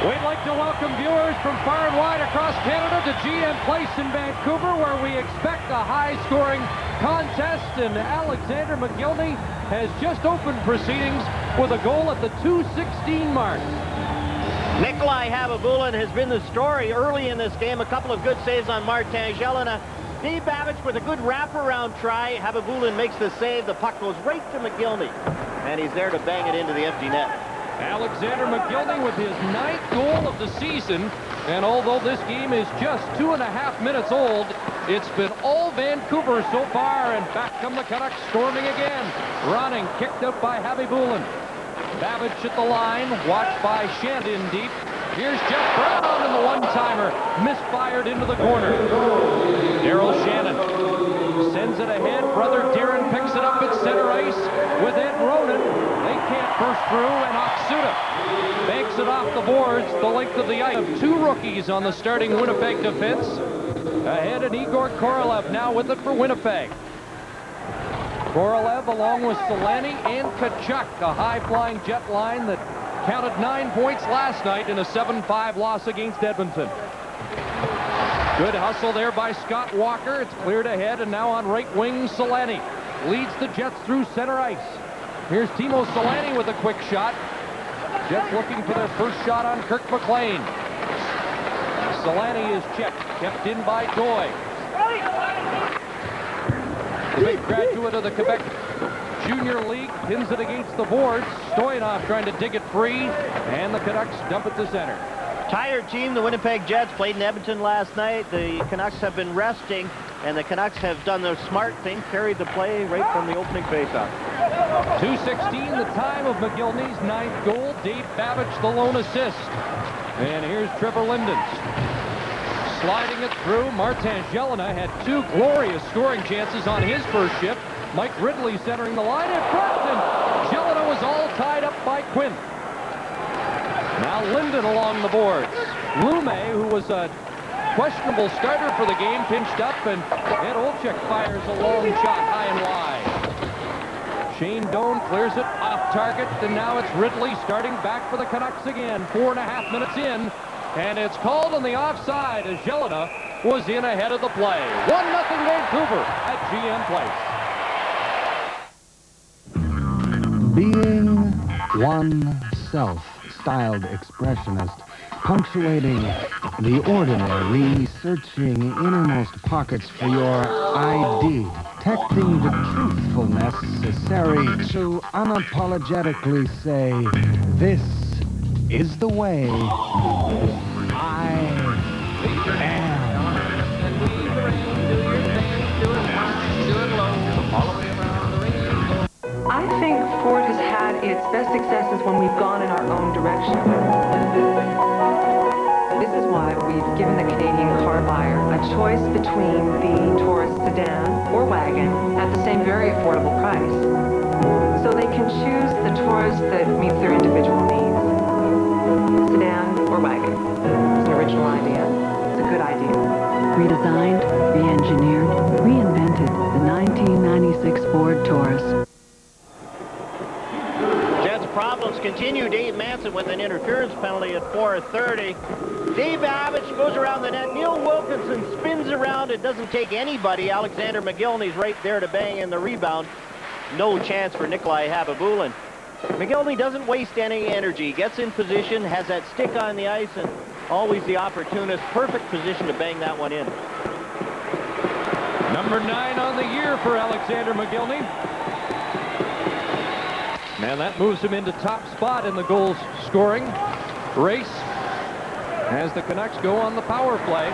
We'd like to welcome viewers from far and wide across Canada to GM Place in Vancouver, where we expect a high-scoring contest, and Alexander McGillney has just opened proceedings with a goal at the 2:16 mark. Nikolai Habibulin has been the story early in this game. A couple of good saves on Martin Jelena. Dave Babich with a good wraparound try. Habibulin makes the save. The puck goes right to McGillney, and he's there to bang it into the empty net. Alexander McGillney with his 9th goal of the season, and although this game is just 2.5 minutes old, it's been all Vancouver so far, and back come the Canucks storming again. Ronning kicked out by Habibulin. Babich at the line, watched by Shannon deep. Here's Jeff Brown in the one-timer, misfired into the corner. Daryl Shannon sends it ahead. Brother Darren picks it up at center ice with Ed Ronan. They can't burst through, and Oksuda banks it off the boards the length of the ice. 2 rookies on the starting Winnipeg defense. Ahead, and Igor Korolev now with it for Winnipeg. Korolev along with Solani and Tkachuk, a high-flying jet line that counted 9 points last night in a 7-5 loss against Edmonton. Good hustle there by Scott Walker. It's cleared ahead, and now on right wing, Solani leads the Jets through center ice. Here's Timo Solani with a quick shot. Jets looking for their first shot on Kirk McLean. Solani is checked, kept in by Doy. The big graduate of the Quebec Junior League pins it against the boards. Stoyanov trying to dig it free, and the Canucks dump it to center. Tired team, the Winnipeg Jets, played in Edmonton last night. The Canucks have been resting, and the Canucks have done their smart thing, carried the play right from the opening faceoff. 2:16, the time of McGillney's 9th goal. Dave Babich, the lone assist. And here's Trevor Lindens. Sliding it through, Martin Jelena had 2 glorious scoring chances on his first shift. Mike Ridley centering the line in front, and Jelena was all tied up by Quinn. Now Linden along the boards. Lume, who was a questionable starter for the game, pinched up, and Ed Olczyk fires a long shot high and wide. Shane Doan clears it off target, and now it's Ridley starting back for the Canucks again. 4.5 minutes in, and it's called on the offside as Jelena was in ahead of the play. 1-0 Vancouver at GM Place. Being oneself, styled expressionist, punctuating the ordinary, searching innermost pockets for your ID, detecting the truthfulness necessary to unapologetically say, this is the way I am. I think Ford has had its best successes when we've gone in our own direction. This is why we've given the Canadian car buyer a choice between the Taurus sedan or wagon at the same very affordable price. So they can choose the Taurus that meets their individual needs. Sedan or wagon. It's an original idea. It's a good idea. Redesigned, re-engineered, reinvented, the 1996 Ford Taurus. Problems continue. Dave Manson with an interference penalty at 4:30. Dave Babich goes around the net. Neil Wilkinson spins around. It doesn't take anybody. Alexander McGillney's right there to bang in the rebound. No chance for Nikolai Habibulin. McGillney doesn't waste any energy. Gets in position, has that stick on the ice, and always the opportunist. Perfect position to bang that one in. Number 9 on the year for Alexander McGillney. And that moves him into top spot in the goals scoring race as the Canucks go on the power play.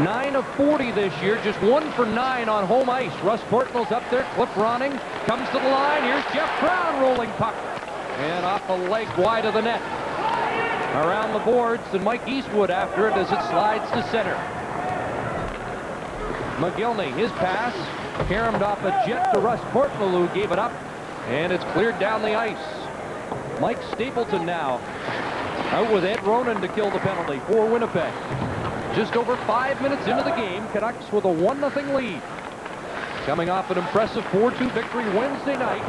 9 of 40 this year, just 1 for 9 on home ice. Russ Portnoy's up there. Cliff Ronning comes to the line. Here's Jeff Brown rolling puck. And off the leg wide of the net. Around the boards, and Mike Eastwood after it as it slides to center. McGillney, his pass. Caromed off a jet to Russ Portnoy, who gave it up, and it's cleared down the ice. Mike Stapleton now out with Ed Ronan to kill the penalty for Winnipeg. Just over 5 minutes into the game, Canucks with a 1-0 lead. Coming off an impressive 4-2 victory Wednesday night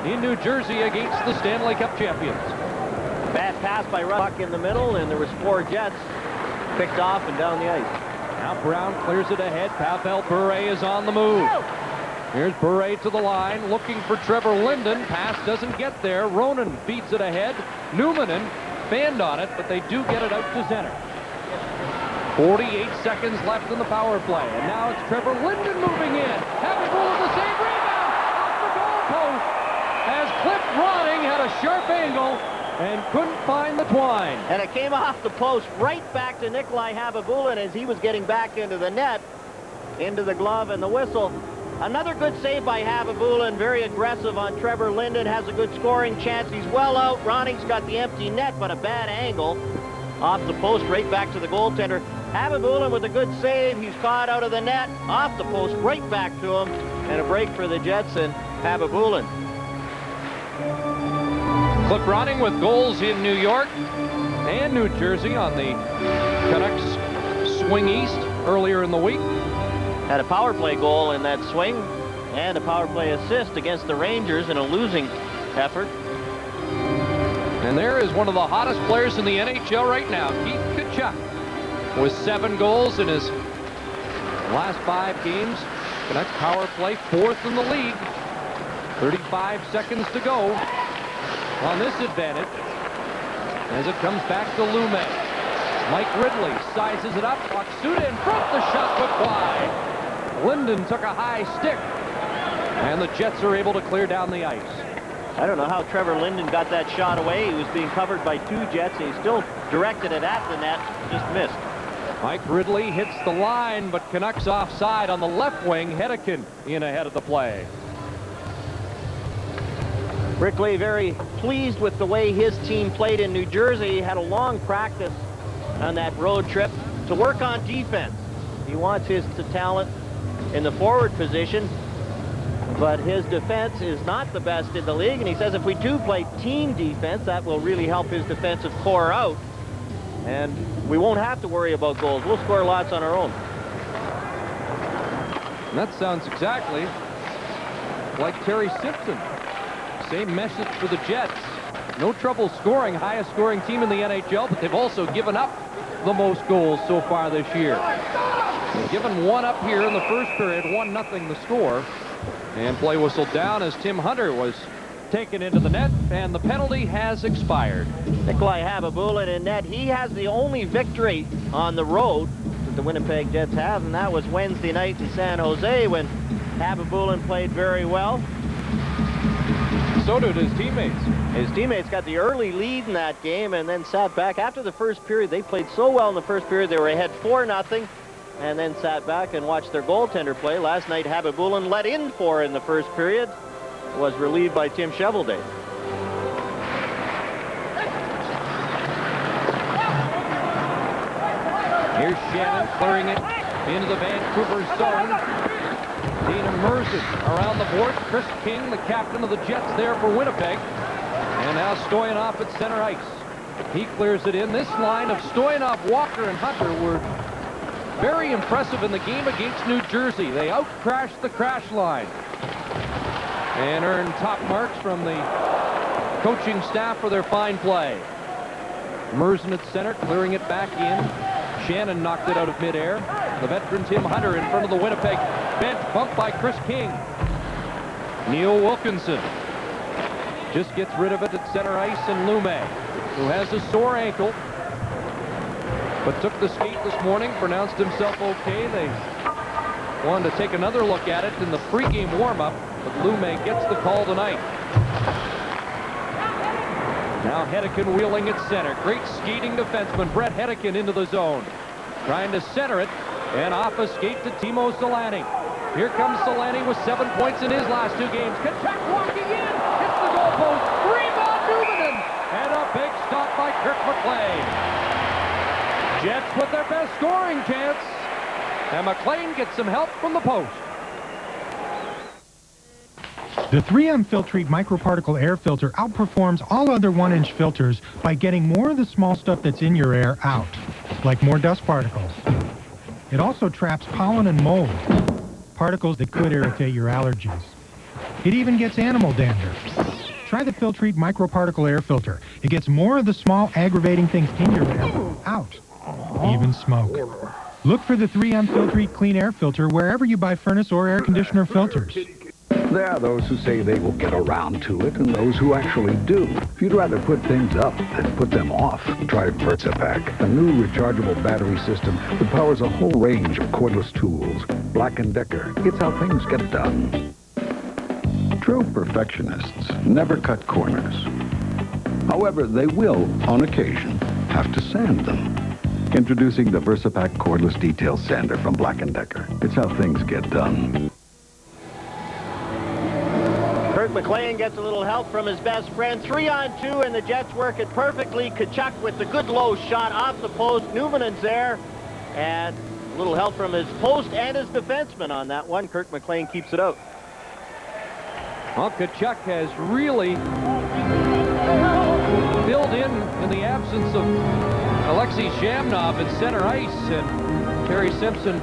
in New Jersey against the Stanley Cup champions. Bad pass by Ruck in the middle, and there was 4 Jets picked off and down the ice. Now Brown clears it ahead. Pavel Bure is on the move. Here's Bure to the line, looking for Trevor Linden. Pass doesn't get there. Ronan feeds it ahead. Numanen fanned on it, but they do get it out to center. 48 seconds left in the power play, and now it's Trevor Linden moving in. Having goal of the save, rebound off the goalpost as Cliff Ronning had a sharp angle and couldn't find the twine. And it came off the post right back to Nikolai Habibulin as he was getting back into the net, into the glove and the whistle. Another good save by Habibulin, very aggressive on Trevor Linden, has a good scoring chance. He's well out. Ronning's got the empty net, but a bad angle off the post right back to the goaltender. Habibulin with a good save. He's caught out of the net, off the post, right back to him. And a break for the Jets and Habibulin. Cliff Ronning with goals in New York and New Jersey on the Canucks swing east earlier in the week. Had a power play goal in that swing and a power play assist against the Rangers in a losing effort. And there is one of the hottest players in the NHL right now, Keith Tkachuk, with 7 goals in his last 5 games. Canucks power play 4th in the league. 35 seconds to go on this advantage as it comes back to Lume. Mike Ridley sizes it up. Waksuda in front. The shot put wide. Linden took a high stick, and the Jets are able to clear down the ice. I don't know how Trevor Linden got that shot away. He was being covered by 2 Jets, and he still directed it at the net, just missed. Mike Ridley hits the line, but Canucks offside on the left wing. Hedekin in ahead of the play. Brickley very pleased with the way his team played in New Jersey. He had a long practice on that road trip to work on defense. He wants his talent in the forward position, but his defense is not the best in the league, and he says if we do play team defense, that will really help his defensive core out, and we won't have to worry about goals. We'll score lots on our own. And that sounds exactly like Terry Simpson. Same message for the Jets. No trouble scoring, highest scoring team in the NHL, but they've also given up the most goals so far this year. They've given 1 up here in the first period, 1-0 the score. And play whistle down as Tim Hunter was taken into the net, and the penalty has expired. Nikolai Habibulin in net. He has the only victory on the road that the Winnipeg Jets have, and that was Wednesday night in San Jose when Habibulin played very well. So did his teammates. His teammates got the early lead in that game and then sat back. After the first period, they played so well in the first period, they were ahead 4-0, and then sat back and watched their goaltender play. Last night, Habibulin let in 4 in the first period, was relieved by Tim Shovelday. Here's Shannon clearing it into the Vancouver zone. Dana Merzen around the boards. Chris King, the captain of the Jets, there for Winnipeg. And now Stoyanov at center ice. He clears it in. This line of Stoyanov, Walker, and Hunter were very impressive in the game against New Jersey. They out-crashed the crash line and earned top marks from the coaching staff for their fine play. Merzen at center, clearing it back in. Shannon knocked it out of midair. The veteran Tim Hunter in front of the Winnipeg bench, bumped by Chris King. Neil Wilkinson just gets rid of it at center ice, and Lume, who has a sore ankle, but took the skate this morning, pronounced himself okay. They wanted to take another look at it in the pregame warm-up, but Lume gets the call tonight. Now Hedekin wheeling at center. Great skating defenseman Brett Hedekin into the zone. Trying to center it, and off a skate to Timo Solani. Here comes Solani with 7 points in his last 2 games. Tkachuk walking in, hits the goalpost, rebound Numanen, and a big stop by Kirk McLean. Jets with their best scoring chance, and McLean gets some help from the post. The 3M Filtrete microparticle air filter outperforms all other 1-inch filters by getting more of the small stuff that's in your air out, like more dust particles. It also traps pollen and mold, particles that could irritate your allergies. It even gets animal dander. Try try the Filtrete microparticle air filter. It gets more of the small aggravating things in your air out, even smoke. Look for the 3M Filtrete clean air filter wherever you buy furnace or air conditioner filters. There are those who say they will get around to it and those who actually do. If you'd rather put things up than put them off, try VersaPack, a new rechargeable battery system that powers a whole range of cordless tools. Black & Decker, it's how things get done. True perfectionists never cut corners. However, they will, on occasion, have to sand them. Introducing the VersaPack cordless detail sander from Black & Decker. It's how things get done. Kirk McLean gets a little help from his best friend. 3-on-2, and the Jets work it perfectly. Tkachuk with the good low shot off the post. Newman's there, and a little help from his post and his defenseman on that one. Kirk McLean keeps it out. Well, Tkachuk has really filled in the absence of Alexei Zhamnov at center ice, and Terry Simpson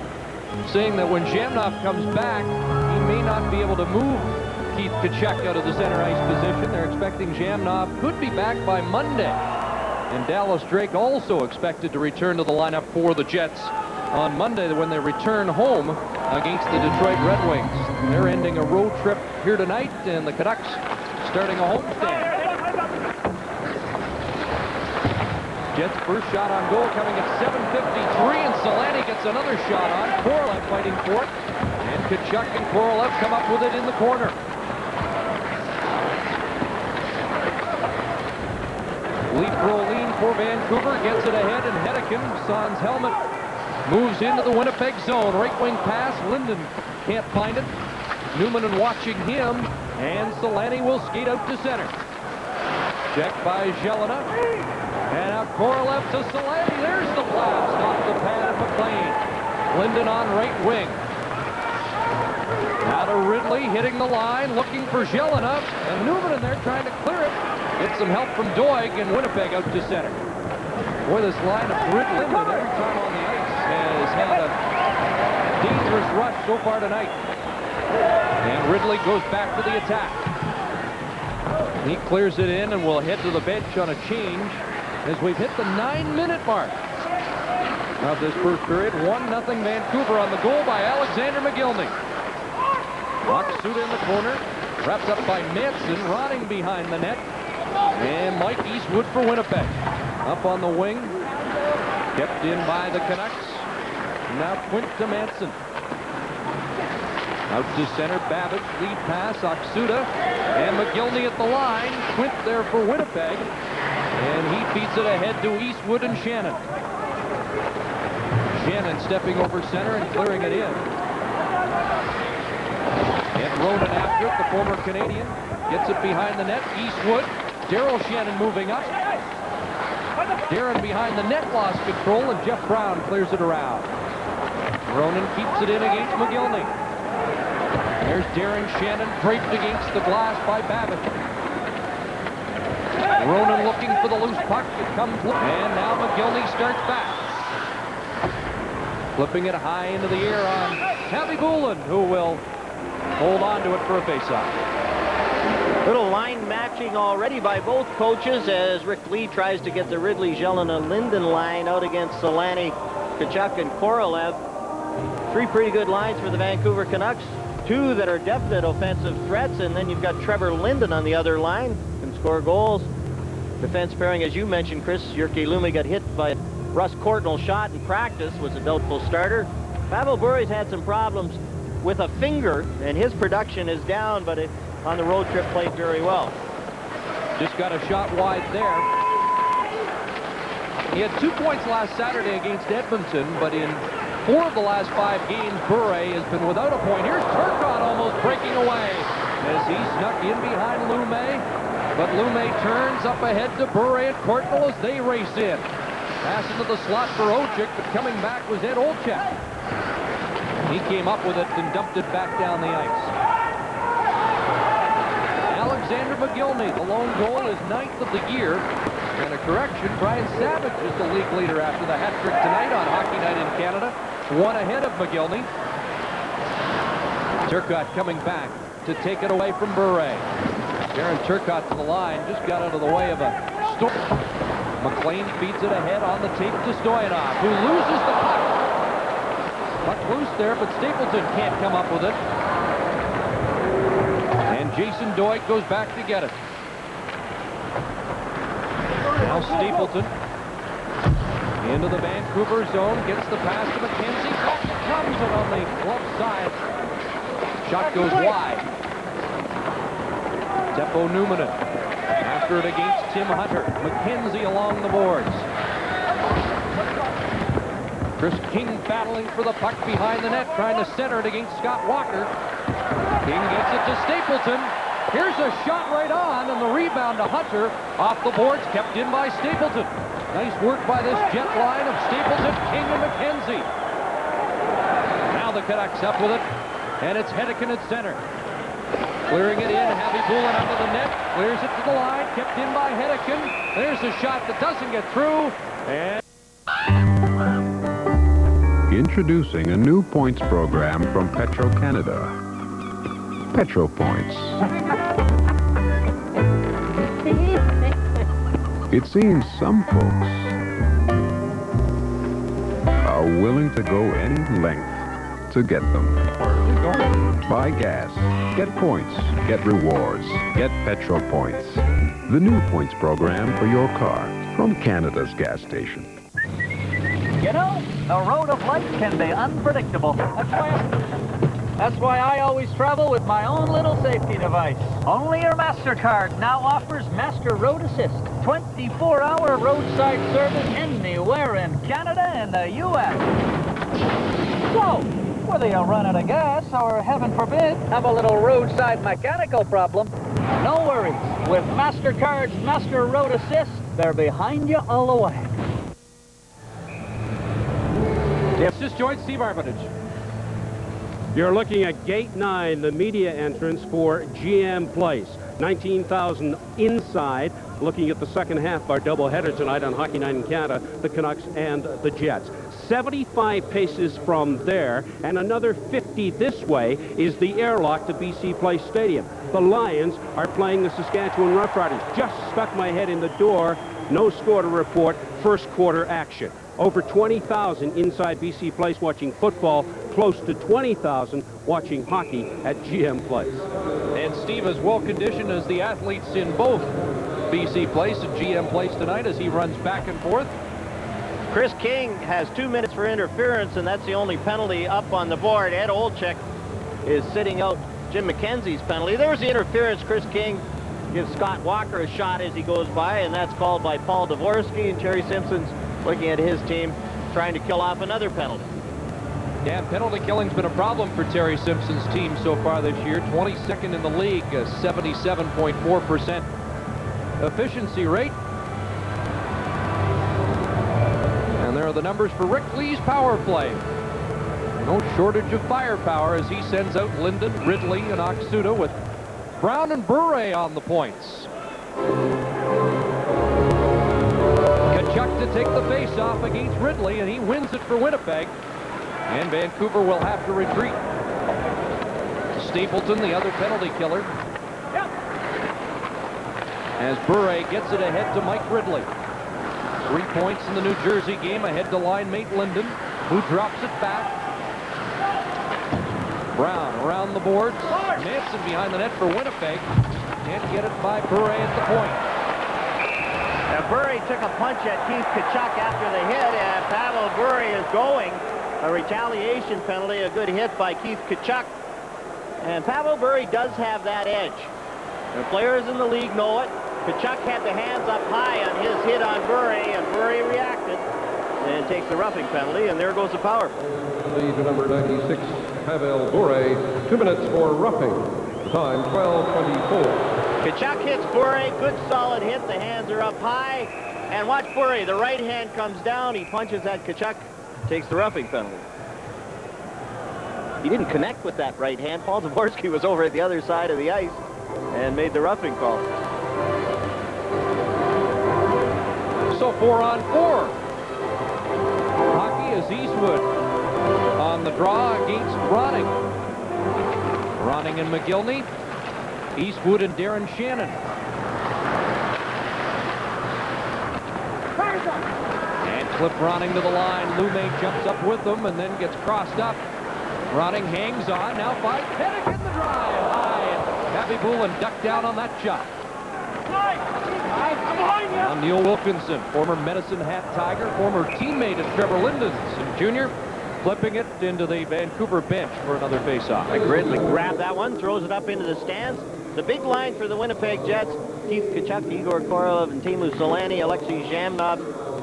saying that when Zhamnov comes back, he may not be able to move Keith Tkachuk out of the center ice position. They're expecting Zhamnov could be back by Monday. And Dallas Drake also expected to return to the lineup for the Jets on Monday when they return home against the Detroit Red Wings. They're ending a road trip here tonight, and the Canucks starting a homestand. Jets first shot on goal coming at 7:53, and Solani gets another shot on. Korolev fighting for it, and Tkachuk and Korolev come up with it in the corner. Lee Proline for Vancouver gets it ahead, and Hedekin, Son's helmet, moves into the Winnipeg zone. Right wing pass, Linden can't find it. Newman watching him, and Solani will skate out to center. Checked by Jelena. And now Korolev to Solani. There's the blast off the pad of McLean. Linden on right wing. Now to Ridley, hitting the line, looking for Jelena. And Newman in there trying to clear it. Get some help from Doig, and Winnipeg out to center. Boy, this line of Linden every time on the ice has had a dangerous rush so far tonight. And Ridley goes back to the attack. He clears it in and will head to the bench on a change as we've hit the 9-minute mark of this first period. 1-0 Vancouver on the goal by Alexander McGillney. Aksuda in the corner, wrapped up by Manson, rotting behind the net. And Mike Eastwood for Winnipeg. Up on the wing, kept in by the Canucks. Now Quint to Manson. Out to center, Babbage, lead pass, Aksuda, and McGillney at the line. Quint there for Winnipeg, and he feeds it ahead to Eastwood and Shannon. Shannon stepping over center and clearing it in. And Ronan after it, the former Canadian, gets it behind the net. Eastwood, Daryl Shannon moving up. Darren behind the net lost control, and Jeff Brown clears it around. Ronan keeps it in against McGillney. There's Darren Shannon draped against the glass by Babbitt. Ronan looking for the loose puck. It comes, and now McGillney starts back. Flipping it high into the air on Tabby Boulin, who will hold on to it for a faceoff. Little line matching already by both coaches as Rick Lee tries to get the Ridley, Jelena, Linden line out against Solani, Tkachuk, and Korolev. Three pretty good lines for the Vancouver Canucks. Two that are definite offensive threats, and then you've got Trevor Linden on the other line, can score goals. Defense pairing, as you mentioned, Chris, Jyrki Lumme got hit by Russ Courtnall's shot in practice, was a doubtful starter. Pavel Bure's had some problems with a finger, and his production is down, but on the road trip played very well. Just got a shot wide there. He had 2 points last Saturday against Edmonton, but in 4 of the last 5 games, Bure has been without a point. Here's Turcotte almost breaking away as he snuck in behind Lumme. But Lumme turns up ahead to Bure and Courtnall as they race in. Pass into the slot for Ojik, but coming back was Ed Olchek. He came up with it and dumped it back down the ice. Alexander McGillney, the lone goal, is 9th of the year. And a correction, Brian Savage is the league leader after the hat trick tonight on Hockey Night in Canada. 1 ahead of McGillney. Turcotte coming back to take it away from Bure. Darren Turcotte to the line, just got out of the way of a storm. McLean feeds it ahead on the tape to Stoyanov, who loses the puck. Puck loose there, but Stapleton can't come up with it. And Jason Doig goes back to get it. Now Stapleton into the Vancouver zone, gets the pass to McKenzie. Back comes it on the glove side. Shot goes wide. Teppo Numminen after it against Tim Hunter. McKenzie along the boards. Chris King battling for the puck behind the net, trying to center it against Scott Walker. King gets it to Stapleton. Here's a shot right on, and the rebound to Hunter. Off the boards, kept in by Stapleton. Nice work by this jet line of Stapleton, King, and McKenzie. Now the Canucks up with it, and it's Hedeken at center. Clearing it in, Javi Bulin under the net, clears it to the line, kept in by Hedeken. There's a shot that doesn't get through, and... Introducing a new points program from Petro-Canada. Petro Points. It seems some folks are willing to go any length to get them. Buy gas, get points, get rewards, get Petro Points. The new points program for your car from Canada's gas station. You know, the road of life can be unpredictable. That's why I always travel with my own little safety device. Only your MasterCard now offers Master Road Assist. 24-hour roadside service anywhere in Canada and the U.S. So, whether you run out of gas or, heaven forbid, have a little roadside mechanical problem, no worries. With MasterCard's Master Road Assist, they're behind you all the way. It's just joined Steve Armitage. You're looking at Gate 9, the media entrance for GM Place. 19,000 inside. Looking at the second half of our doubleheader tonight on Hockey Night in Canada, the Canucks and the Jets. 75 paces from there, and another 50 this way is the airlock to BC Place Stadium. The Lions are playing the Saskatchewan Roughriders. Just stuck my head in the door. No score to report. First quarter action. Over 20,000 inside BC Place watching football, close to 20,000 watching hockey at GM Place. And Steve is well conditioned as the athletes in both BC Place and GM Place tonight as he runs back and forth. Chris King has 2 minutes for interference, and that's the only penalty up on the board. Ed Olczyk is sitting out Jim McKenzie's penalty. There was the interference. Chris King gives Scott Walker a shot as he goes by, and that's called by Paul Dvorsky, and Terry Simpson's looking at his team, trying to kill off another penalty. Yeah, penalty killing's been a problem for Terry Simpson's team so far this year. 22nd in the league, 77.4% efficiency rate. And there are the numbers for Rick Lee's power play. No shortage of firepower as he sends out Linden, Ridley, and Oksuda with Brown and Bure on the points. Kachuk to take the face-off against Ridley, and he wins it for Winnipeg. And Vancouver will have to retreat. Stapleton, the other penalty killer. As Bure gets it ahead to Mike Ridley. 3 points in the New Jersey game ahead to line mate Linden, who drops it back. Brown around the boards. Manson behind the net for Winnipeg. Can't get it by Bure at the point. Now Bure took a punch at Keith Kachuk after the hit, and Pavel Bure is going. A retaliation penalty, a good hit by Keith Kachuk. And Pavel Bure does have that edge. The players in the league know it. Kachuk had the hands up high on his hit on Bure, and Bure reacted and takes the roughing penalty, and there goes the power play. Lead to number 96, Pavel Bure, 2 minutes for roughing. Time 12:24. Kachuk hits Bure, good solid hit. The hands are up high, and watch Bure. The right hand comes down. He punches at Kachuk, takes the roughing penalty. He didn't connect with that right hand. Paul Dvorsky was over at the other side of the ice and made the roughing call. So 4-on-4. Hockey is Eastwood on the draw against Ronning. Ronning and McGillney. Eastwood and Darren Shannon. And Cliff Ronning to the line. Lume jumps up with them and then gets crossed up. Ronning hangs on. Now finds Pennick in the drive. High. And Happy Bullen ducked down on that shot. Now Neil Wilkinson, former Medicine Hat Tiger, former teammate of Trevor Lindens and Jr., flipping it into the Vancouver bench for another faceoff. Gridley grabbed that one, throws it up into the stands. The big line for the Winnipeg Jets. Keith Tkachuk, Igor Korolev, and Teemu Solani. Alexei Zhamnov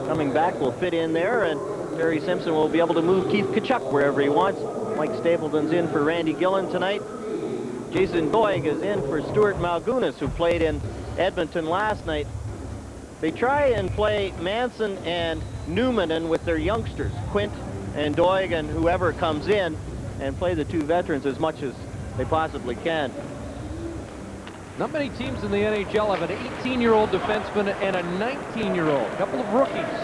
coming back will fit in there, and Terry Simpson will be able to move Keith Tkachuk wherever he wants. Mike Stapleton's in for Randy Gillen tonight. Jason Doig is in for Stuart Malgunas, who played in Edmonton last night. They try and play Manson and Newman with their youngsters, Quint and Doig and whoever comes in, and play the two veterans as much as they possibly can. Not many teams in the NHL have an 18-year-old defenseman and a 19-year-old. A couple of rookies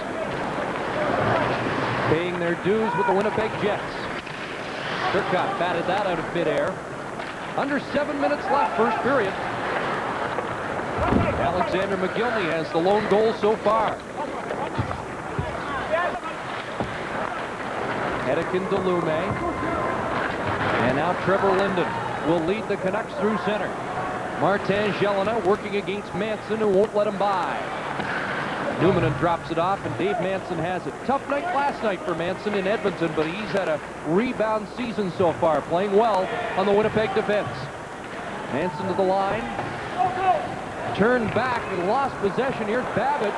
paying their dues with the Winnipeg Jets. Turcotte batted that out of midair. Under 7 minutes left, first period. Alexander McGillney has the lone goal so far. Etikin to Lume. And now Trevor Linden will lead the Canucks through center. Martin Gélina working against Manson, who won't let him by. Newman drops it off, and Dave Manson has it. Tough night last night for Manson in Edmonton, but he's had a rebound season so far, playing well on the Winnipeg defense. Manson to the line. Turned back and lost possession. Here's Babbage,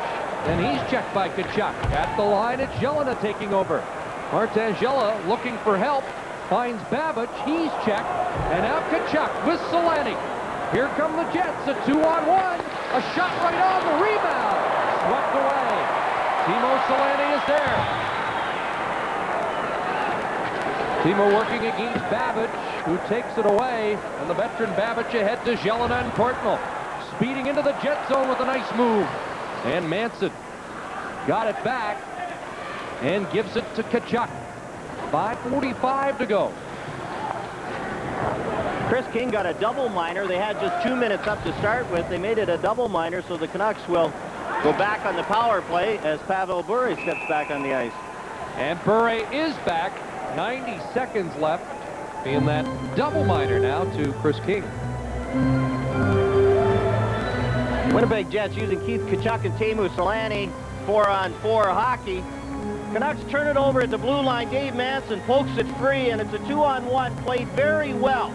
and he's checked by Tkachuk. At the line, it's Gélina taking over. Martin Gélina looking for help, finds Babbage. He's checked, and now Tkachuk with Solani. Here come the Jets, a 2-on-1. A shot right on the rebound. Swept away. Timo Solani is there. Timo working against Babbage, who takes it away. And the veteran Babbage ahead to Gélina and Courtnall. Speeding into the Jet zone with a nice move. And Manson got it back and gives it to Tkachuk. 5:45 to go. Chris King got a double minor. They had just 2 minutes up to start with. They made it a double minor, so the Canucks will go back on the power play as Pavel Bure steps back on the ice. And Bure is back. 90 seconds left. Being that double minor now to Chris King. Winnipeg Jets using Keith Tkachuk and Teemu Solani. 4-on-4 hockey. Canucks turn it over at the blue line. Dave Manson pokes it free, and it's a 2-on-1 played very well.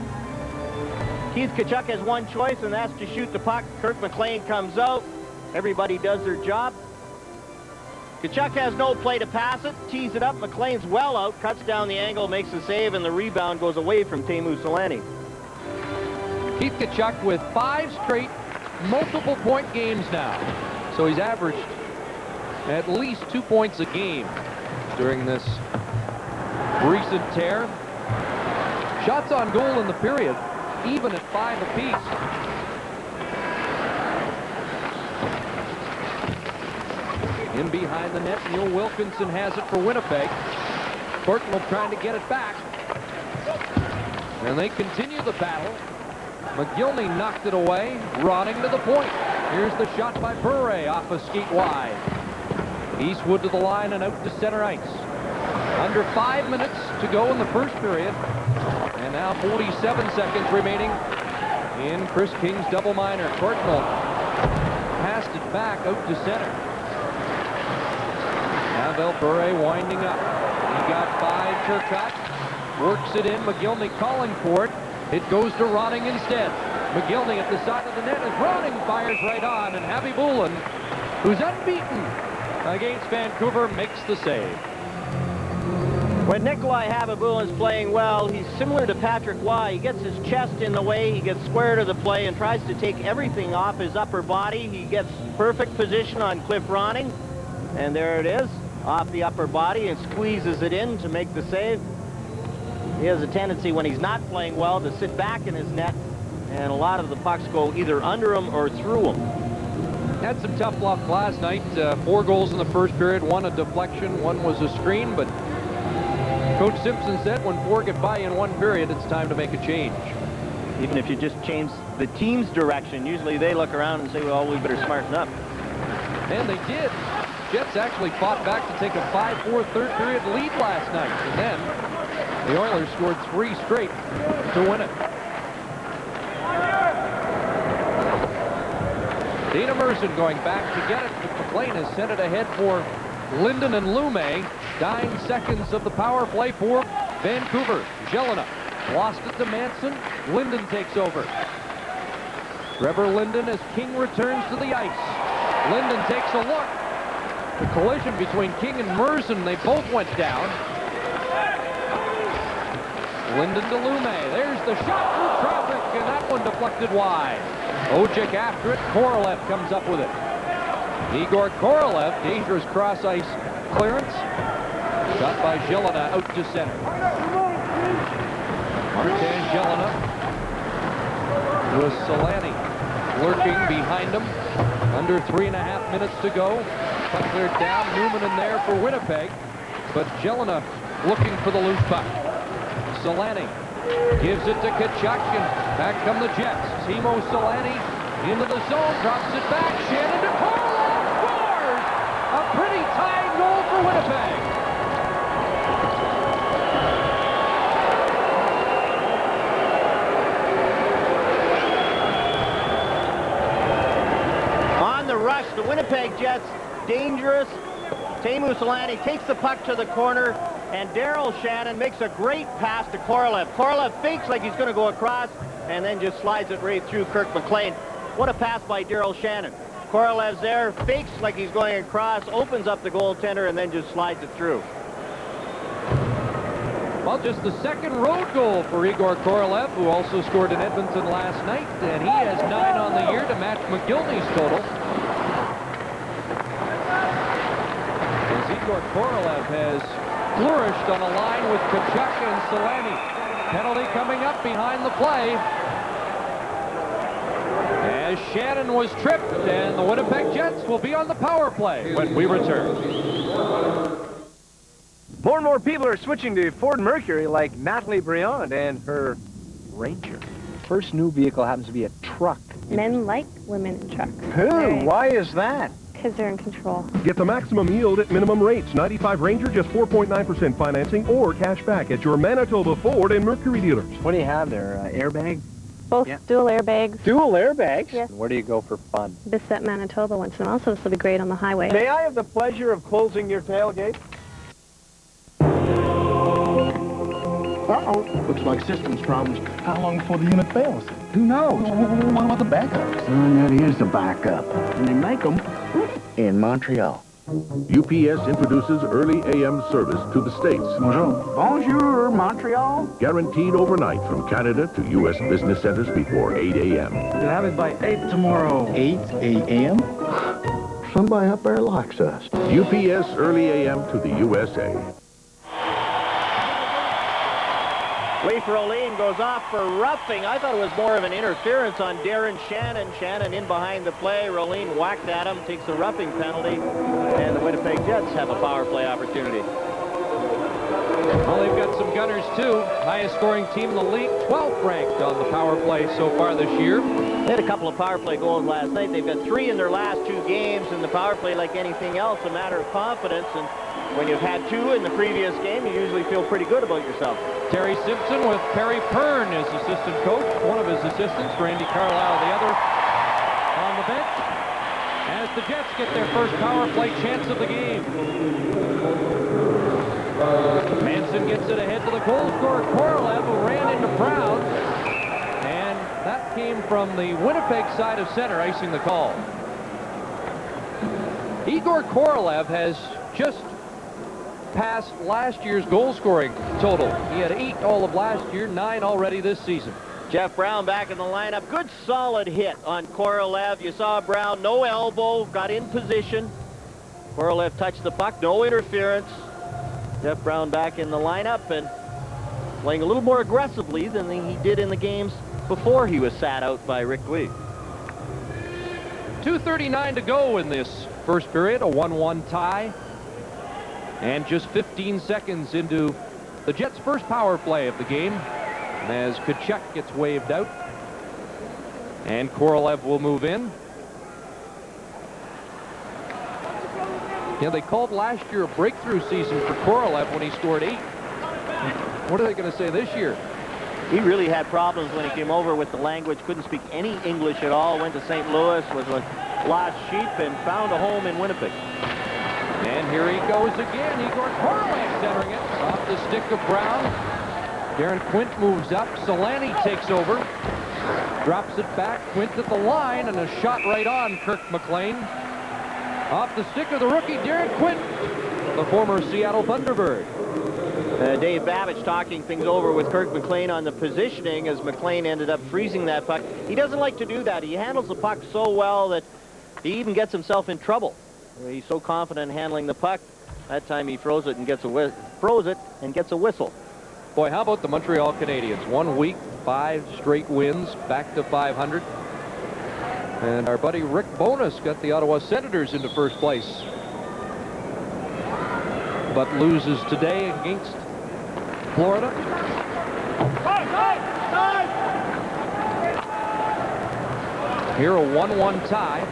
Keith Tkachuk has one choice, and that's to shoot the puck. Kirk McLean comes out. Everybody does their job. Tkachuk has no play to pass it. Tees it up. McLean's well out. Cuts down the angle, makes the save, and the rebound goes away from Teemu Solani. Keith Tkachuk with 5 straight multiple-point games now. So he's averaged at least 2 points a game during this recent tear. Shots on goal in the period, even at 5 apiece. In behind the net, Neil Wilkinson has it for Winnipeg. Courtnall trying to get it back. And they continue the battle. McGillney knocked it away, Ronning to the point. Here's the shot by Bure off a skate wide. Eastwood to the line and out to center ice. Under 5 minutes to go in the first period. And now 47 seconds remaining in Chris King's double minor. Courtnall passed it back out to center. Pavel Bure winding up. He got by Turcotte. Works it in. McGillney calling for it. It goes to Ronning instead. McGillney at the side of the net as Ronning fires right on. And Happy Bullen, who's unbeaten against Vancouver, makes the save. When Nikolai Habibulin's playing well, he's similar to Patrick Waugh. He gets his chest in the way, he gets square to the play and tries to take everything off his upper body. He gets perfect position on Cliff Ronning. And there it is, off the upper body, and squeezes it in to make the save. He has a tendency when he's not playing well to sit back in his net, and a lot of the pucks go either under him or through him. Had some tough luck last night. 4 goals in the first period, 1 a deflection, 1 was a screen, but Coach Simpson said when 4 get by in 1 period, it's time to make a change. Even if you just change the team's direction. Usually they look around and say, well, we better smarten up. And they did. Jets actually fought back to take a 5-4 third period lead last night. And then the Oilers scored 3 straight to win it. Dana Merson going back to get it. McLean has sent it ahead for Linden and Lume. 9 seconds of the power play for Vancouver. Jelena lost it to Manson. Linden takes over. Trevor Linden as King returns to the ice. Linden takes a look. The collision between King and Merson, they both went down. Linden to Lume. There's the shot through traffic, and that one deflected wide. Ojek after it. Korolev comes up with it. Igor Korolev, dangerous cross-ice clearance. Shot by Jelena out to center. Martin Jelena with Solani lurking behind him. Under 3.5 minutes to go. Puck cleared down. Newman in there for Winnipeg. But Jelena looking for the loose puck. Solani gives it to Kachuk, and back come the Jets. Timo Solani into the zone, drops it back. Shannon to Korolev, scores! A pretty tied goal for Winnipeg. On the rush, the Winnipeg Jets, dangerous. Teemu Solani takes the puck to the corner, and Daryl Shannon makes a great pass to Korolev. Korolev fakes like he's going to go across, and then just slides it right through Kirk McLean. What a pass by Daryl Shannon. Korolev's there, fakes like he's going across, opens up the goaltender, and then just slides it through. Well, just the second road goal for Igor Korolev, who also scored in Edmonton last night, and he has 9 on the year to match McGillney's total. As Igor Korolev has flourished on a line with Kachuk and Solani. Penalty coming up behind the play. As Shannon was tripped, and the Winnipeg Jets will be on the power play when we return. More and more people are switching to Ford Mercury, like Natalie Briand and her Ranger. First new vehicle happens to be a truck. Men like women in trucks. Why is that? Because they're in control. Get the maximum yield at minimum rates. 95 Ranger, just 4.9% financing or cash back at your Manitoba Ford and Mercury dealers. What do you have there? Airbag? Both dual airbags. Dual airbags? Yes. Where do you go for fun? Bissett, Manitoba once in a while, so this will be great on the highway. May I have the pleasure of closing your tailgate? Uh-oh. Looks like systems problems. How long before the unit fails? Who knows? What about the backup? That is the backup. And they make them in Montreal. UPS introduces early AM service to the States. Bonjour, Montreal. Guaranteed overnight from Canada to U.S. business centers before 8 a.m. You'll have it by 8 tomorrow. 8 a.m.? Somebody up there likes us. UPS early AM to the USA. Leif Rolene goes off for roughing. I thought it was more of an interference on Darren Shannon. Shannon in behind the play. Rolene whacked at him, takes a roughing penalty, and the Winnipeg Jets have a power play opportunity. Well, they've got some gunners, too. Highest scoring team in the league, 12th ranked on the power play so far this year. They had a couple of power play goals last night. They've got 3 in their last 2 games, and the power play, like anything else, a matter of confidence. And when you've had 2 in the previous game, you usually feel pretty good about yourself. Terry Simpson with Perry Pern as assistant coach. One of his assistants, Randy Carlisle, the other, on the bench. As the Jets get their first power play chance of the game. Manson gets it ahead to the goal scorer, Korolev, who ran into Brown. And that came from the Winnipeg side of center, icing the call. Igor Korolev has just passed last year's goal-scoring total. He had 8 all of last year, 9 already this season. Jeff Brown back in the lineup. Good solid hit on Korolev. You saw Brown, no elbow, got in position. Korolev touched the puck, no interference. Jeff Brown back in the lineup and playing a little more aggressively than he did in the games before he was sat out by Rick Lee. 2:39 to go in this first period, a 1-1 tie. And just 15 seconds into the Jets' first power play of the game, as Kachuk gets waved out. And Korolev will move in. Yeah, they called last year a breakthrough season for Korolev when he scored 8. What are they going to say this year? He really had problems when he came over with the language, couldn't speak any English at all, went to St. Louis, was a lost sheep, and found a home in Winnipeg. And here he goes again. Igor Korolev centering it off the stick of Brown. Darren Quint moves up. Solani takes over. Drops it back. Quint at the line, and a shot right on Kirk McLean. Off the stick of the rookie, Darren Quint, the former Seattle Thunderbird. Dave Babbage talking things over with Kirk McLean on the positioning as McLean ended up freezing that puck. He doesn't like to do that. He handles the puck so well that he even gets himself in trouble. He's so confident in handling the puck. That time he froze it and gets a whistle. Boy, how about the Montreal Canadiens? 1 week, 5 straight wins, back to 500. And our buddy Rick Bowness got the Ottawa Senators into first place, but loses today against Florida. Here a 1-1 tie.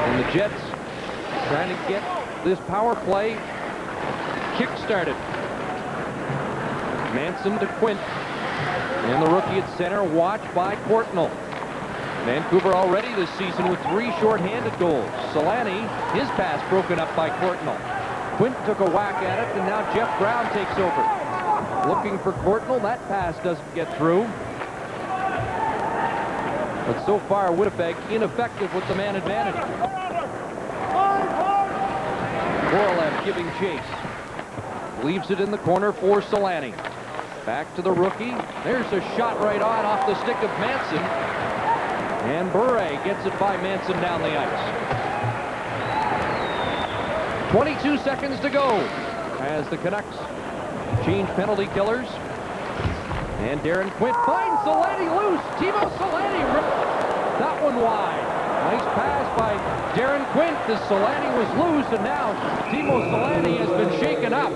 And the Jets trying to get this power play kick-started. Manson to Quint. And the rookie at center, watched by Courtnall. Vancouver already this season with 3 short-handed goals. Solani, his pass broken up by Courtnall. Quint took a whack at it, and now Jeff Brown takes over. Looking for Courtnall. That pass doesn't get through. But so far, Winnipeg ineffective with the man advantage. Korolev giving chase. Leaves it in the corner for Solani. Back to the rookie. There's a shot right on off the stick of Manson. And Bure gets it by Manson down the ice. 22 seconds to go as the Canucks change penalty killers. And Darren Quint finds Solani loose. Timo Solani ripped that one wide. Nice pass by Darren Quint as Solani was loose, and now Timo Solani has been shaken up.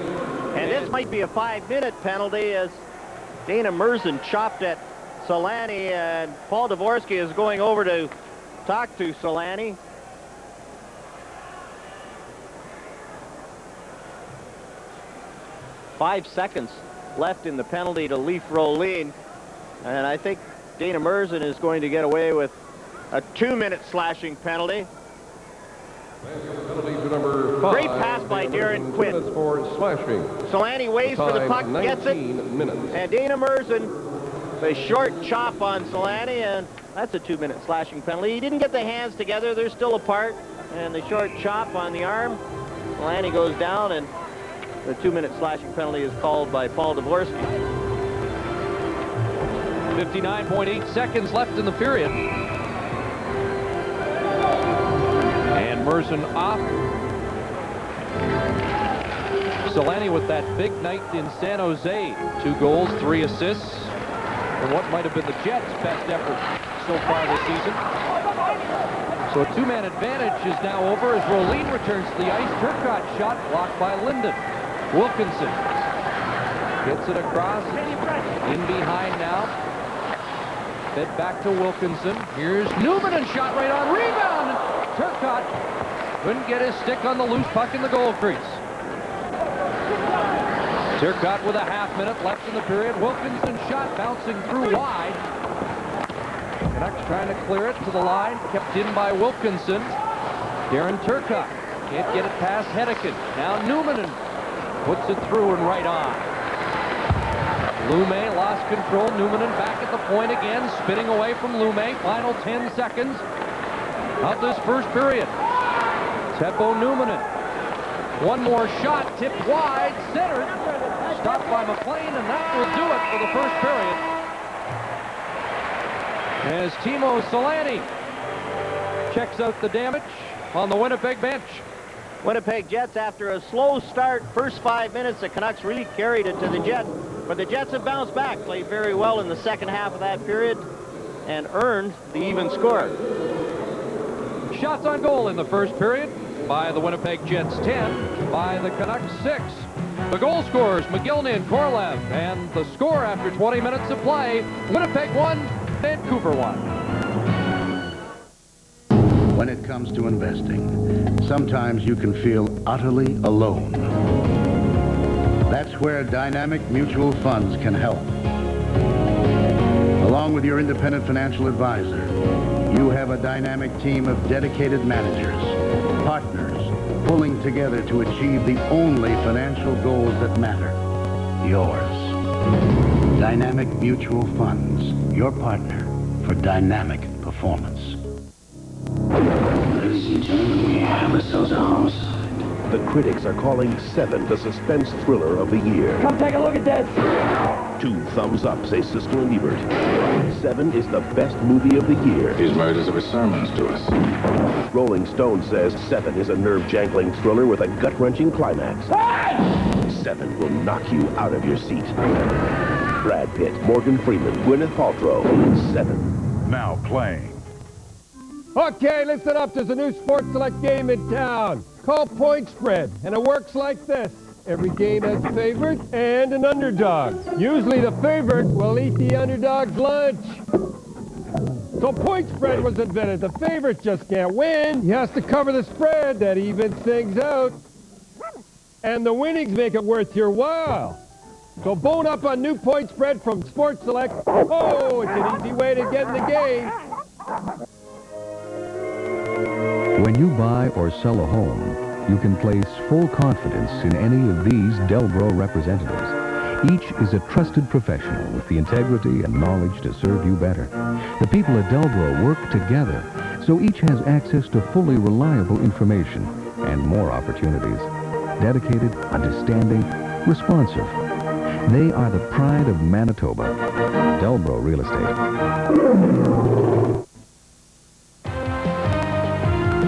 And this might be a 5-minute penalty as Dana Merzen chopped at Solani, and Paul Dvorsky is going over to talk to Solani. Five seconds left in the penalty to Leaf Rolene, and I think Dana Merzen is going to get away with a 2-minute slashing penalty. Penalty to number 5. Great pass by Darren Quint. For slashing. Solani waits for the puck, gets it, minutes. and Dana Merzen, a short chop on Solani, and that's a 2-minute slashing penalty. He didn't get the hands together. They're still apart, and the short chop on the arm. Solani goes down, and the 2-minute slashing penalty is called by Paul Dvorsky. 59.8 seconds left in the period. And Merzen off. Solani with that big night in San Jose. 2 goals, 3 assists. And what might have been the Jets' best effort so far this season. So a 2-man advantage is now over as Rolene returns to the ice. Turcotte shot blocked by Linden. Wilkinson gets it across, in behind now. Fed back to Wilkinson. Here's Newman, and shot right on. Rebound! Turcotte couldn't get his stick on the loose puck in the goal crease. Turcotte with a half-minute left in the period. Wilkinson shot bouncing through wide. Canucks trying to clear it to the line. Kept in by Wilkinson. Darren Turcotte can't get it past Hedeken. Now Newman puts it through and right on. Lume lost control. Newmanen back at the point again, spinning away from Lume. Final 10 seconds of this first period. Teppo Newmanen. One more shot, tipped wide, centered, stopped by McLean, and that will do it for the first period. As Timo Solani checks out the damage on the Winnipeg bench. Winnipeg Jets, after a slow start, first 5 minutes, the Canucks really carried it to the Jets. But the Jets have bounced back, played very well in the second half of that period, and earned the even score. Shots on goal in the first period by the Winnipeg Jets, 10 by the Canucks, 6. The goal scorers, McGillney and Korolev, and the score after 20 minutes of play, Winnipeg 1, Vancouver won. When it comes to investing, sometimes you can feel utterly alone. That's where dynamic mutual funds can help. Along with your independent financial advisor, you have a dynamic team of dedicated managers, partners, pulling together to achieve the only financial goals that matter, yours. Dynamic Mutual Funds, your partner for dynamic performance. Ladies and gentlemen, we have ourselves a homicide. The critics are calling Seven the suspense thriller of the year. Come take a look at this. 2 thumbs up, say Siskel and Ebert. Seven is the best movie of the year. His murders are sermons to us. Rolling Stone says Seven is a nerve-jangling thriller with a gut-wrenching climax. Seven will knock you out of your seat. Brad Pitt, Morgan Freeman, Gwyneth Paltrow. Seven. Now playing. Okay, listen up. There's a new Sports Select game in town called Point Spread, and it works like this. Every game has a favorite and an underdog. Usually the favorite will eat the underdog's lunch. So Point Spread was invented. The favorite just can't win. He has to cover the spread. That evens things out. And the winnings make it worth your while. So bone up on new Point Spread from Sports Select. Oh, it's an easy way to get in the game. When you buy or sell a home, you can place full confidence in any of these Delbro representatives. Each is a trusted professional with the integrity and knowledge to serve you better. The people at Delbro work together, so each has access to fully reliable information and more opportunities. Dedicated, understanding, responsive. They are the pride of Manitoba. Delbro Real Estate.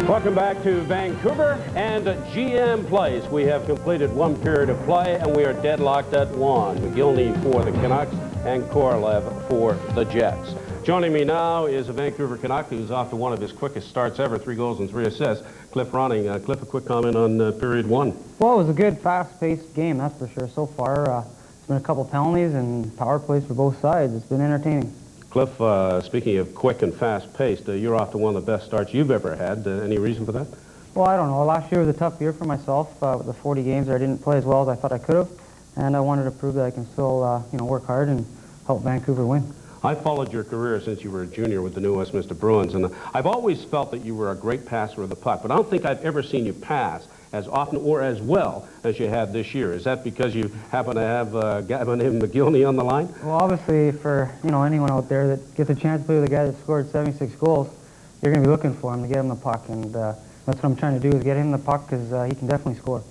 Welcome back to Vancouver and GM Place. We have completed one period of play, and we are deadlocked at 1. McGillney for the Canucks and Korolev for the Jets. Joining me now is a Vancouver Canuck who's off to one of his quickest starts ever, 3 goals and 3 assists. Cliff Ronning. Cliff, a quick comment on period 1. Well, it was a good, fast-paced game, that's for sure. So far, there's been a couple penalties and power plays for both sides. It's been entertaining. Cliff, speaking of quick and fast-paced, you're off to one of the best starts you've ever had. Any reason for that? Well, I don't know. Last year was a tough year for myself. With the 40 games I didn't play as well as I thought I could have, and I wanted to prove that I can still, work hard and help Vancouver win. I followed your career since you were a junior with the New Westminster Bruins, and I've always felt that you were a great passer of the puck, but I don't think I've ever seen you pass as often or as well as you have this year. Is that because you happen to have a guy by the name of McGillney on the line? Well, obviously, for anyone out there that gets a chance to play with a guy that scored 76 goals, you're going to be looking for him to get him the puck, and that's what I'm trying to do, is get him the puck, because he can definitely score.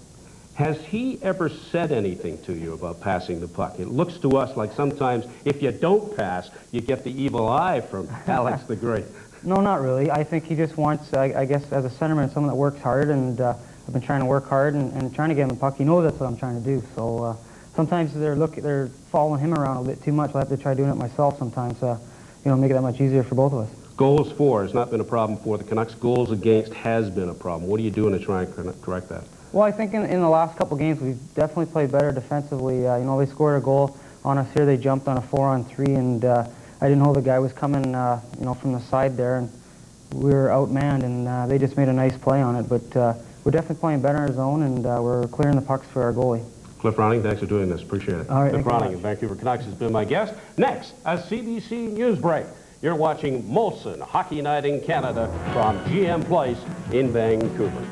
Has he ever said anything to you about passing the puck? It looks to us like sometimes if you don't pass, you get the evil eye from Alex the Great. No, not really. I think he just wants, I guess, as a centerman, someone that works hard, and I've been trying to work hard and trying to get him the puck. He knows that's what I'm trying to do. So sometimes they're following him around a bit too much. I have to try doing it myself sometimes. Make it that much easier for both of us. Goals for has not been a problem for the Canucks. Goals against has been a problem. What are you doing to try and correct that? Well, I think in the last couple games we've definitely played better defensively. They scored a goal on us here. They jumped on a 4-on-3, and I didn't know the guy was coming, from the side there, and we were outmanned, and they just made a nice play on it. But we're definitely playing better in our zone, and we're clearing the pucks for our goalie. Cliff Ronning, thanks for doing this. Appreciate it. All right, Cliff Ronning of Vancouver Canucks has been my guest. Next, a CBC News Break. You're watching Molson Hockey Night in Canada from GM Place in Vancouver.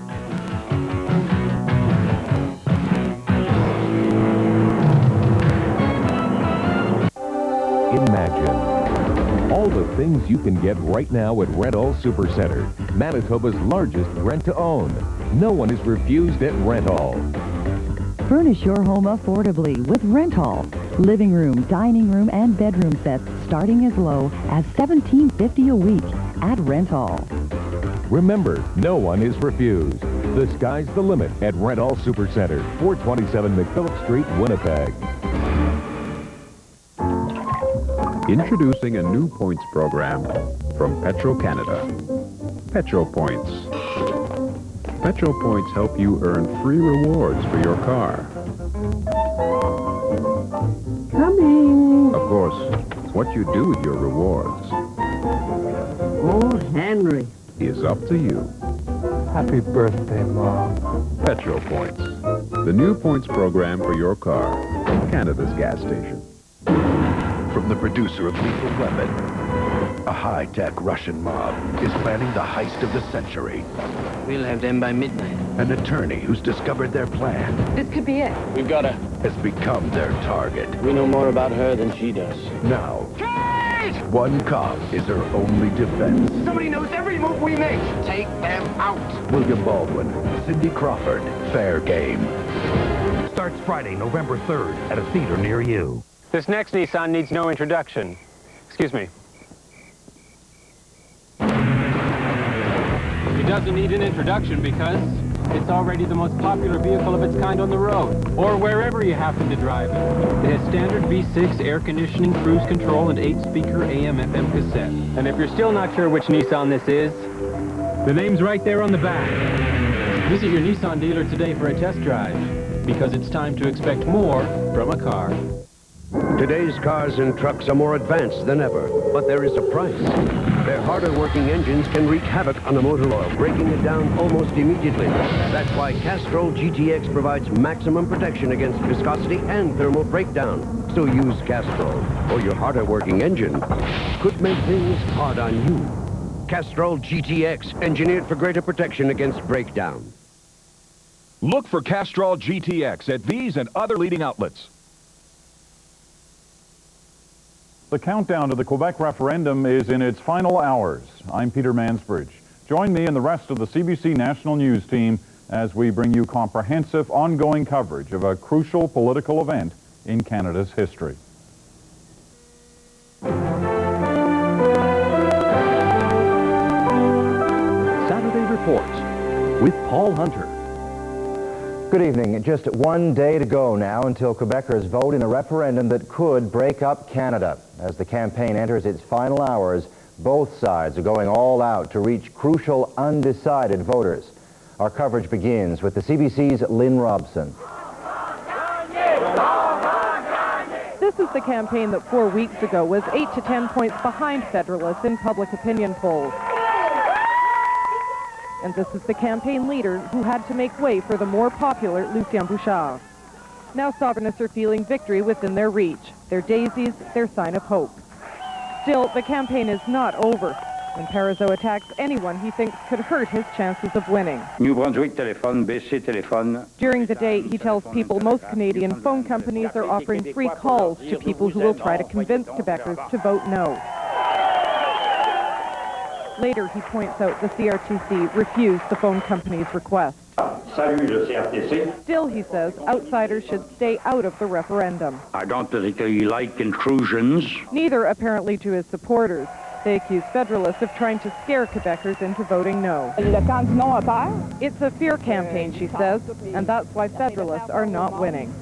Imagine all the things you can get right now at Rent-All Supercenter, Manitoba's largest rent-to-own. No one is refused at Rent-All. Furnish your home affordably with Rent-All. Living room, dining room, and bedroom sets starting as low as $17.50 a week at Rent-All. Remember, no one is refused. The sky's the limit at Rent-All Supercenter, 427 McPhillip Street, Winnipeg. Introducing a new points program from Petro-Canada. Petro Points. Petro Points help you earn free rewards for your car. Coming! Of course, it's what you do with your rewards. Oh, Henry. is up to you. Happy birthday, Mom. Petro Points, the new points program for your car. Canada's gas station. From the producer of Lethal Weapon, a high-tech Russian mob is planning the heist of the century. We'll have them by midnight. An attorney who's discovered their plan This could be it. We've got her. Has become their target. We know more about her than she does. Now, one cop is her only defense. Somebody knows every move we make. Take them out. William Baldwin, Cindy Crawford, fair game. Starts Friday, November 3rd at a theater near you. This next Nissan needs no introduction. Excuse me. It doesn't need an introduction because it's already the most popular vehicle of its kind on the road, or wherever you happen to drive it. It has standard V6 air conditioning, cruise control, and 8-speaker AM/FM cassette. And if you're still not sure which Nissan this is, the name's right there on the back. Visit your Nissan dealer today for a test drive, because it's time to expect more from a car. Today's cars and trucks are more advanced than ever, but there is a price. Their harder working engines can wreak havoc on a motor oil, breaking it down almost immediately. That's why Castrol GTX provides maximum protection against viscosity and thermal breakdown. So use Castrol, or your harder working engine could make things hard on you. Castrol GTX, engineered for greater protection against breakdown. Look for Castrol GTX at these and other leading outlets. The countdown to the Quebec referendum is in its final hours. I'm Peter Mansbridge. Join me and the rest of the CBC National News team as we bring you comprehensive, ongoing coverage of a crucial political event in Canada's history. Saturday Reports with Paul Hunter. Good evening. Just one day to go now until Quebecers vote in a referendum that could break up Canada. As the campaign enters its final hours, both sides are going all out to reach crucial undecided voters. Our coverage begins with the CBC's Lynn Robson. This is the campaign that 4 weeks ago was 8 to 10 points behind Federalists in public opinion polls. And this is the campaign leader who had to make way for the more popular Lucien Bouchard. Now Sovereignists are feeling victory within their reach. Their daisies, their sign of hope. Still, the campaign is not over. When Parizeau attacks anyone he thinks could hurt his chances of winning. New Brunswick téléphone, BC téléphone. During the day, he tells people most Canadian phone companies are offering free calls to people who will try to convince Quebecers to vote no. Later, he points out the CRTC refused the phone company's request. Salut, le CRTC. Still, he says, outsiders should stay out of the referendum. I don't particularly like intrusions. Neither, apparently, to his supporters. They accuse Federalists of trying to scare Quebecers into voting no. It's a fear campaign, she says, and that's why Federalists are not winning.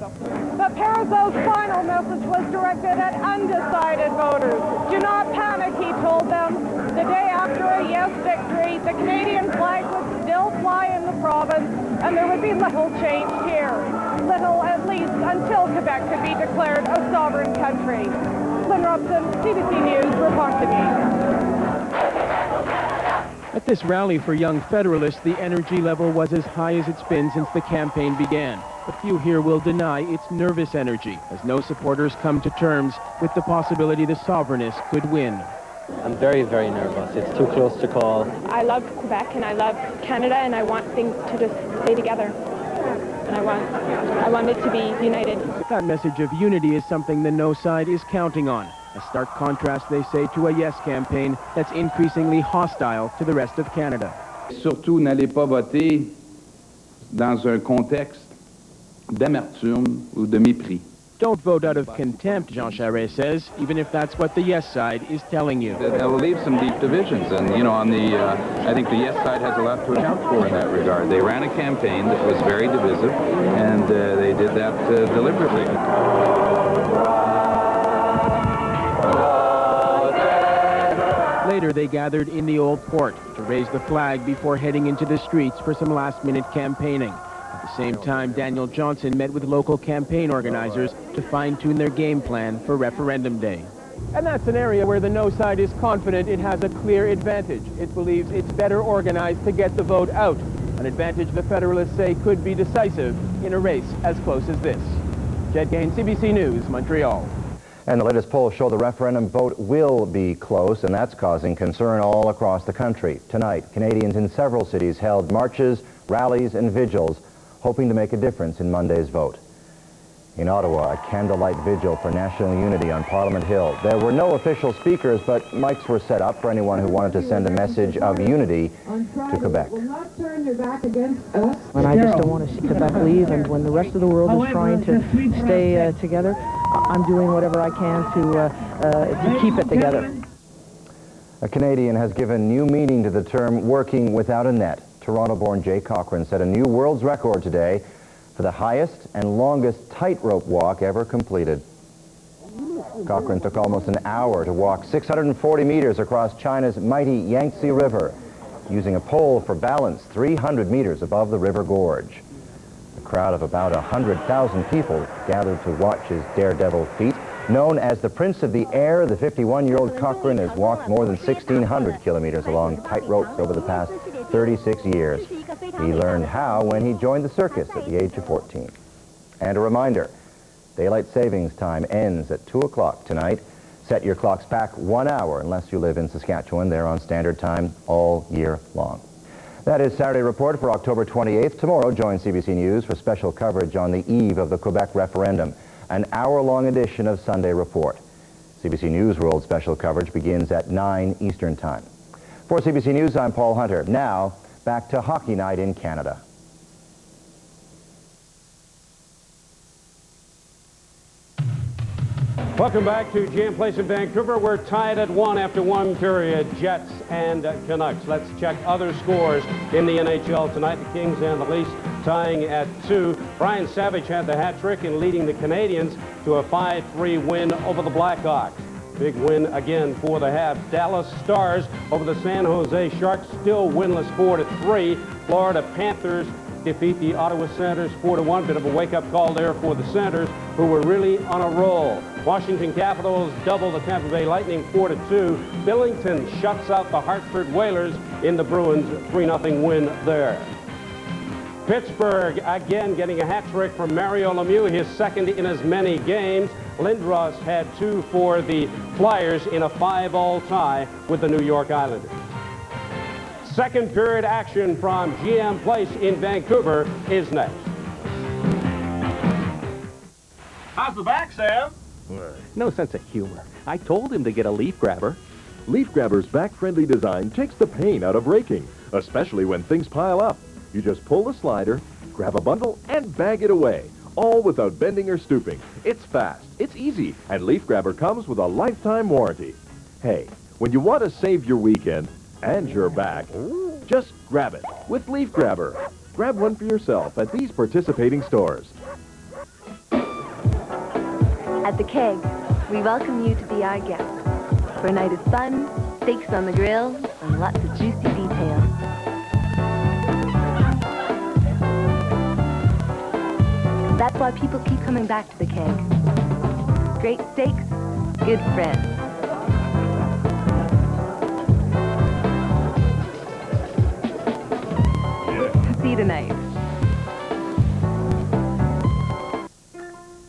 But Parizeau's final message was directed at undecided voters. Do not panic, he told them. The day after a yes victory, the Canadian flag would still fly in the province, and there would be little change here. Little, at least, until Quebec could be declared a sovereign country. Lynn Robson, CBC News, Reporting. At this rally for young Federalists, the energy level was as high as it's been since the campaign began. But few here will deny its nervous energy, as no supporters come to terms with the possibility the Sovereignists could win. I'm very, very nervous. It's too close to call. I love Quebec and I love Canada and I want things to just stay together. And I want it to be united. That message of unity is something the no side is counting on. A stark contrast, they say, to a yes campaign that's increasingly hostile to the rest of Canada. Surtout, n'allez pas voter dans un contexte d'amertume ou de mépris. Don't vote out of contempt, Jean Charest says, even if that's what the yes side is telling you. It'll leave some deep divisions, and, you know, on the, I think the yes side has a lot to account for in that regard. They ran a campaign that was very divisive, and they did that deliberately. Later, they gathered in the Old Port to raise the flag before heading into the streets for some last-minute campaigning. At the same time, Daniel Johnson met with local campaign organizers to fine-tune their game plan for referendum day. And that's an area where the no side is confident it has a clear advantage. It believes it's better organized to get the vote out, an advantage the Federalists say could be decisive in a race as close as this. Jed Gain, CBC News, Montreal. And the latest polls show the referendum vote will be close, and that's causing concern all across the country. Tonight, Canadians in several cities held marches, rallies, and vigils, hoping to make a difference in Monday's vote. In Ottawa, a candlelight vigil for national unity on Parliament Hill. There were no official speakers, but mics were set up for anyone who wanted to send a message of unity to Quebec. And I just don't want to see Quebec leave, and when the rest of the world is trying to stay together, I'm doing whatever I can to keep it together. A Canadian has given new meaning to the term working without a net. Toronto-born Jay Cochran set a new world's record today for the highest and longest tightrope walk ever completed. Cochran took almost an hour to walk 640 meters across China's mighty Yangtze River, using a pole for balance 300 meters above the river gorge. A crowd of about 100,000 people gathered to watch his daredevil feat. Known as the Prince of the Air, the 51-year-old Cochran has walked more than 1,600 kilometers along tight ropes over the past 36 years. He learned how when he joined the circus at the age of 14. And a reminder, daylight savings time ends at 2 o'clock tonight. Set your clocks back 1 hour unless you live in Saskatchewan. They're on standard time all year long. That is Saturday Report for October 28th. Tomorrow, join CBC News for special coverage on the eve of the Quebec referendum. An hour-long edition of Sunday Report. CBC News World special coverage begins at 9 Eastern Time. For CBC News, I'm Paul Hunter. Now, back to hockey night in Canada. Welcome back to GM Place in Vancouver. We're tied at 1 after one period, Jets and Canucks. Let's check other scores in the NHL tonight. The Kings and the Leafs tying at 2. Brian Savage had the hat trick in leading the Canadians to a 5-3 win over the Blackhawks. Big win again for the Habs. Dallas Stars over the San Jose Sharks, still winless 4-3. Florida Panthers defeat the Ottawa Senators 4-1. Bit of a wake-up call there for the Senators, who were really on a roll. Washington Capitals double the Tampa Bay Lightning 4-2. Billington shuts out the Hartford Whalers in the Bruins 3-0 win there. Pittsburgh again getting a hat trick from Mario Lemieux, his second in as many games. Lindros had 2 for the Flyers in a 5-all tie with the New York Islanders. Second period action from GM Place in Vancouver is next. How's the back, Sam? No sense of humor. I told him to get a leaf grabber. Leaf Grabber's back-friendly design takes the pain out of raking, especially when things pile up. You just pull the slider, grab a bundle, and bag it away, all without bending or stooping. It's fast, it's easy, and Leaf Grabber comes with a lifetime warranty. Hey, when you want to save your weekend and your back, just grab it with Leaf Grabber. Grab one for yourself at these participating stores. At the Keg, we welcome you to be our guest for a night of fun, steaks on the grill, and lots of juicy details. That's why people keep coming back to the Keg. Great steaks, good friends. See you tonight.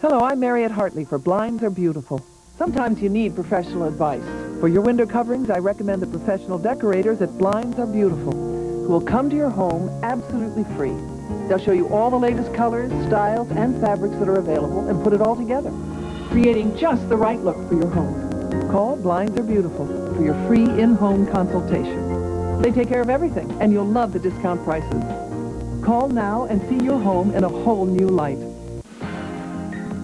Hello, I'm Mariette Hartley for Blinds Are Beautiful. Sometimes you need professional advice. For your window coverings, I recommend the professional decorators at Blinds Are Beautiful, who will come to your home absolutely free. They'll show you all the latest colors, styles, and fabrics that are available and put it all together, creating just the right look for your home. Call Blinds Are Beautiful for your free in-home consultation. They take care of everything, and you'll love the discount prices. Call now and see your home in a whole new light.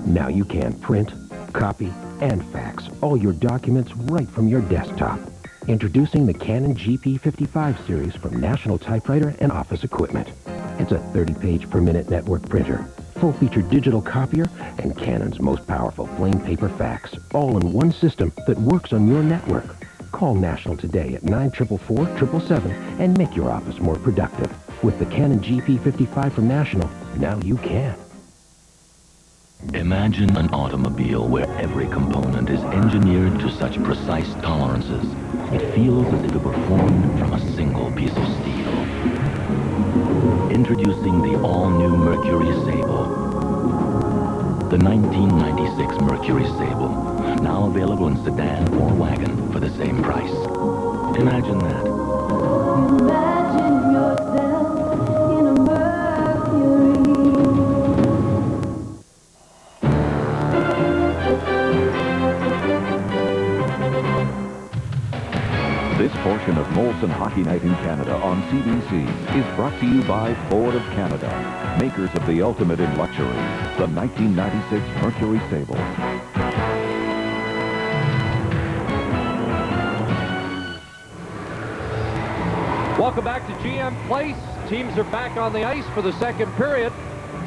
Now you can print, copy, and fax all your documents right from your desktop. Introducing the Canon GP55 series from National Typewriter and Office Equipment. It's a 30-page per minute network printer, full-feature digital copier, and Canon's most powerful flame paper fax, all in one system that works on your network. Call National today at 944-777 and make your office more productive. With the Canon GP55 from National, now you can. Imagine an automobile where every component is engineered to such precise tolerances. It feels as if it were formed from a single piece of steel. Introducing the all-new Mercury Sable. The 1996 Mercury Sable, now available in sedan or wagon for the same price. Imagine that. Imagine yourself in a Mercury. This portion of Molson Hockey Night in Canada on CBC is brought to you by Ford of Canada, makers of the ultimate in luxury, the 1996 Mercury Sable. Welcome back to GM Place. Teams are back on the ice for the second period.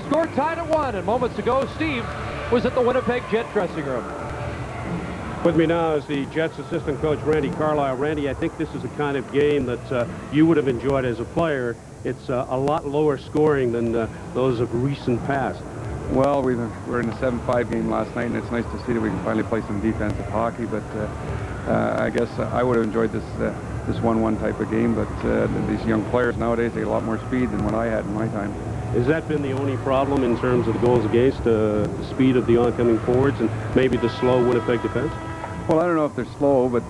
Score tied at 1, and moments ago, Steve was at the Winnipeg Jet dressing room. With me now is the Jets assistant coach, Randy Carlyle. Randy, I think this is the kind of game that you would have enjoyed as a player. It's a lot lower scoring than those of recent past. Well, we were in a 7-5 game last night, and it's nice to see that we can finally play some defensive hockey. But I guess I would have enjoyed this 1-1 type of game. But these young players nowadays, they have a lot more speed than what I had in my time. Has that been the only problem in terms of the goals against, the speed of the oncoming forwards and maybe the slow Winnipeg defense? Well, I don't know if they're slow, but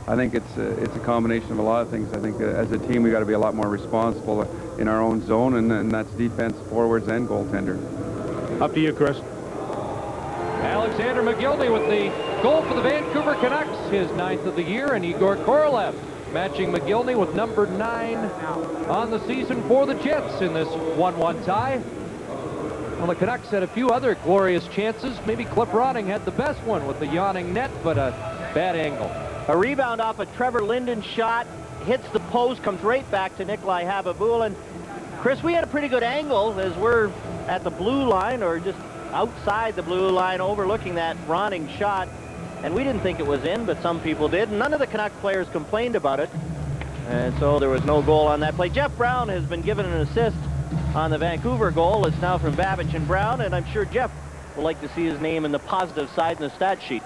I think it's a combination of a lot of things. I think as a team, we got to be a lot more responsible in our own zone, and that's defense, forwards, and goaltender. Up to you, Chris. Alexander McGillney with the goal for the Vancouver Canucks, his 9th of the year, and Igor Korolev matching McGillney with number 9 on the season for the Jets in this 1-1 tie. Well, the Canucks had a few other glorious chances. Maybe Cliff Ronning had the best one with the yawning net, but a bad angle. A rebound off a Trevor Linden shot, hits the post, comes right back to Nikolai Habibulin. Chris, we had a pretty good angle as we're at the blue line, or just outside the blue line, overlooking that Ronning shot. And we didn't think it was in, but some people did. None of the Canuck players complained about it. And so there was no goal on that play. Jeff Brown has been given an assist on the Vancouver goal. It's now from Babich and Brown, and I'm sure Jeff will like to see his name in the positive side in the stat sheet.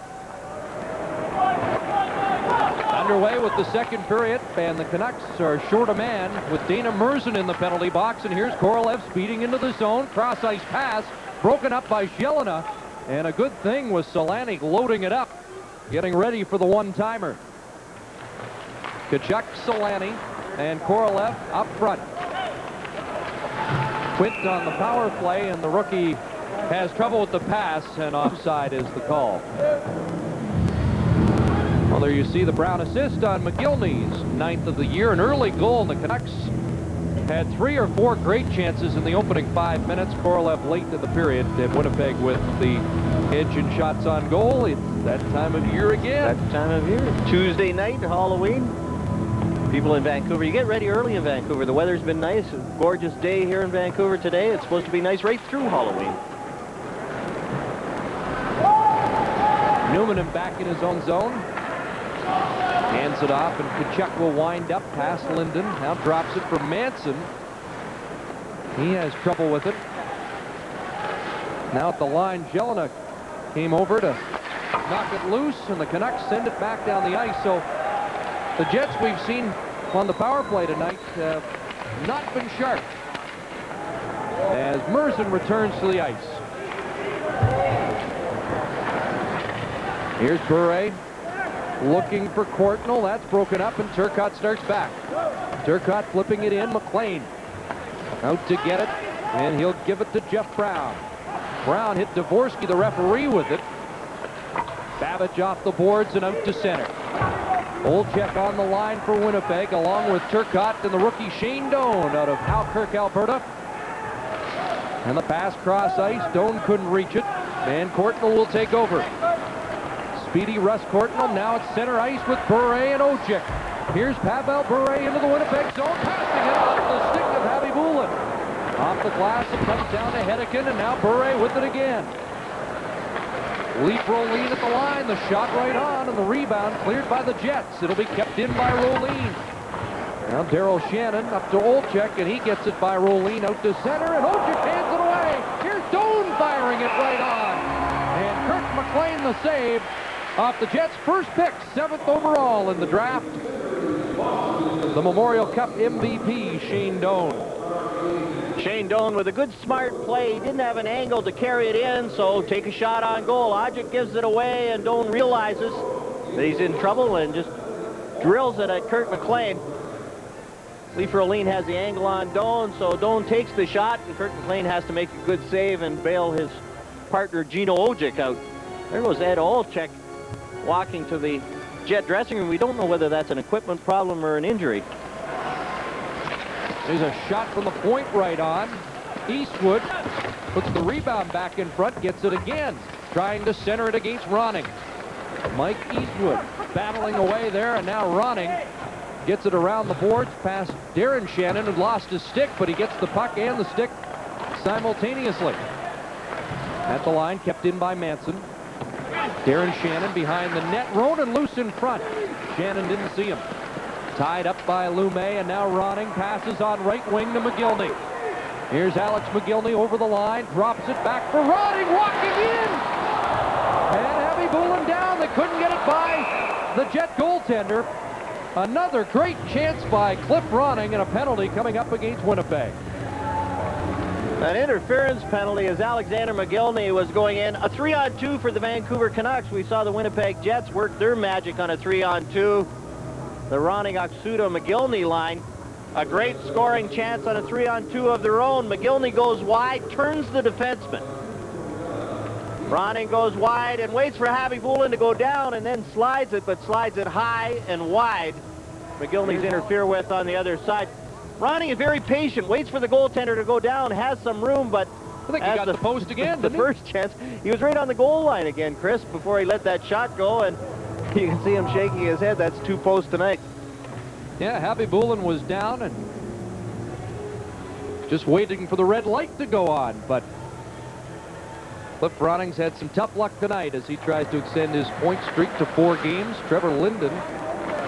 Underway with the second period, and the Canucks are short a man with Dana Merzen in the penalty box, and here's Korolev speeding into the zone. Cross-ice pass, broken up by Jelena, and a good thing was Solani loading it up, getting ready for the one-timer. Tkachuk, Solani, and Korolev up front. Quint on the power play, and the rookie has trouble with the pass, and offside is the call. Well, there you see the Brown assist on McGillney's 9th of the year, an early goal. The Canucks had 3 or 4 great chances in the opening 5 minutes. Korolev late in the period at Winnipeg with the edge and shots on goal. It's that time of year again. That time of year. Tuesday night, Halloween. People in Vancouver, you get ready early in Vancouver. The weather's been nice. A gorgeous day here in Vancouver today. It's supposed to be nice right through Halloween. Newman back in his own zone. Hands it off, and Tkachuk will wind up past Linden. Now drops it for Manson. He has trouble with it. Now at the line, Jelena came over to knock it loose, and the Canucks send it back down the ice. So the Jets we've seen on the power play tonight have not been sharp. As Merzen returns to the ice. Here's Bure. Looking for Courtnall. That's broken up, and Turcotte starts back. Turcotte flipping it in. McLean out to get it, and he'll give it to Jeff Brown. Brown hit Dvorsky, the referee, with it. Babich off the boards and out to center. Olczyk on the line for Winnipeg, along with Turcotte and the rookie Shane Doan out of Halkirk, Alberta. And the pass cross ice. Doan couldn't reach it, and Courtnall will take over. Speedy Russ Courtnall now at center ice with Bure and Olczyk. Here's Pavel Bure into the Winnipeg zone, passing it off the stick of Habibulin. Off the glass, it comes down to Hedekin, and now Bure with it again. Leaf Rolene at the line, the shot right on, and the rebound cleared by the Jets. It'll be kept in by Rolene. Now Daryl Shannon up to Olczyk, and he gets it by Rolene out to center, and Olczyk hands it away. Here's Doan firing it right on. McLean the save off the Jets' first pick, 7th overall in the draft. The Memorial Cup MVP, Shane Doan. Shane Doan with a good smart play. He didn't have an angle to carry it in, so take a shot on goal. Odjick gives it away, and Doan realizes that he's in trouble and just drills it at Kurt McLean. Lee Ferolin has the angle on Doan, so Doan takes the shot, and Kurt McLean has to make a good save and bail his partner Gino Odjick out. There goes Ed Olczyk walking to the Jet dressing room. We don't know whether that's an equipment problem or an injury. There's a shot from the point right on. Eastwood puts the rebound back in front, gets it again, trying to center it against Ronning. Mike Eastwood battling away there, and now Ronning gets it around the boards past Darren Shannon, who lost his stick, but he gets the puck and the stick simultaneously. At the line, kept in by Manson. Darren Shannon behind the net. Ronan loose in front. Shannon didn't see him. Tied up by Lumet, and now Ronning passes on right wing to McGillney. Here's Alex McGillney over the line, drops it back for Ronning, walking in! And Heavy Boolin down. They couldn't get it by the Jet goaltender. Another great chance by Cliff Ronning, and a penalty coming up against Winnipeg. An interference penalty as Alexander McGillney was going in. A 3-on-2 for the Vancouver Canucks. We saw the Winnipeg Jets work their magic on a 3-on-2. The Ronning-Oksuda-McGillney line. A great scoring chance on a 3-on-2 of their own. McGillney goes wide, turns the defenseman. Ronning goes wide and waits for Heavy Boolin to go down, and then slides it, but slides it high and wide. McGillney's interfered with on the other side. Ronning is very patient, waits for the goaltender to go down, has some room, but I think he got the post again, the first chance, he was right on the goal line again, Chris, before he let that shot go, and you can see him shaking his head. That's 2 posts tonight. Yeah, Heavy Boolin was down and just waiting for the red light to go on, but Cliff Ronning's had some tough luck tonight as he tries to extend his point streak to 4 games. Trevor Linden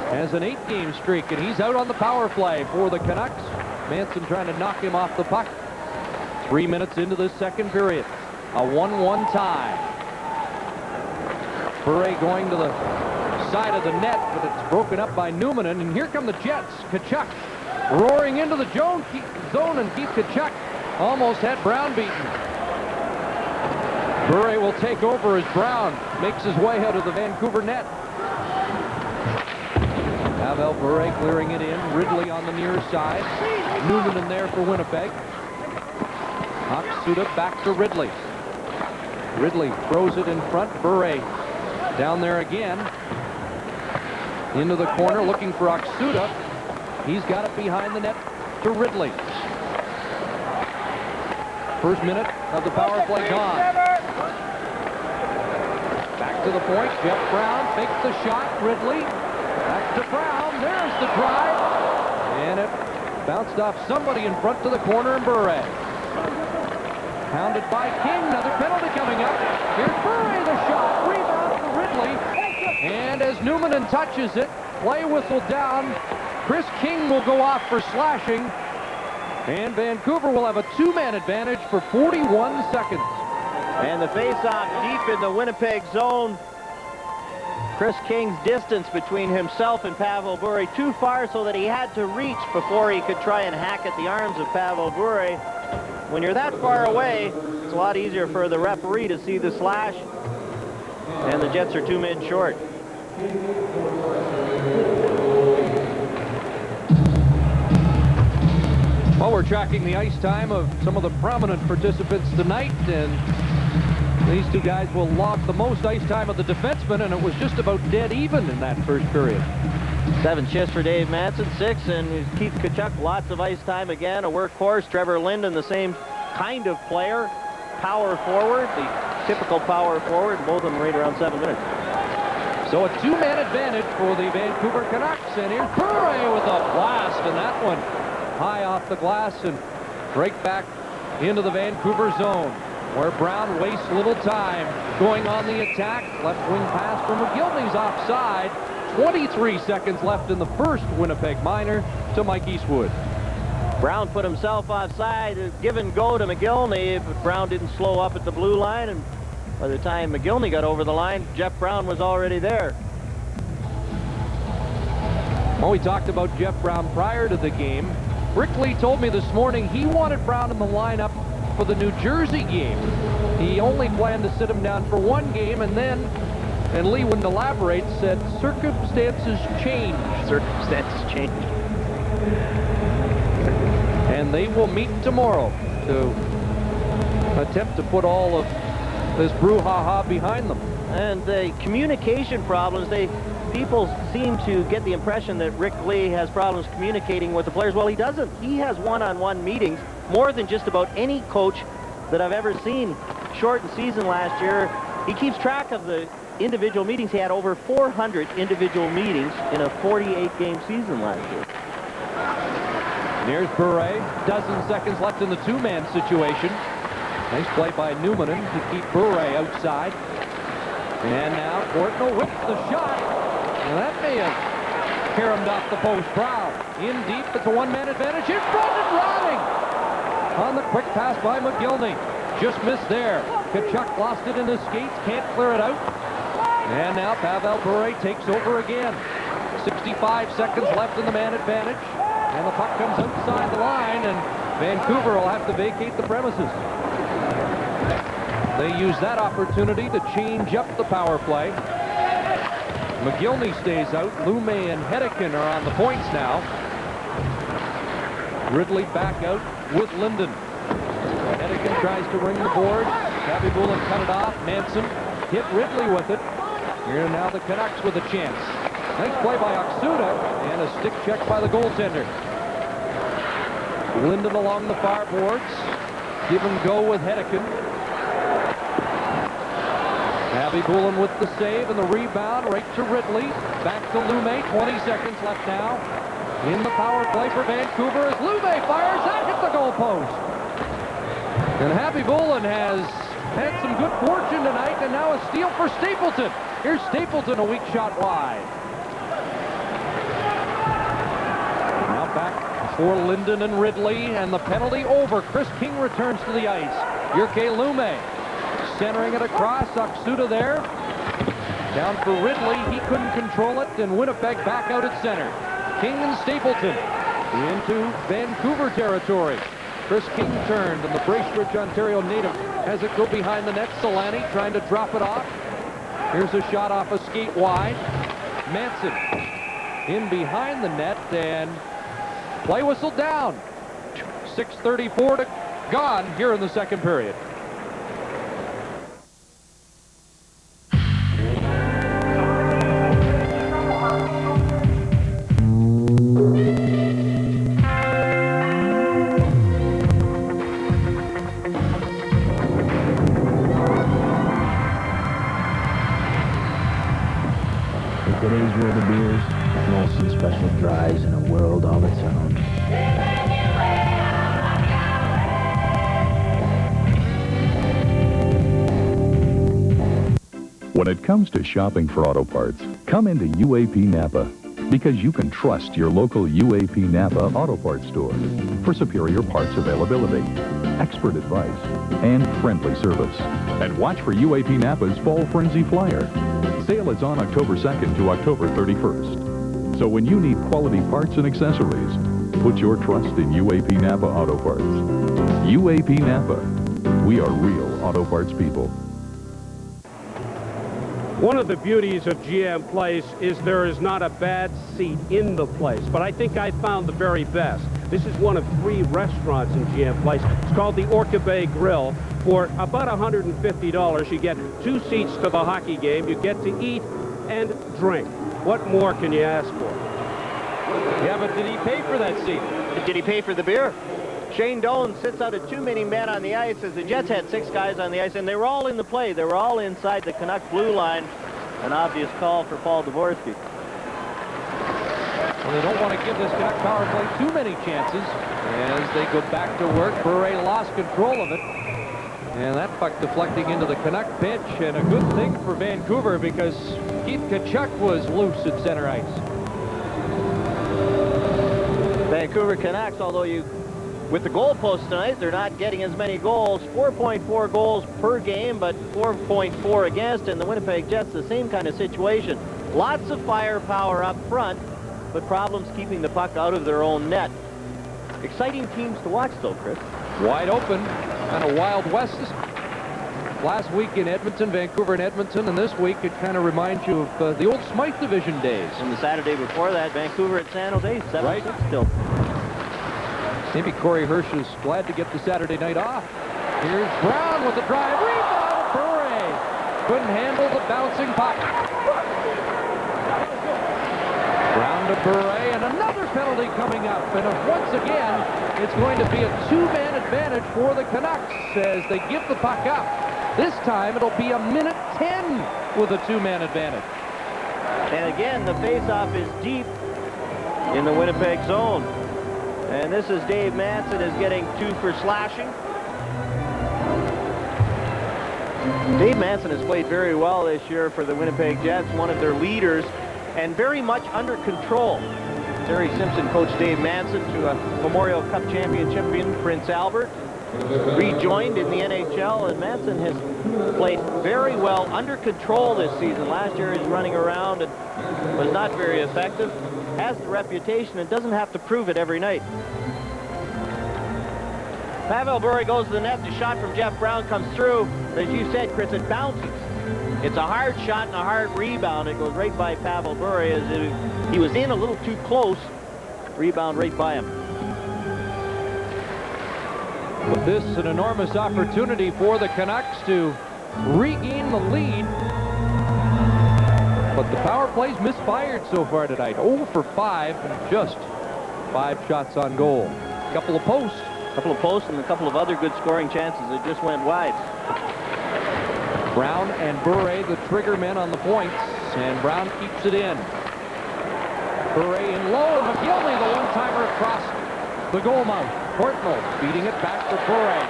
has an 8-game streak, and he's out on the power play for the Canucks. Manson trying to knock him off the puck. 3 minutes into the second period. A 1-1 tie. Bure going to the side of the net, but it's broken up by Newman, and here come the Jets. Tkachuk roaring into the zone, and Keith Tkachuk almost had Brown beaten. Bure will take over as Brown makes his way out of the Vancouver net. Pavel Bure clearing it in. Ridley on the near side. Newman in there for Winnipeg. Oksuda back to Ridley. Ridley throws it in front. Bure down there again. Into the corner looking for Oksuda. He's got it behind the net to Ridley. First minute of the power play gone. Back to the point. Jeff Brown fakes the shot. Ridley. Back to Brown. There's the drive. And it bounced off somebody in front to the corner, and Bure. Pounded by King. Another penalty coming up. Here's Bure, the shot. Rebound for Ridley. And as Newman touches it, play whistle down. Chris King will go off for slashing. And Vancouver will have a 2-man advantage for 41 seconds. And the face-off deep in the Winnipeg zone. Chris King's distance between himself and Pavel Bure too far so that he had to reach before he could try and hack at the arms of Pavel Bure. When you're that far away, it's a lot easier for the referee to see the slash. And the Jets are 2 men short. Well, we're tracking the ice time of some of the prominent participants tonight, and these 2 guys will log the most ice time of the defensemen, and it was just about dead even in that first period. 7 shifts for Dave Manson, 6, and Keith Tkachuk, lots of ice time again, a workhorse. Trevor Linden, the same kind of player, power forward, the typical power forward, both of them right around 7 minutes. So a 2-man advantage for the Vancouver Canucks, and here's Bure with a blast, and that one high off the glass and right back into the Vancouver zone, where Brown wastes little time going on the attack. Left wing pass from McGillney's offside. 23 seconds left in the first Winnipeg minor to Mike Eastwood. Brown put himself offside, give and go to McGillney, but Brown didn't slow up at the blue line, and By the time McGillney got over the line, Jeff Brown was already there. Well, we talked about Jeff Brown prior to the game. Brickley told me this morning he wanted Brown in the lineup for the New Jersey game. He only planned to sit him down for one game, and then, and Lee wouldn't elaborate, said circumstances changed. Circumstances changed. And they will meet tomorrow to attempt to put all of this brouhaha behind them. And the communication problems, people seem to get the impression that Rick Lee has problems communicating with the players. Well, he doesn't. He has one-on-one meetings more than just about any coach that I've ever seen. Shortened season last year. He keeps track of the individual meetings. He had over 400 individual meetings in a 48-game season last year. Here's Bure. Dozen seconds left in the two-man situation. Nice play by Newman to keep Bure outside. And now Courtnall with the shot. And that may have caromed off the post. Brown in deep. It's a one-man advantage. In front and riding on the quick pass by McGillney. Just missed there. Tkachuk lost it in his skates. Can't clear it out. And now Pavel Bure takes over again. 65 seconds left in the man advantage. And the puck comes outside the line, and Vancouver will have to vacate the premises. They use that opportunity to change up the power play. McGillney stays out. Lume and Hedekin are on the points now. Ridley back out with Linden. Hedekin tries to ring the board. Khabibulin cut it off. Manson hit Ridley with it. Here now the Canucks with a chance. Nice play by Oksuda, and a stick check by the goaltender. Linden along the far boards. Give and go with Hedekin. Khabibulin with the save and the rebound right to Ridley. Back to Lume. 20 seconds left now. In the power play for Vancouver as Lume fires. That hit the goal post. And Khabibulin has had some good fortune tonight, and now a steal for Stapleton. Here's Stapleton, a weak shot wide. Now back for Linden and Ridley, and the penalty over. Chris King returns to the ice. Jyrke Lume centering it across. Oksuda there. Down for Ridley. He couldn't control it, and Winnipeg back out at center. King and Stapleton into Vancouver territory. Chris King turned, and the Bracebridge, Ontario native has it go behind the net. Solani trying to drop it off. Here's a shot off a skate wide. Manson in behind the net, and play whistle down. 6:34 to gone here in the second period. Today's world of beers, Molson Special Dries in a world all its own. When it comes to shopping for auto parts, come into UAP Napa, because you can trust your local UAP Napa auto parts store for superior parts availability, expert advice, and friendly service. And watch for UAP Napa's Fall Frenzy Flyer. Sale is on October 2nd to October 31st. So when you need quality parts and accessories, put your trust in UAP Napa Auto Parts. UAP Napa. We are real auto parts people. One of the beauties of GM Place is there is not a bad seat in the place, but I think I found the very best. This is one of 3 restaurants in GM Place. It's called the Orca Bay Grill. For about $150, you get 2 seats to the hockey game. You get to eat and drink. What more can you ask for? Yeah, but did he pay for that seat? Did he pay for the beer? Shane Doan sits out of too many men on the ice as the Jets had 6 guys on the ice, and they were all in the play. They were all inside the Canuck blue line. An obvious call for Paul Dvorsky. Well, they don't want to give this Canuck power play too many chances as they go back to work. Bure lost control of it. And that puck deflecting into the Canuck bench, and a good thing for Vancouver because Keith Tkachuk was loose at center ice. Vancouver Canucks, although you With the goalposts tonight, they're not getting as many goals. 4.4 goals per game, but 4.4 against. And the Winnipeg Jets, the same kind of situation. Lots of firepower up front, but problems keeping the puck out of their own net. Exciting teams to watch, though, Chris. Wide open, kind of Wild West. Last week in Edmonton, Vancouver and Edmonton, and this week it kind of reminds you of the old Smythe Division days. And the Saturday before that, Vancouver at San Jose, 7-6 still. Maybe Corey Hirsch is glad to get the Saturday night off. Here's Brown with the drive. Rebound, Bure. Couldn't handle the bouncing puck. Brown to Bure, and another penalty coming up. And once again, it's going to be a two-man advantage for the Canucks as they give the puck up. This time, it'll be a minute 10 with a two-man advantage. And again, the face-off is deep in the Winnipeg zone. And this is Dave Manson is getting 2 for slashing. Dave Manson has played very well this year for the Winnipeg Jets, one of their leaders, and very much under control. Terry Simpson coached Dave Manson to a Memorial Cup championship in Prince Albert, rejoined in the NHL, and Manson has played very well under control this season. Last year he was running around and was not very effective. Has the reputation and doesn't have to prove it every night. Pavel Bure goes to the net. The shot from Jeff Brown comes through. As you said, Chris, it bounces. It's a hard shot and a hard rebound. It goes right by Pavel Bure as he was in a little too close. Rebound right by him. But this is an enormous opportunity for the Canucks to regain the lead. But the power play's misfired so far tonight. 0 for 5 and just 5 shots on goal. Couple of posts and a couple of other good scoring chances that just went wide. Brown and Bure, the trigger men on the points, and Brown keeps it in. Bure in low, and McGillney, the one-timer across the goal mouth. Portnoy beating it back to Bure.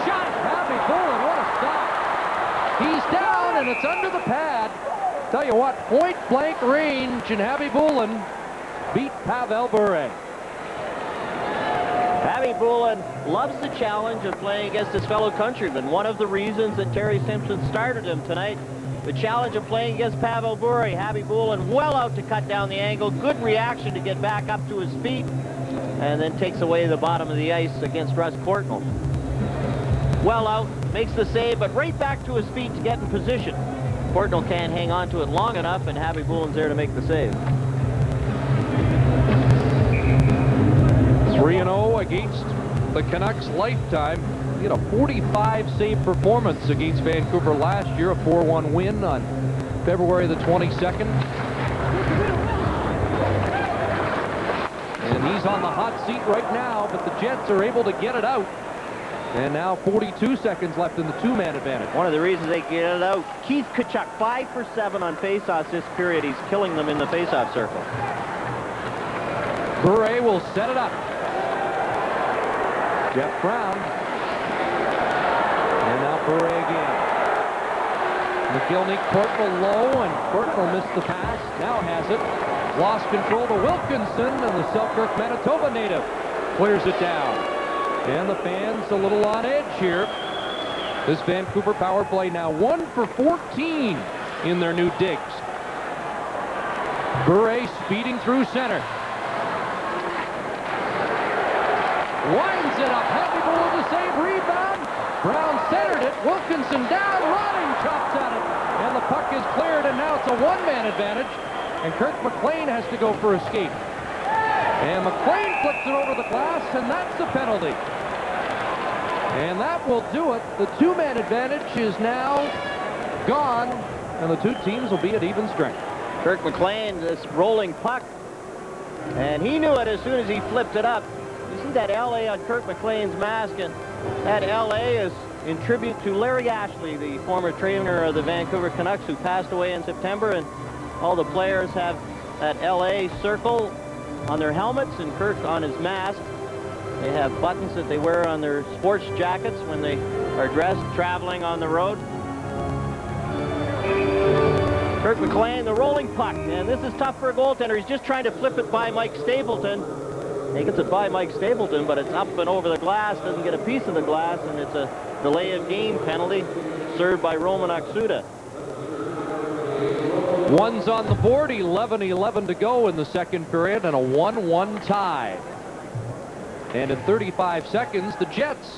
Shot, Happy Bullen, what a stop. He's down, and it's under the pad. Tell you what, point-blank range, and Happy Bullen beat Pavel Bure. Happy Bullen loves the challenge of playing against his fellow countrymen. One of the reasons that Terry Simpson started him tonight, the challenge of playing against Pavel Bure. Happy Bullen well out to cut down the angle. Good reaction to get back up to his feet, and then takes away the bottom of the ice against Russ Portnoy. Well out, makes the save, but right back to his feet to get in position. Portnoy can't hang on to it long enough, and Happy Bullen's there to make the save. 3-0 against the Canucks lifetime. He had a 45 save performance against Vancouver last year, a 4-1 win on February the 22nd. And he's on the hot seat right now, but the Jets are able to get it out. And now 42 seconds left in the two-man advantage. One of the reasons they get it out, Keith Tkachuk 5 for 7 on faceoffs this period. He's killing them in the faceoff circle. Bure will set it up. Jeff Brown. And now Bure again. McGillney, Portnoy low, and Portnoy missed the pass. Now has it. Lost control to Wilkinson, and the Selkirk, Manitoba native clears it down. And the fans a little on edge here. This Vancouver power play now 1 for 14 in their new digs. Bure speeding through center. Winds it up. Happy Bullen to save. Rebound. Brown centered it. Wilkinson down. Running. Chops at it. And the puck is cleared, and now it's a one-man advantage. And Kirk McLean has to go for a skate. And McLean flips it over the glass, and that's the penalty. And that will do it. The two-man advantage is now gone, and the two teams will be at even strength. Kirk McLean, this rolling puck, and he knew it as soon as he flipped it up. You see that LA on Kirk McLean's mask, and that LA is in tribute to Larry Ashley, the former trainer of the Vancouver Canucks, who passed away in September, and all the players have that LA circle on their helmets and Kirk on his mask. They have buttons that they wear on their sports jackets when they are dressed traveling on the road. Kirk McLean, the rolling puck, and this is tough for a goaltender. He's just trying to flip it by Mike Stapleton. He gets it by Mike Stapleton, but it's up and over the glass, doesn't get a piece of the glass, and it's a delay of game penalty served by Roman Aksuda. One's on the board, 11-11 to go in the second period, and a 1-1 tie. And in 35 seconds, the Jets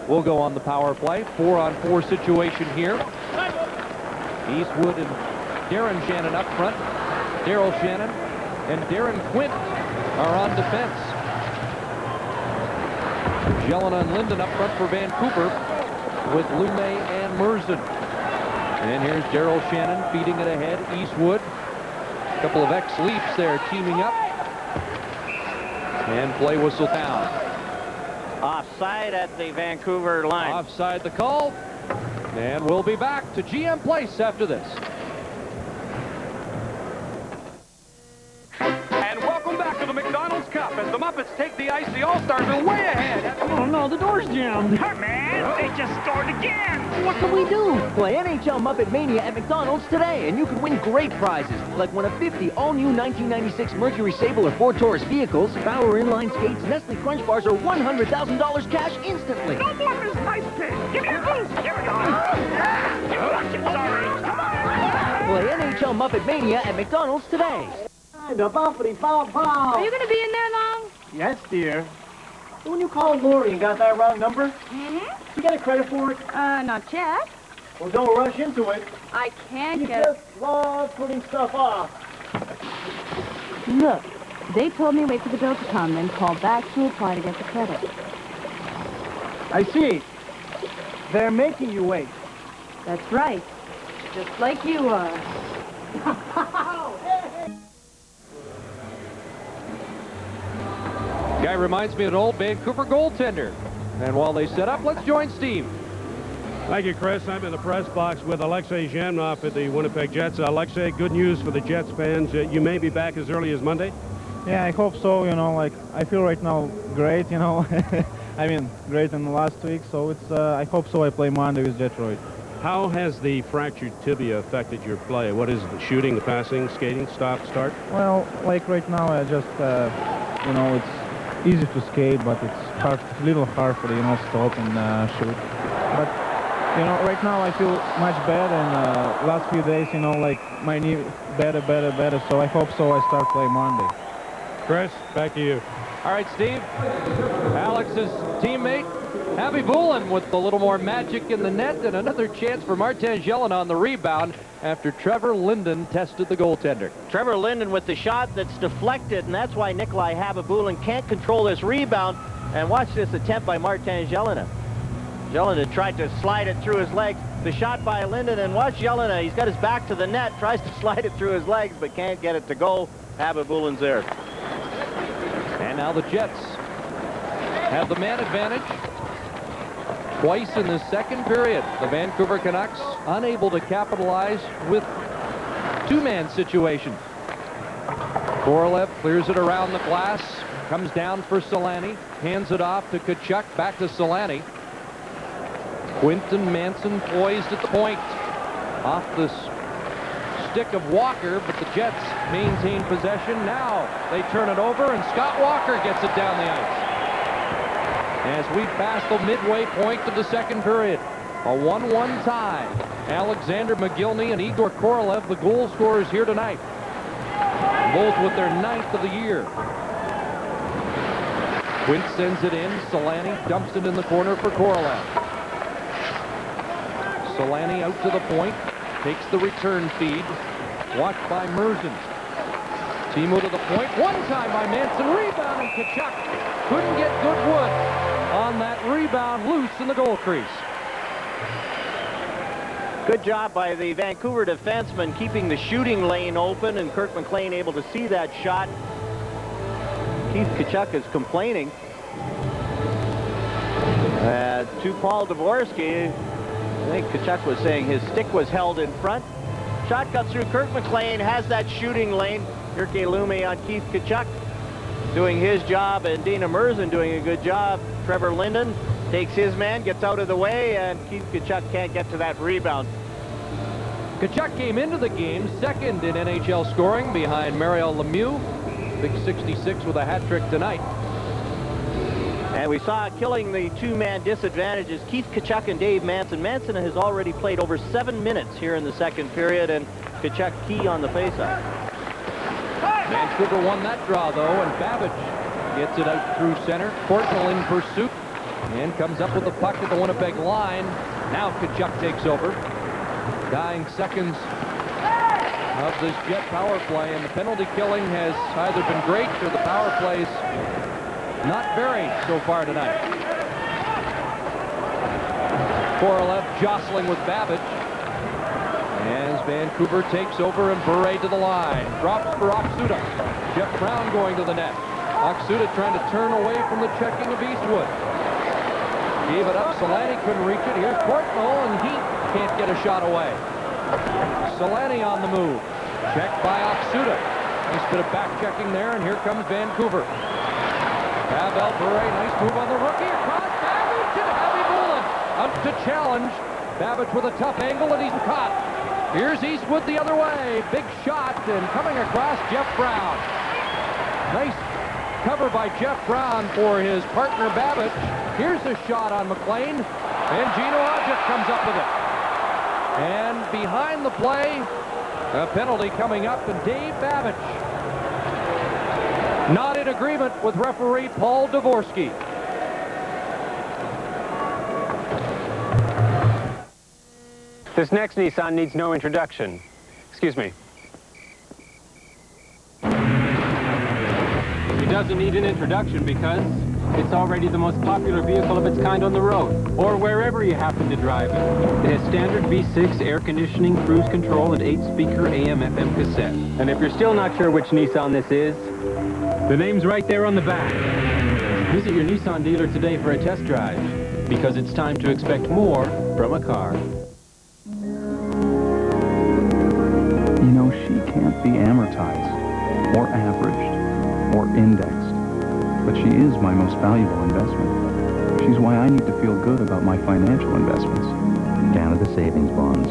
will go on the power play. 4-on-4 situation here. Eastwood and Darren Shannon up front. Daryl Shannon and Darren Quint are on defense. Jelena and Linden up front for Vancouver with Lume and Merzen. And here's Daryl Shannon feeding it ahead. Eastwood. A couple of ex-Leafs there teaming up. And play whistle down. Offside at the Vancouver line. Offside the call. And we'll be back to GM Place after this. And welcome back to the McDonald's Cup as the Muppets take the ice. The All-Stars are way ahead. Oh no, the door's jammed. Hey man, they just scored again. What can we do? Play NHL Muppet Mania at McDonald's today, and you can win great prizes, like one of 50 all-new 1996 Mercury Sable or Ford Taurus vehicles, Bauer inline skates, Nestle Crunch Bars, or $100,000 cash instantly. No more of this nice pig. Give me a boost. Here we go. Sorry. Come on. Play NHL Muppet Mania at McDonald's today. The bumpity bow bow. Are you going to be in there long? Yes, dear. When you called Lori and got that wrong number, you get a credit for it? Not yet. Well, don't rush into it. I can't You get... just love putting stuff off. Look, they told me wait for the bill to come, then call back to apply to get the credit. I see. They're making you wait. That's right. Just like you are. Guy reminds me of an old Vancouver goaltender. And while they set up, let's join Steve. Thank you, Chris. I'm in the press box with Alexei Zhamnov at the Winnipeg Jets. Alexei, good news for the Jets fans. You may be back as early as Monday. Yeah, I hope so. You know, like, I feel right now great, you know. I mean, great in the last week, so it's, I hope so. I play Monday with Detroit. How has the fractured tibia affected your play? What is the shooting, the passing, skating, stop, start? Well, like right now, I just, you know, it's easy to skate, but it's hard, a little hard for, you know, stop and shoot. But, you know, right now I feel much better, and last few days, you know, like, my knee better, so I hope so I start playing Monday. Chris, back to you. All right, Steve. Alex's teammate, Abby Boulin, with a little more magic in the net, and another chance for Martin Jelena on the rebound after Trevor Linden tested the goaltender. Trevor Linden with the shot that's deflected, and that's why Nikolai Habibulin can't control this rebound. And watch this attempt by Martin Jelena. Jelena tried to slide it through his legs. The shot by Linden, and watch Jelena. He's got his back to the net, tries to slide it through his legs, but can't get it to go. Habibulin's there. And now the Jets have the man advantage. Twice in the second period, the Vancouver Canucks unable to capitalize with two-man situation. Korolev clears it around the glass, comes down for Solani, hands it off to Tkachuk, back to Solani. Quinton Manson poised at the point, off the stick of Walker, but the Jets maintain possession. Now they turn it over, and Scott Walker gets it down the ice. As we pass the midway point of the second period, a 1-1 tie. Alexander McGillney and Igor Korolev, the goal scorers here tonight, both with their 9th of the year. Quint sends it in. Solani dumps it in the corner for Korolev. Solani out to the point, takes the return feed, watched by Merzen. Timo to the point, one time by Manson, rebound, and Tkachuk couldn't get good wood on that rebound, loose in the goal crease. Good job by the Vancouver defenseman keeping the shooting lane open, and Kirk McLean able to see that shot. Keith Tkachuk is complaining. To Paul Dvorsky, I think Tkachuk was saying his stick was held in front. Shot cut through. Kirk McLean has that shooting lane. Jyrki Lume on Keith Tkachuk doing his job, and Dina Merzen doing a good job. Trevor Linden takes his man, gets out of the way, and Keith Tkachuk can't get to that rebound. Tkachuk came into the game second in NHL scoring behind Mario Lemieux. Big 66 with a hat trick tonight. And we saw killing the two-man disadvantages, Keith Tkachuk and Dave Manson. Manson has already played over 7 minutes here in the second period, and Tkachuk key on the faceoff. Vancouver won that draw, though, and Babbage gets it out through center. Courtnall in pursuit and comes up with the puck at the Winnipeg line. Now Tkachuk takes over. Dying seconds of this Jet power play, and the penalty killing has either been great or the power plays not very so far tonight. Korolev jostling with Babbage as Vancouver takes over, and Bure to the line. Drops for Oksuda. Jeff Brown going to the net. Oksuda trying to turn away from the checking of Eastwood. Gave it up. Solani couldn't reach it. Here's Courtnall, and he can't get a shot away. Solani on the move. Checked by Oksuda. Nice bit of back checking there, and here comes Vancouver. Pavel Bure, nice move on the rookie. Across Babbage and Abby Bullen. Out to challenge. Babbage with a tough angle, and he's caught. Here's Eastwood the other way. Big shot, and coming across, Jeff Brown. Nice cover by Jeff Brown for his partner Babbage. Here's a shot on McLean, and Gino Odjick comes up with it. And behind the play, a penalty coming up, and Dave Babbage not in agreement with referee Paul Dvorsky. This next Nissan needs no introduction. Excuse me. It doesn't need an introduction because it's already the most popular vehicle of its kind on the road, or wherever you happen to drive it. It has standard V6 air conditioning, cruise control, and 8-speaker AM/FM cassette. And if you're still not sure which Nissan this is, the name's right there on the back. Visit your Nissan dealer today for a test drive, because it's time to expect more from a car. You know, she can't be amortized, or averaged, or indexed, but she is my most valuable investment. She's why I need to feel good about my financial investments. Canada Savings Bonds.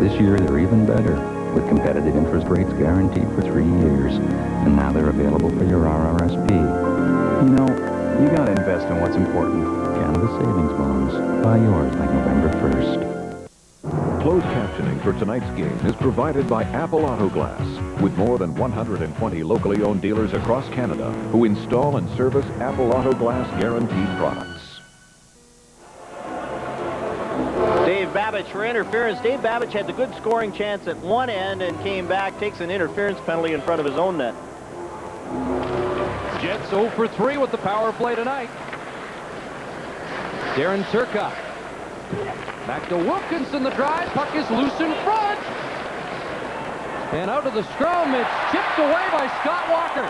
This year they're even better, with competitive interest rates guaranteed for 3 years, and now they're available for your RRSP. You know, you gotta invest in what's important. Canada Savings Bonds. Buy yours by November 1st. Closed captioning for tonight's game is provided by Apple Auto Glass, with more than 120 locally owned dealers across Canada who install and service Apple Auto Glass guaranteed products. Dave Babbage for interference. Dave Babbage had the good scoring chance at one end and came back, takes an interference penalty in front of his own net. Jets 0 for 3 with the power play tonight. Darren Turcotte. Back to Wilkinson, the drive. Puck is loose in front. And out of the scrum, it's chipped away by Scott Walker.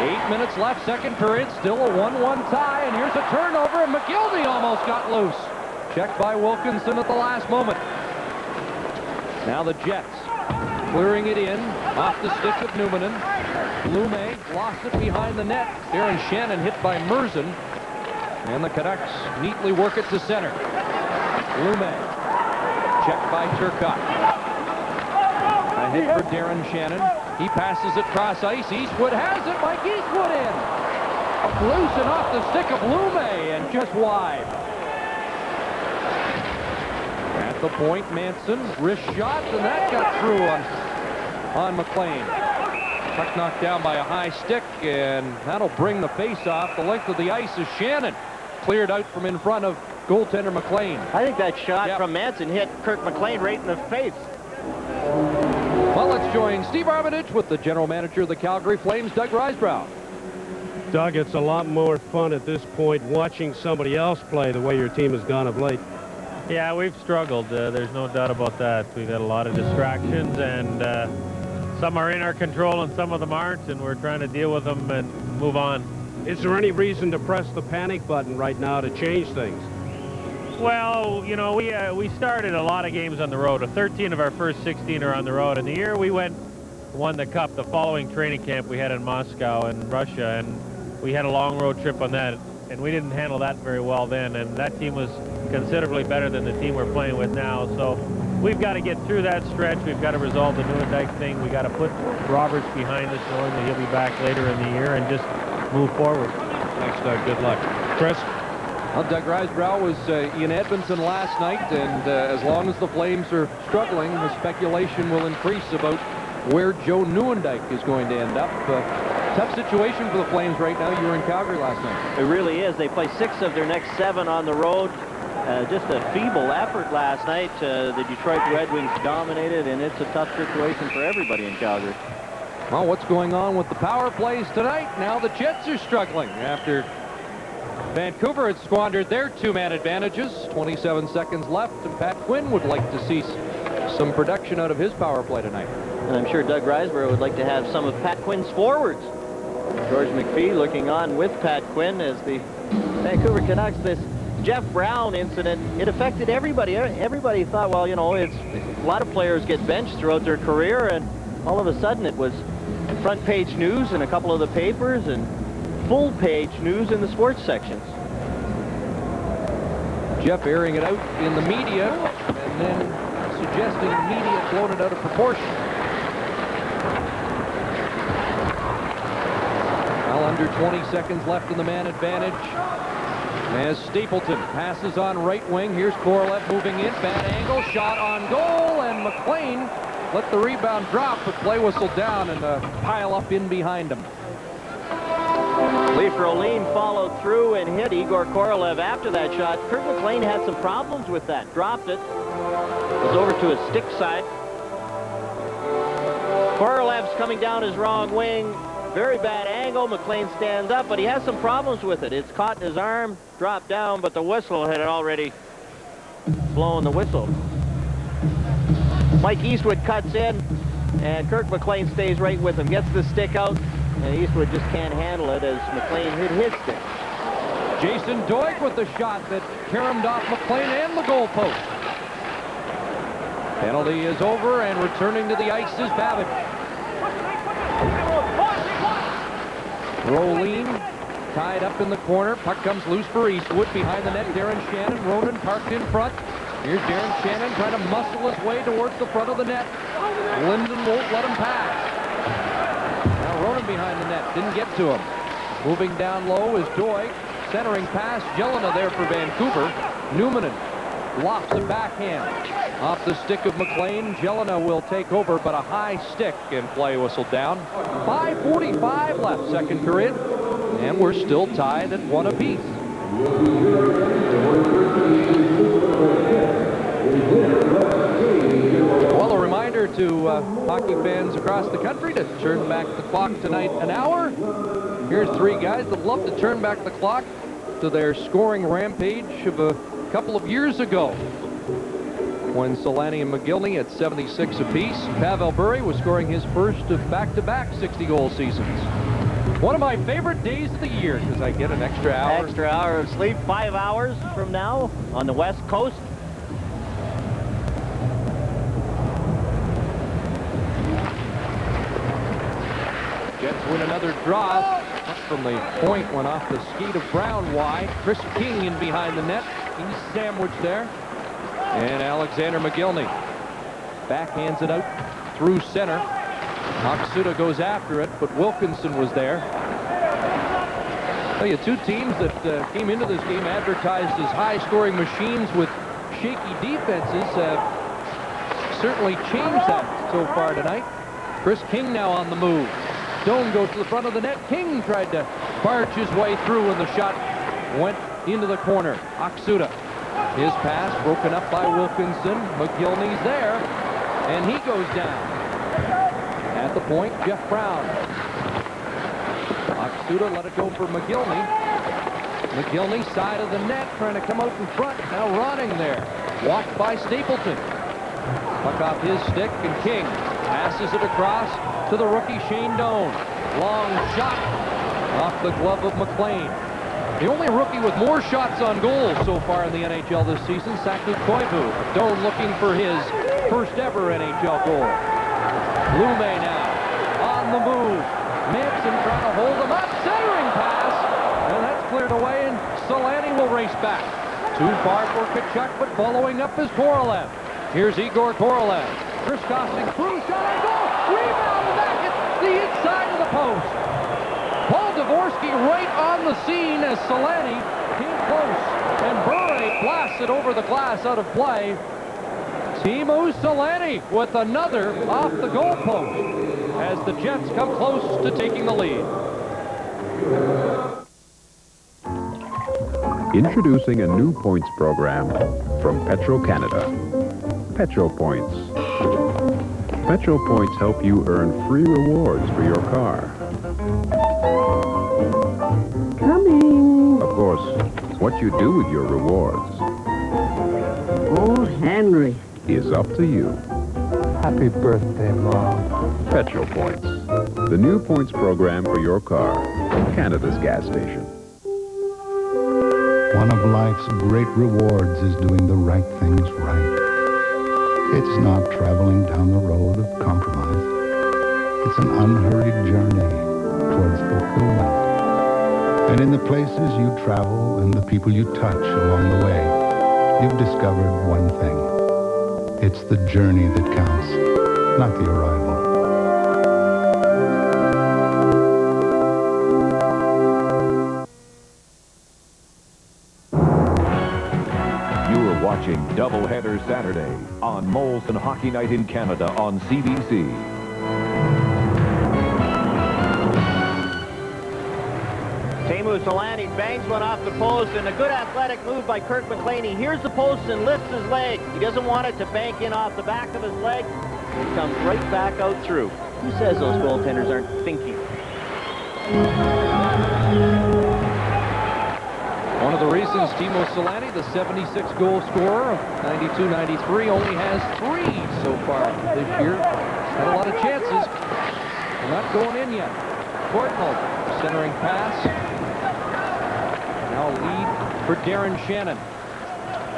8 minutes left, second period. Still a 1-1 tie, and here's a turnover, and McGildy almost got loose. Checked by Wilkinson at the last moment. Now the Jets clearing it in off the stick of Numanen. Lume lost it behind the net. Darren Shannon hit by Merzen. And the Canucks neatly work it to center. Lume, checked by Turcotte. A hit for Darren Shannon. He passes it cross ice. Eastwood has it. Mike Eastwood in. Loose and off the stick of Lume, and just wide. At the point, Manson, wrist shot, and that got through on McLean. Puck knocked down by a high stick, and that'll bring the face off the length of the ice as Shannon cleared out from in front of goaltender McLean. I think that shot from Manson hit Kirk McLean right in the face. Well, let's join Steve Armitage with the general manager of the Calgary Flames, Doug Risebrough. Doug, it's a lot more fun at this point watching somebody else play the way your team has gone of late. Yeah, we've struggled. There's no doubt about that. We've had a lot of distractions, and some are in our control and some of them aren't, and we're trying to deal with them and move on. Is there any reason to press the panic button right now to change things? Well, you know, we started a lot of games on the road. 13 of our first 16 are on the road. And the year we won the Cup, the following training camp we had in Moscow in Russia, and we had a long road trip on that, and we didn't handle that very well then, and that team was considerably better than the team we're playing with now. So we've got to get through that stretch. We've got to resolve the Nieuwendyk thing. We've got to put Roberts behind us, knowing that he'll be back later in the year, and just move forward. Thanks, Doug. Good luck. Chris? Well, Doug Risebrough was in Edmonton last night, and as long as the Flames are struggling, the speculation will increase about where Joe Nieuwendyk is going to end up. Tough situation for the Flames right now. You were in Calgary last night. It really is. They play 6 of their next 7 on the road. Just a feeble effort last night. The Detroit Red Wings dominated, and it's a tough situation for everybody in Calgary. Well, what's going on with the power plays tonight? Now the Jets are struggling after Vancouver had squandered their 2-man advantages. 27 seconds left, and Pat Quinn would like to see some production out of his power play tonight. And I'm sure Doug Risebrough would like to have some of Pat Quinn's forwards. George McPhee looking on with Pat Quinn as the Vancouver Canucks. This Jeff Brown incident, it affected everybody. Everybody thought, well, you know, it's a lot of players get benched throughout their career, and all of a sudden it was front page news in a couple of the papers and full page news in the sports sections. Jeff airing it out in the media and then suggesting the media had blown it out of proportion. Well, under 20 seconds left in the man advantage as Stapleton passes on right wing. Here's Korolev moving in. Bad angle, shot on goal, and McLean let the rebound drop, but play whistle down and a pile up in behind him. Lee Frolin followed through and hit Igor Korolev after that shot. Kurt McLean had some problems with that. Dropped it. Was over to his stick side. Korolev's coming down his wrong wing. Very bad angle. McLean stands up, but he has some problems with it. It's caught in his arm, dropped down, but the whistle had already blown the whistle. Mike Eastwood cuts in, and Kirk McLean stays right with him. Gets the stick out, and Eastwood just can't handle it as McLean hit his stick. Jason Doig with the shot that caromed off McLean and the goalpost. Penalty is over, and returning to the ice is Babbage. Rolene tied up in the corner. Puck comes loose for Eastwood. Behind the net, Darren Shannon. Ronan parked in front. Here's Darren Shannon trying to muscle his way towards the front of the net. Linden won't let him pass. Now Ronan behind the net. Didn't get to him. Moving down low is Doig. Centering pass. Jelena there for Vancouver. Newmanen lofts a backhand off the stick of McLean. Jelena will take over, but a high stick and play whistle down. 5:45 left, second period, and we're still tied at 1 apiece. Well, a reminder to hockey fans across the country to turn back the clock tonight an hour. Here's 3 guys that love to turn back the clock to their scoring rampage of a couple of years ago, when Solani and McGillney had 76 apiece. Pavel Bure was scoring his first of back-to-back 60-goal seasons. One of my favorite days of the year because I get an extra hour. Extra hour of sleep, 5 hours from now on the West Coast. Jets win another draw. Puck from the point went off the skate of Brown wide. Chris King in behind the net. He's sandwiched there. And Alexander McGillney backhands it out through center. Maksuda goes after it, but Wilkinson was there. Tell you, 2 teams that came into this game advertised as high-scoring machines with shaky defenses have certainly changed that so far tonight. Chris King now on the move. Stone goes to the front of the net. King tried to barge his way through, and the shot went into the corner. Maksuda. His pass broken up by Wilkinson. McGillney's there, and he goes down. At the point, Jeff Brown. Maksuda let it go for McGillney. McGillney, side of the net, trying to come out in front. Now Ronning there. Walked by Stapleton. Puck off his stick, and King passes it across to the rookie Shane Doan. Long shot off the glove of McLean. The only rookie with more shots on goal so far in the NHL this season, Saku Koivu. Doan looking for his first ever NHL goal. Lume now on the move. Manson trying to hold him up. Centering pass. And that's cleared away, and Solani will race back. Too far for Tkachuk, but following up is Korolev. Here's Igor Korolev. Chris Kosting through, shot on goal. Rebound back at the inside of the post. Paul DeVore Sikorsky right on the scene as Solani came close. And Bure blasts it over the glass out of play. Teemu Solani with another off the goalpost as the Jets come close to taking the lead. Introducing a new points program from Petro-Canada. Petro Points. Petro Points help you earn free rewards for your car. Coming. Of course, what you do with your rewards Oh, Henry. is up to you. Happy birthday, Mom. Petro Points. The new points program for your car from Canada's gas station. One of life's great rewards is doing the right things right. It's not traveling down the road of compromise. It's an unhurried journey towards fulfillment. And in the places you travel and the people you touch along the way, you've discovered one thing. It's the journey that counts, not the arrival. Watching Doubleheader Saturday on Molson Hockey Night in Canada on CBC. Teemu Solani bangs one off the post, and a good athletic move by Kirk McLean. He hears the post and lifts his leg. He doesn't want it to bank in off the back of his leg. He comes right back out through. Who says those goaltenders aren't thinking? One of the reasons Teemu Solani, the 76-goal scorer of 92-93, only has 3 so far this year. Had a lot of chances. They're not going in yet. Courtnall, centering pass. Now lead for Darren Shannon.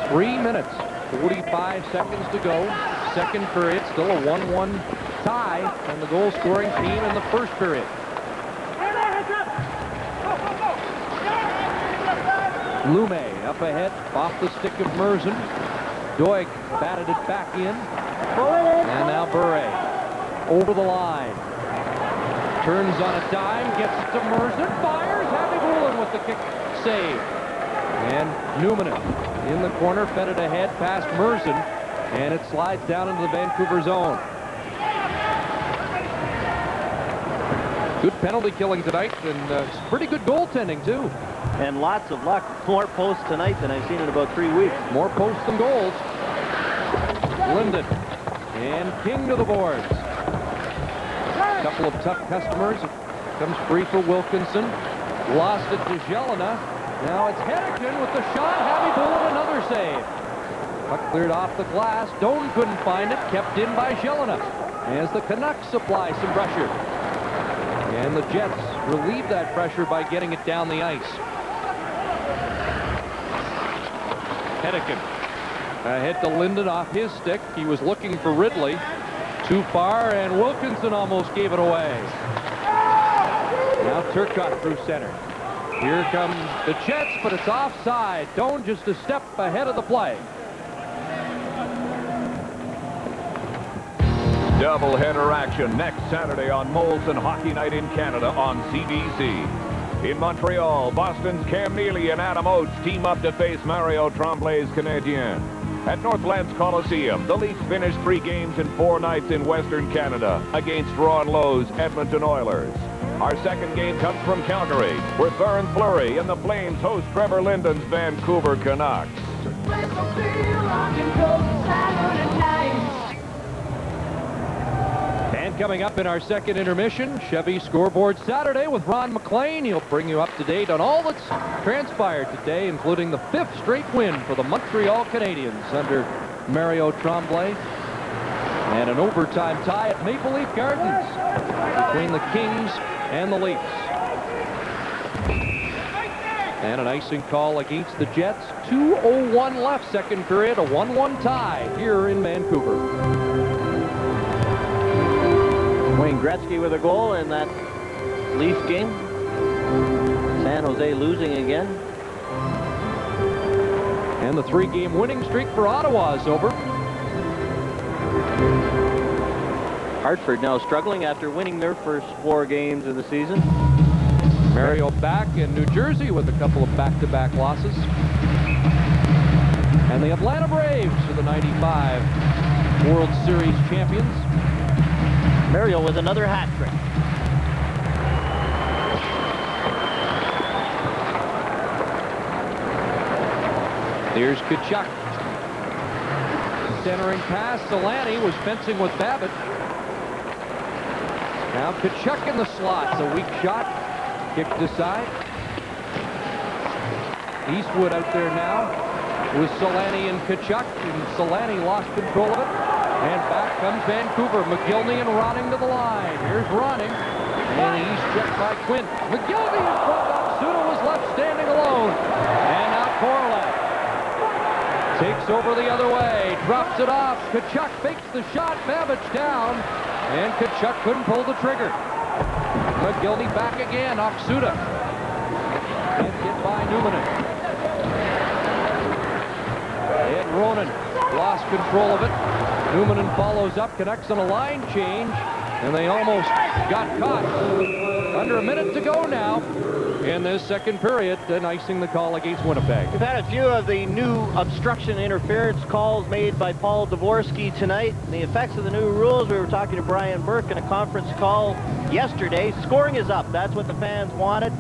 3 minutes, 45 seconds to go. Second period, still a 1-1 tie on the goal-scoring team in the first period. Lume up ahead, off the stick of Merzen. Doig batted it back in. And now Bure over the line. Turns on a dime, gets it to Merzen, fires. Happy Bullen with the kick save. And Numanen in the corner, fed it ahead past Merzen. And it slides down into the Vancouver zone. Good penalty killing tonight, and pretty good goaltending, too. And lots of luck. More posts tonight than I've seen in about 3 weeks. More posts than goals. Linden and King to the boards. A couple of tough customers. Comes free for Wilkinson. Lost it to Jelena. Now it's Hedican with the shot. Happy Bullen, another save. Puck cleared off the glass. Doan couldn't find it. Kept in by Jelena. As the Canucks supply some pressure. And the Jets relieve that pressure by getting it down the ice. Hedican ahead to Linden off his stick. He was looking for Ridley. Too far, and Wilkinson almost gave it away. Now Turcotte through center. Here come the Jets, but it's offside. Doan just a step ahead of the play. Doubleheader action next Saturday on Molson Hockey Night in Canada on CBC. In Montreal, Boston's Cam Neely and Adam Oates team up to face Mario Tremblay's Canadiens. At Northlands Coliseum, the Leafs finished 3 games in 4 nights in Western Canada against Ron Lowe's Edmonton Oilers. Our second game comes from Calgary, where Thorne Fleury and the Flames host Trevor Linden's Vancouver Canucks. And coming up in our second intermission, Chevy Scoreboard Saturday with Ron McLean. He'll bring you up to date on all that's transpired today, including the 5th straight win for the Montreal Canadiens under Mario Tremblay. And an overtime tie at Maple Leaf Gardens between the Kings and the Leafs. And an icing call against the Jets. 2:01 left, second period, a 1-1 tie here in Vancouver. Wayne Gretzky with a goal in that Leafs game. San Jose losing again. And the 3-game winning streak for Ottawa is over. Hartford now struggling after winning their first 4 games of the season. Mario back in New Jersey with a couple of back-to-back losses. And the Atlanta Braves are the 95 World Series champions. Mario with another hat trick. Here's Kachuk. Centering pass. Solani was fencing with Babbitt. Now Kachuk in the slot. It's a weak shot. Kicked aside. Eastwood out there now with Solani and Kachuk. And Solani lost control of it. And back comes Vancouver. McGillney and Ronning to the line. Here's Ronning. And he's checked by Quint. McGillney in front. Suda was left standing alone. And now Korolev takes over the other way. Drops it off. Kachuk fakes the shot. Babbitt's down. And Kachuk couldn't pull the trigger. McGillney back again off Suda. Can't get by Numanen. Ed Ronan lost control of it. Numanen follows up. Canucks on a line change. And they almost got caught. Under a minute to go now in this second period, and icing the call against Winnipeg. We've had a few of the new obstruction interference calls made by Paul Dvorsky tonight. The effects of the new rules, we were talking to Brian Burke in a conference call yesterday. Scoring is up. That's what the fans wanted.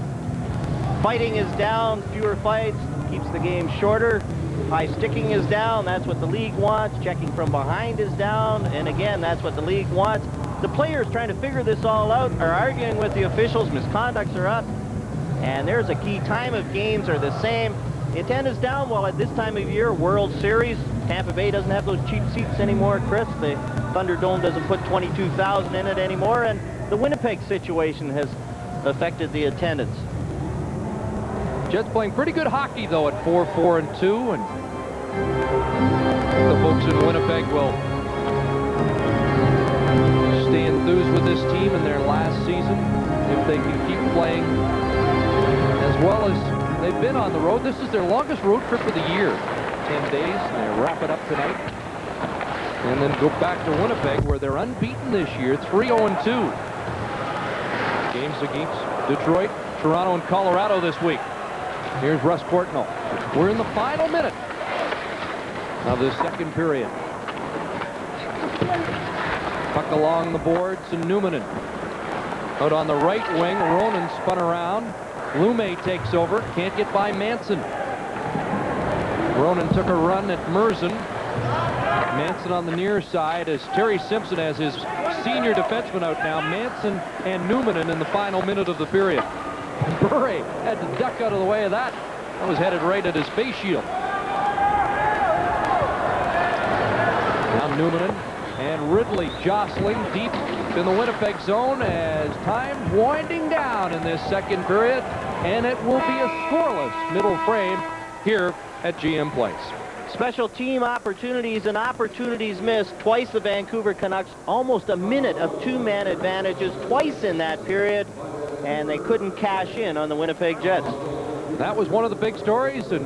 Fighting is down. Fewer fights. Keeps the game shorter. High sticking is down. That's what the league wants. Checking from behind is down. And again, that's what the league wants. The players trying to figure this all out are arguing with the officials. Misconducts are up. And there's a key. Time of games are the same. The attendance down. Well, at this time of year, World Series, Tampa Bay doesn't have those cheap seats anymore, Chris. The Thunderdome doesn't put 22,000 in it anymore. And the Winnipeg situation has affected the attendance. Jets playing pretty good hockey, though, at 4-4-2. And the folks in Winnipeg will stay enthused with this team in their last season if they can keep playing as well as they've been on the road. This is their longest road trip of the year, 10 days, and they wrap it up tonight. And then go back to Winnipeg, where they're unbeaten this year, 3-0-2. Games against Detroit, Toronto, and Colorado this week. Here's Russ Courtnall. We're in the final minute of the second period. Puck along the boards, and Numanen out on the right wing. Ronan spun around. Lume takes over. Can't get by Manson. Ronan took a run at Merzen. Manson on the near side as Terry Simpson has his senior defenseman out now. Manson and Numanen in the final minute of the period. Bure had to duck out of the way of that. That was headed right at his face shield. Now Numanen and Ridley jostling deep in the Winnipeg zone as time's winding down in this second period, and it will be a scoreless middle frame here at GM Place. Special team opportunities and opportunities missed. Twice the Vancouver Canucks, almost a minute of two-man advantages twice in that period, and they couldn't cash in on the Winnipeg Jets. That was one of the big stories, and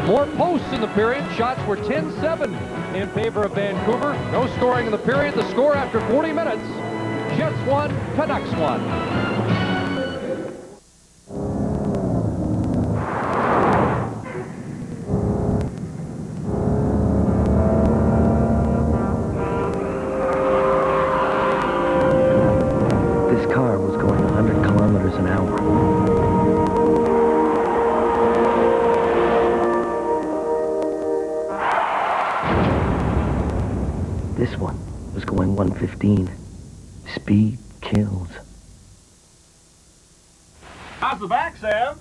more posts in the period. Shots were 10-7 in favor of Vancouver. No scoring in the period. The score after 40 minutes, Jets won, Canucks won. This car was going 100 kilometers an hour. This one was going 115. Speed kills. How's the back, Sam?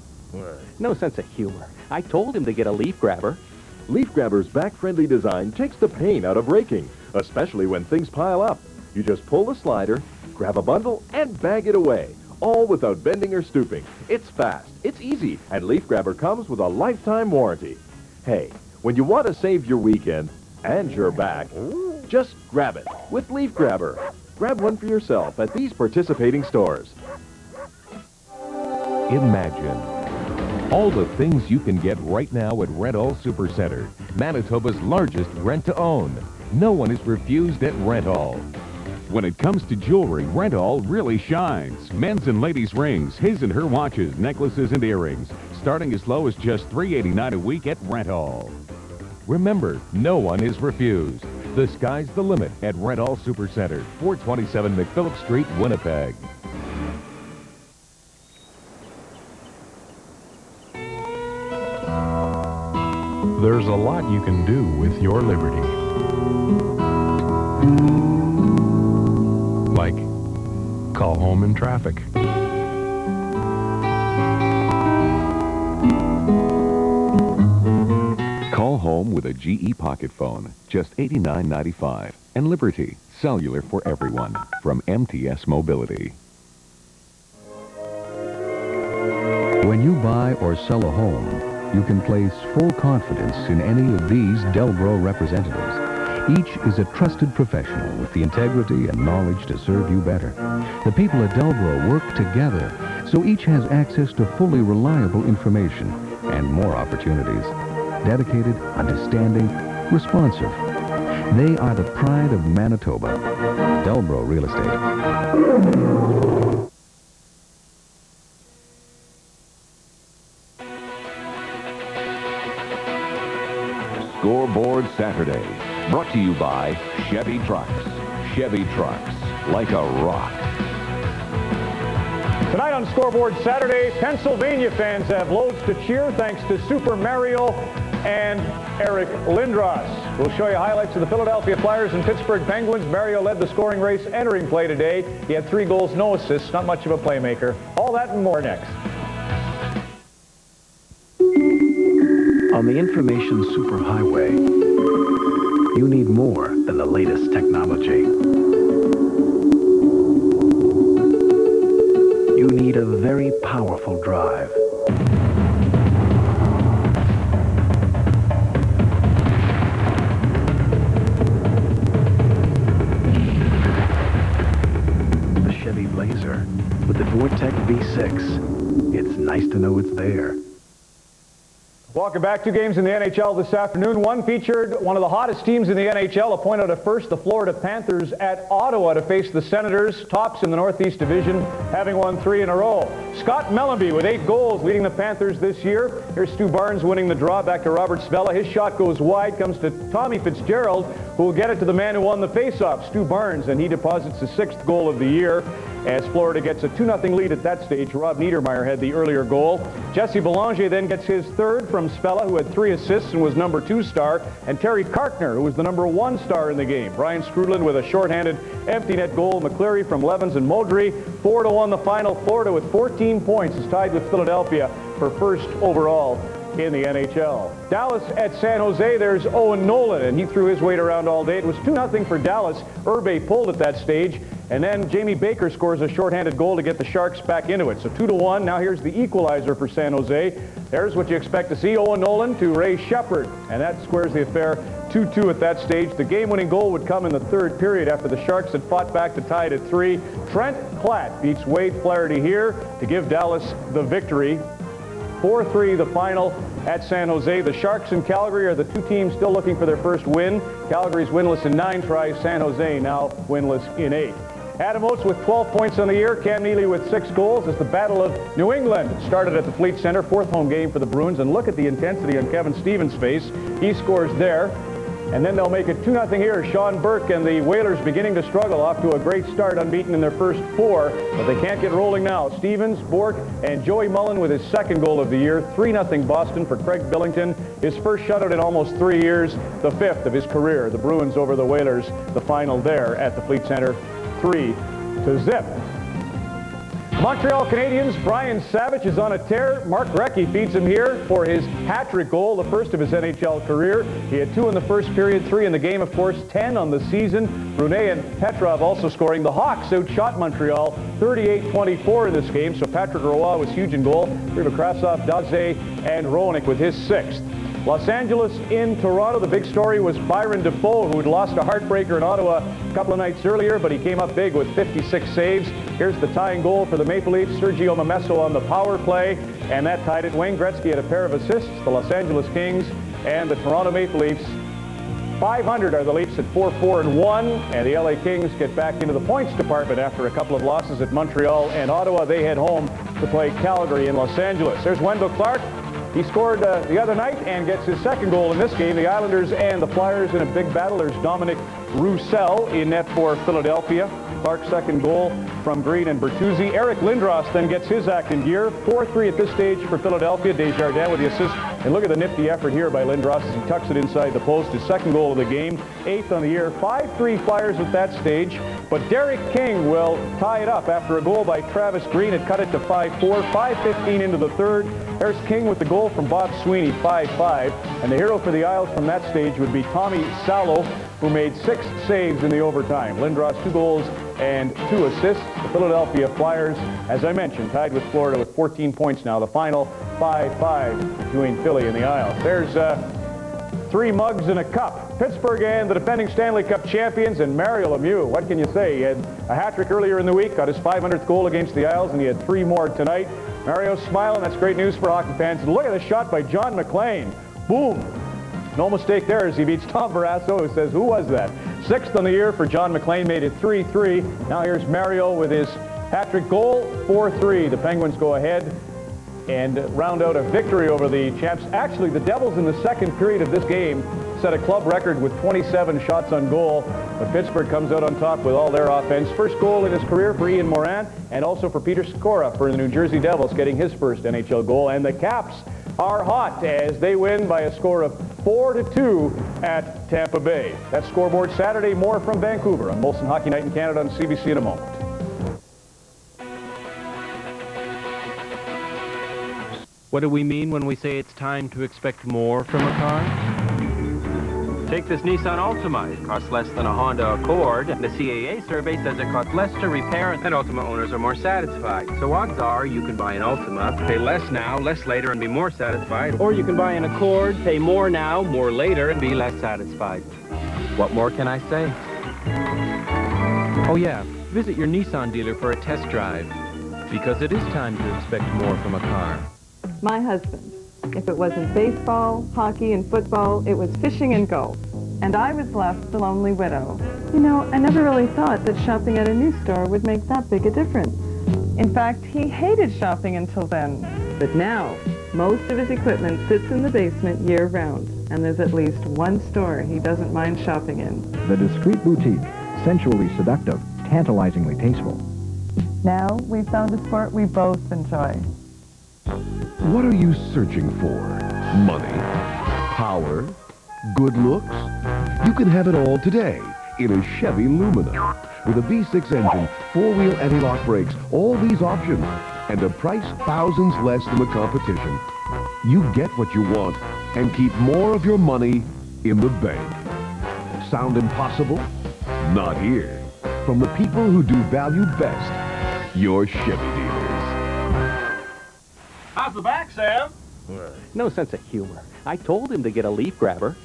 No sense of humor. I told him to get a leaf grabber. Leaf Grabber's back-friendly design takes the pain out of raking, especially when things pile up. You just pull the slider, grab a bundle, and bag it away, all without bending or stooping. It's fast, it's easy, and Leaf Grabber comes with a lifetime warranty. Hey, when you want to save your weekend and your back, just grab it with Leaf Grabber. Grab one for yourself at these participating stores. Imagine all the things you can get right now at Rent-All Supercenter, Manitoba's largest rent-to-own. No one is refused at Rent-All. When it comes to jewelry, Rent-All really shines. Men's and ladies' rings, his and her watches, necklaces, and earrings. Starting as low as just $3.89 a week at Rent-All. Remember, no one is refused. The sky's the limit at Rent-All Supercenter, 427 McPhillip Street, Winnipeg. There's a lot you can do with your liberty. Like call home in traffic. Call home with a GE Pocket Phone, just $89.95. And Liberty, cellular for everyone, from MTS Mobility. When you buy or sell a home, you can place full confidence in any of these Delbro representatives. Each is a trusted professional with the integrity and knowledge to serve you better. The people at Delbro work together, so each has access to fully reliable information and more opportunities. Dedicated, understanding, responsive. They are the pride of Manitoba. Delbro Real Estate. Scoreboard Saturday, brought to you by Chevy Trucks. Chevy Trucks, like a rock. Tonight on Scoreboard Saturday, Pennsylvania fans have loads to cheer thanks to Super Mario and Eric Lindros. We'll show you highlights of the Philadelphia Flyers and Pittsburgh Penguins. Mario led the scoring race entering play today. He had 3 goals, no assists, not much of a playmaker. All that and more next. On the information superhighway, you need more than the latest technology. You need a very powerful drive. The Chevy Blazer with the Vortec V6. It's nice to know it's there. Welcome back. 2 games in the NHL this afternoon. One featured one of the hottest teams in the NHL, appointed at first, the Florida Panthers at Ottawa to face the Senators, tops in the Northeast Division, having won 3 in a row. Scott Mellanby with 8 goals leading the Panthers this year. Here's Stu Barnes winning the draw back to Robert Svella. His shot goes wide, comes to Tommy Fitzgerald, who will get it to the man who won the faceoff, Stu Barnes, and he deposits his 6th goal of the year. As Florida gets a 2-0 lead at that stage. Rob Niedermeyer had the earlier goal. Jesse Belanger then gets his 3rd from Svella, who had 3 assists and was number 2 star, and Terry Karkner, who was the number 1 star in the game. Brian Skrudland with a shorthanded empty net goal. McCleary from Levens and Modry. 4-1 the final. Florida with 14 points is tied with Philadelphia for 1st overall in the NHL. Dallas at San Jose, there's Owen Nolan, and he threw his weight around all day. It was 2-0 for Dallas. Urbe pulled at that stage, and then Jamie Baker scores a shorthanded goal to get the Sharks back into it. So 2-1. Now here's the equalizer for San Jose. There's what you expect to see. Owen Nolan to Ray Shepard, and that squares the affair 2-2 at that stage. The game-winning goal would come in the 3rd period after the Sharks had fought back to tie it at 3. Trent Platt beats Wade Flaherty here to give Dallas the victory. 4-3 the final at San Jose. The Sharks and Calgary are the 2 teams still looking for their first win. Calgary's winless in 9 tries. San Jose now winless in 8. Adam Oates with 12 points on the year. Cam Neely with 6 goals as the Battle of New England started at the Fleet Center. 4th home game for the Bruins. And look at the intensity on Kevin Stevens' face. He scores there. And then they'll make it 2-0 here. Sean Burke and the Whalers beginning to struggle, off to a great start, unbeaten in their first 4, but they can't get rolling now. Stevens, Bork, and Joey Mullen with his 2nd goal of the year. 3-0 Boston for Craig Billington. His first shutout in almost 3 years, the 5th of his career. The Bruins over the Whalers, the final there at the Fleet Center, 3-0. Montreal Canadiens, Brian Savage is on a tear. Mark Recchi feeds him here for his hat-trick goal, the first of his NHL career. He had 2 in the first period, 3 in the game, of course, 10 on the season. Brunet and Petrov also scoring. The Hawks outshot Montreal 38-24 in this game, so Patrick Roy was huge in goal. Krasov, Daze, and Roenick with his 6th. Los Angeles in Toronto. The big story was Byron Defoe, who had lost a heartbreaker in Ottawa a couple of nights earlier, but he came up big with 56 saves. Here's the tying goal for the Maple Leafs. Sergio Momesso on the power play, and that tied it. Wayne Gretzky had a pair of assists. The Los Angeles Kings and the Toronto Maple Leafs .500 are the Leafs at 4-4-1, and the LA Kings get back into the points department after a couple of losses at Montreal and Ottawa. They head home to play Calgary in Los Angeles. There's Wendell Clark. He scored the other night and gets his second goal in this game. The Islanders and the Flyers in a big battle. There's Dominic Roussel in net for Philadelphia. Clark's second goal from Green and Bertuzzi. Eric Lindros then gets his act in gear. 4-3 at this stage for Philadelphia. Desjardins with the assist. And look at the nifty effort here by Lindros as he tucks it inside the post. His second goal of the game. 8th on the year. 5-3 Flyers at that stage. But Derek King will tie it up after a goal by Travis Green. It cut it to 5-4. 5:15 into the third. There's King with the goal from Bob Sweeney. 5-5. And the hero for the Isles from that stage would be Tommy Salo, who made 6 saves in the overtime. Lindros 2 goals and 2 assists. The Philadelphia Flyers, as I mentioned, tied with Florida with 14 points now. The final 5-5 between Philly and the Isles. There's 3 mugs and a cup. Pittsburgh and the defending Stanley Cup champions, and Mario Lemieux. What can you say? He had a hat-trick earlier in the week, got his 500th goal against the Isles, and he had 3 more tonight. Mario's smiling. That's great news for hockey fans. And look at the shot by John McClain. Boom. No mistake there as he beats Tom Barrasso, who says, who was that? 6th on the year for John McClain, made it 3-3. Now here's Mario with his hat-trick goal, 4-3. The Penguins go ahead and round out a victory over the champs. Actually, the Devils in the second period of this game set a club record with 27 shots on goal. But Pittsburgh comes out on top with all their offense. First goal in his career for Ian Moran, and also for Peter Skora for the New Jersey Devils, getting his first NHL goal. And the Caps are hot as they win by a score of 4-2 at Tampa Bay. That's Scoreboard Saturday. More from Vancouver on Molson Hockey Night in Canada on CBC in a moment. What do we mean when we say it's time to expect more from a car? Take this Nissan Altima. It costs less than a Honda Accord. The CAA survey says it costs less to repair, and Altima owners are more satisfied. So odds are you can buy an Altima, pay less now, less later, and be more satisfied. Or you can buy an Accord, pay more now, more later, and be less satisfied. What more can I say? Oh yeah, visit your Nissan dealer for a test drive. Because it is time to expect more from a car. My husband. If it wasn't baseball, hockey, and football, it was fishing and golf. And I was left the lonely widow. You know, I never really thought that shopping at a new store would make that big a difference. In fact, he hated shopping until then. But now, most of his equipment sits in the basement year-round, and there's at least one store he doesn't mind shopping in. The discreet boutique, sensually seductive, tantalizingly tasteful. Now, we've found a sport we both enjoy. What are you searching for? Money? Power? Good looks? You can have it all today in a Chevy Lumina. With a V6 engine, 4-wheel anti-lock brakes, all these options, and a price thousands less than the competition. You get what you want and keep more of your money in the bank. Sound impossible? Not here. From the people who do value best, your Chevy dealers. How's the back, Sam? No sense of humor. I told him to get a leaf grabber.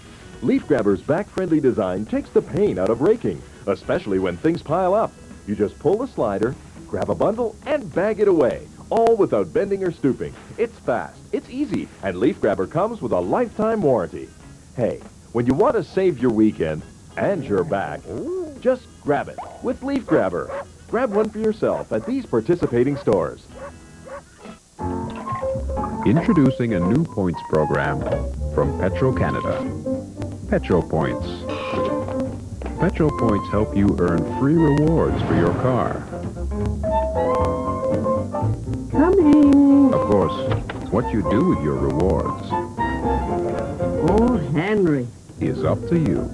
Leaf Grabber's back-friendly design takes the pain out of raking, especially when things pile up. You just pull the slider, grab a bundle, and bag it away, all without bending or stooping. It's fast, it's easy, and Leaf Grabber comes with a lifetime warranty. Hey, when you want to save your weekend and your back, just grab it with Leaf Grabber. Grab one for yourself at these participating stores. Introducing a new points program from Petro-Canada. Petro-Points. Petro-Points help you earn free rewards for your car. Coming. Of course, what you do with your rewards Oh, Henry. is up to you.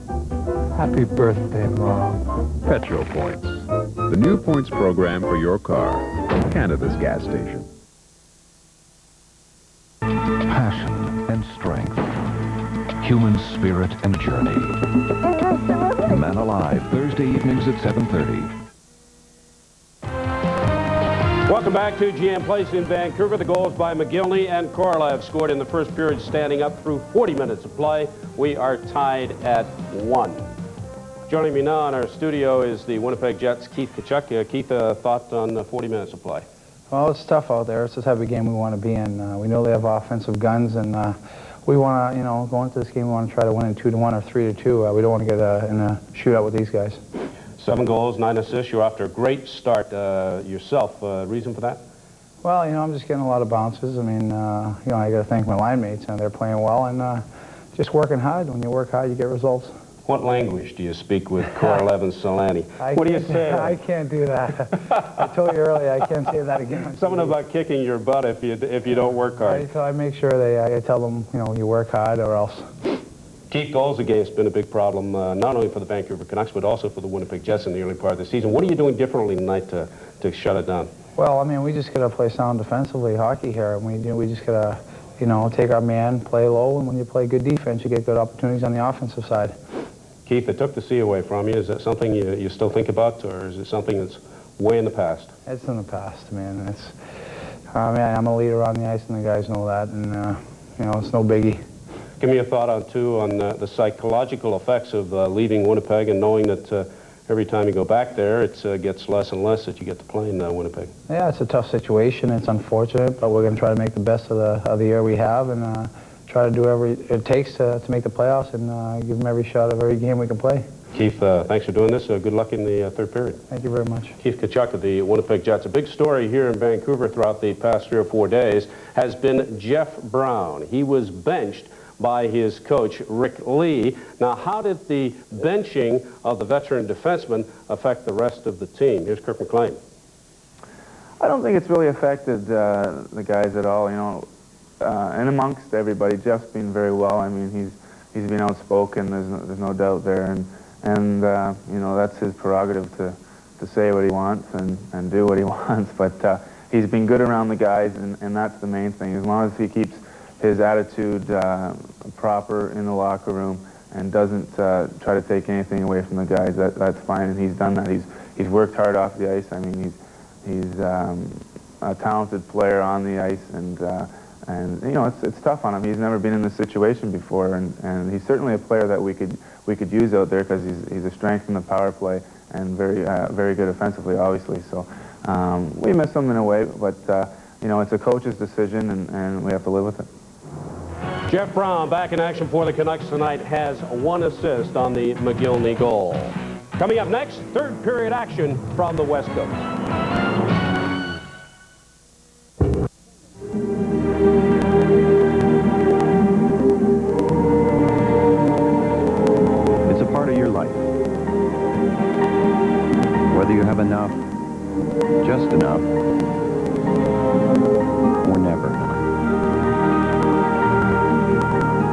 Happy birthday, Mom. Petro-Points. The new points program for your car from Canada's gas station. Passion and strength. Human spirit and journey. Man Alive, Thursday evenings at 7:30. Welcome back to GM Place in Vancouver. The goals by McGillney and Korolev scored in the first period, standing up through 40 minutes of play. We are tied at 1. Joining me now in our studio is the Winnipeg Jets' Keith Tkachuk. Keith, thought on 40 minutes of play? Well, it's tough out there. It's the type of game we want to be in. We know they have offensive guns, and we want to, you know, going into this game, we want to try to win in 2-1 or 3-2. We don't want to get in a shootout with these guys. 7 goals, 9 assists. You're off to a great start yourself. Reason for that? Well, you know, I'm just getting a lot of bounces. I mean, you know, I got to thank my line mates, and they're playing well, and just working hard. When you work hard, you get results. What language do you speak with Korolev and Solani? What do you say? I can't do that. I told you earlier, I can't say that again. Something about kicking your butt if you don't work hard. I make sure I tell them, you know, you work hard or else. Keep goals against has been a big problem, not only for the Vancouver Canucks, but also for the Winnipeg Jets in the early part of the season. What are you doing differently tonight to shut it down? Well, I mean, we just got to play sound defensively hockey here. And we just got to, you know, take our man, play low, and when you play good defense, you get good opportunities on the offensive side. Keith, they took the C away from you. Is that something you still think about, or is it something that's way in the past? It's in the past, man. It's, man, I'm a leader on the ice, and the guys know that, and, you know, it's no biggie. Give me a thought on the psychological effects of leaving Winnipeg and knowing that every time you go back there, it gets less and less that you get to play in Winnipeg. Yeah, it's a tough situation. It's unfortunate, but we're going to try to make the best of the year we have, and try to do whatever it takes to make the playoffs, and give them every shot of every game we can play. Keith, thanks for doing this. Good luck in the third period. Thank you very much. Keith Tkachuk of the Winnipeg Jets. A big story here in Vancouver throughout the past 3 or 4 days has been Jeff Brown. He was benched by his coach, Rick Lee. Now, how did the benching of the veteran defenseman affect the rest of the team? Here's Kirk McLean. I don't think it's really affected the guys at all, you know. And amongst everybody, Jeff's been very well. I mean, he's been outspoken. There's no doubt there, and you know, that's his prerogative to say what he wants and do what he wants. But he's been good around the guys, and that's the main thing. As long as he keeps his attitude proper in the locker room and doesn't try to take anything away from the guys, that's fine. And he's done that. He's worked hard off the ice. I mean, he's a talented player on the ice, and you know, it's tough on him. He's never been in this situation before, and he's certainly a player that we could use out there because he's a strength in the power play and very good offensively, obviously. So we miss him in a way, but you know, it's a coach's decision, and we have to live with it. Jeff Brown, back in action for the Canucks tonight, has 1 assist on the McGillney goal. Coming up next, third period action from the West Coast. Whether you have enough, just enough, or never enough.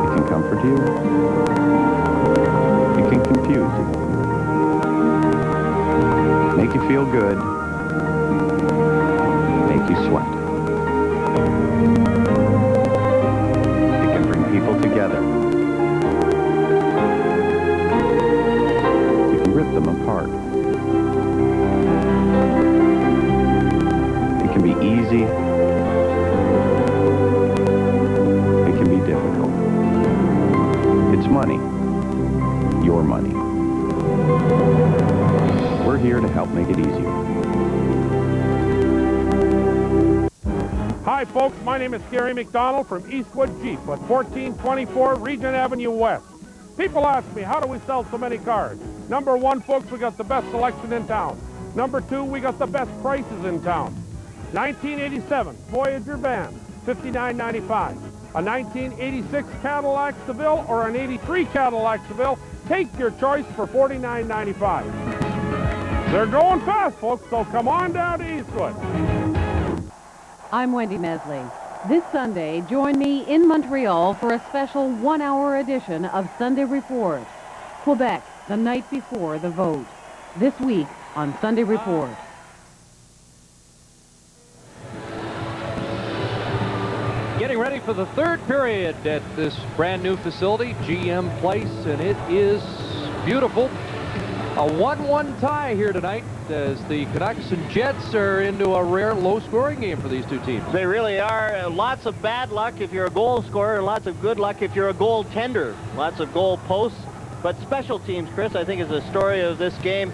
It can comfort you. It can confuse you. Make you feel good. Make you sweat. It can bring people together. You can rip them apart. It can be easy. It can be difficult. It's money. Your money. We're here to help make it easier. Hi, folks. My name is Gary McDonald from Eastwood Jeep at 1424 Regent Avenue West. People ask me, how do we sell so many cars? Number 1, folks, we got the best selection in town. Number 2, we got the best prices in town. 1987 Voyager van, $59.95. A 1986 Cadillac Seville or an 83 Cadillac Seville, take your choice for $49.95. They're going fast, folks, so come on down to Eastwood. I'm Wendy Mesley. This Sunday, join me in Montreal for a special 1-hour edition of Sunday Report. Quebec, the night before the vote. This week on Sunday Report. Getting ready for the third period at this brand new facility, GM Place, and it is beautiful. A 1-1 tie here tonight as the Canucks and Jets are into a rare low-scoring game for these two teams. They really are. Lots of bad luck if you're a goal scorer and lots of good luck if you're a goaltender. Lots of goal posts. But special teams, Chris, I think is the story of this game.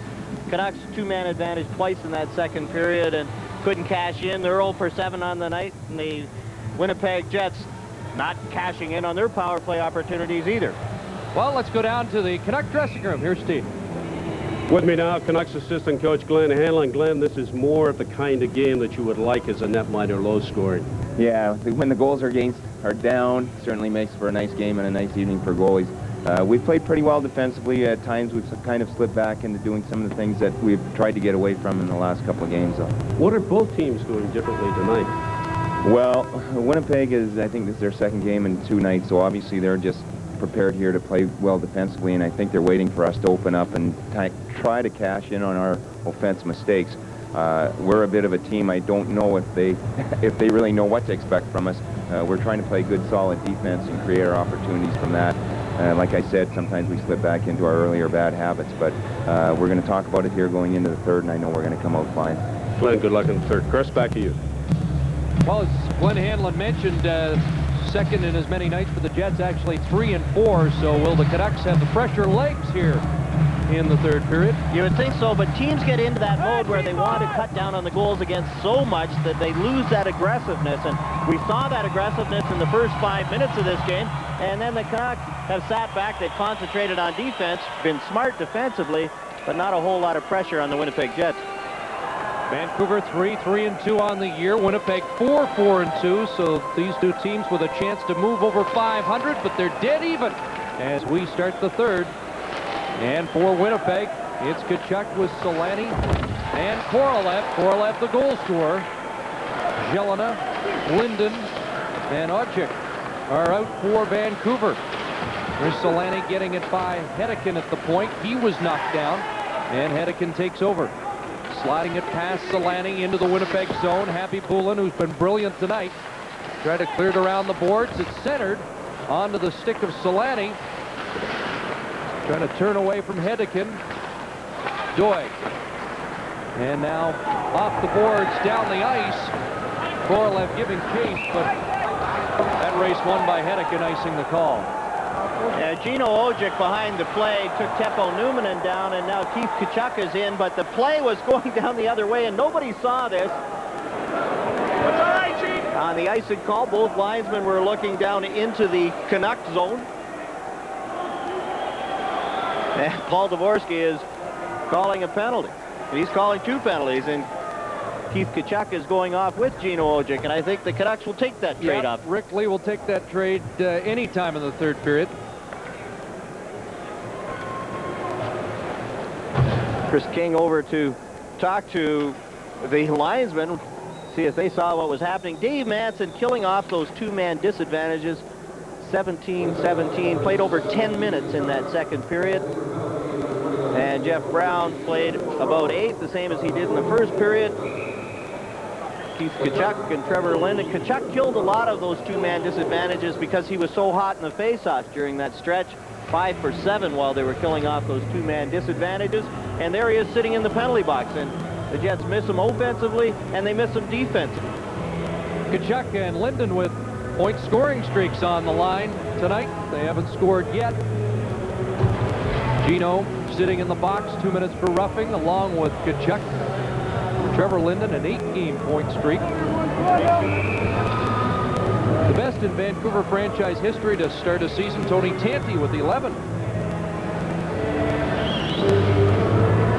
Canucks 2-man advantage twice in that second period and couldn't cash in. They're 0 for 7 on the night. And the Winnipeg Jets not cashing in on their power play opportunities either. Well, let's go down to the Canuck dressing room. Here's Steve. With me now, Canucks assistant coach Glenn Hanlon. Glenn, this is more of the kind of game that you would like as a netminder, low scoring. Yeah, when the goals are down, certainly makes for a nice game and a nice evening for goalies. We've played pretty well defensively. At times we've kind of slipped back into doing some of the things that we've tried to get away from in the last couple of games. What are both teams doing differently tonight? Well, Winnipeg I think this is their second game in 2 nights, so obviously they're just prepared here to play well defensively, and I think they're waiting for us to open up and try to cash in on our offense mistakes. We're a bit of a team. I don't know if they really know what to expect from us. We're trying to play good, solid defense and create our opportunities from that. Like I said, sometimes we slip back into our earlier bad habits, but we're going to talk about it here going into the third, and I know we're going to come out fine. Glenn, good luck in the third. Chris, back to you. Well, as Glenn Hanlon mentioned, second in as many nights for the Jets, actually 3 and 4. So will the Canucks have the fresher legs here in the third period? You would think so, but teams get into that mode where they want to cut down on the goals against so much that they lose that aggressiveness. And we saw that aggressiveness in the first 5 minutes of this game. And then the Canucks have sat back. They've concentrated on defense, been smart defensively, but not a whole lot of pressure on the Winnipeg Jets. Vancouver 3-2 on the year. Winnipeg 4-2. So these two teams with a chance to move over 500, but they're dead even as we start the third. And for Winnipeg, it's Tkachuk with Solani and Korolev. Korolev the goal scorer. Jelena, Linden, and Ojcik are out for Vancouver. Here's Solani getting it by Hedekin at the point. He was knocked down, and Hedekin takes over. Sliding it past Solani into the Winnipeg zone. Happy Bullen, who's been brilliant tonight, tried to clear it around the boards. It's centered onto the stick of Solani. Trying to turn away from Hedekin. Doig. And now off the boards, down the ice. Korolev giving chase, but that race won by Hedekin, icing the call. Gino Ojcik behind the play took Teppo Numminen down, and now Keith Tkachuk is in, but the play was going down the other way, and nobody saw this. On the icing call, both linesmen were looking down into the Canuck zone. And Paul Dvorsky is calling a penalty. He's calling 2 penalties, and Keith Tkachuk is going off with Gino Ojcik, and I think the Canucks will take that trade off. Rick Lee will take that trade any time in the third period. Chris King over to talk to the linesmen, see if they saw what was happening. Dave Manson killing off those 2-man disadvantages. 17-17, played over 10 minutes in that second period. And Jeff Brown played about 8, the same as he did in the first period. Keith Tkachuk and Trevor Linden. Tkachuk killed a lot of those 2-man disadvantages because he was so hot in the faceoffs during that stretch. 5 for 7 while they were killing off those 2-man disadvantages. And there he is sitting in the penalty box. And the Jets miss him offensively, and they miss him defensively. Tkachuk and Linden with point scoring streaks on the line tonight. They haven't scored yet. Gino sitting in the box, 2 minutes for roughing, along with Tkachuk. Trevor Linden, an 8-game point streak. The best in Vancouver franchise history to start a season, Tony Tanti with 11.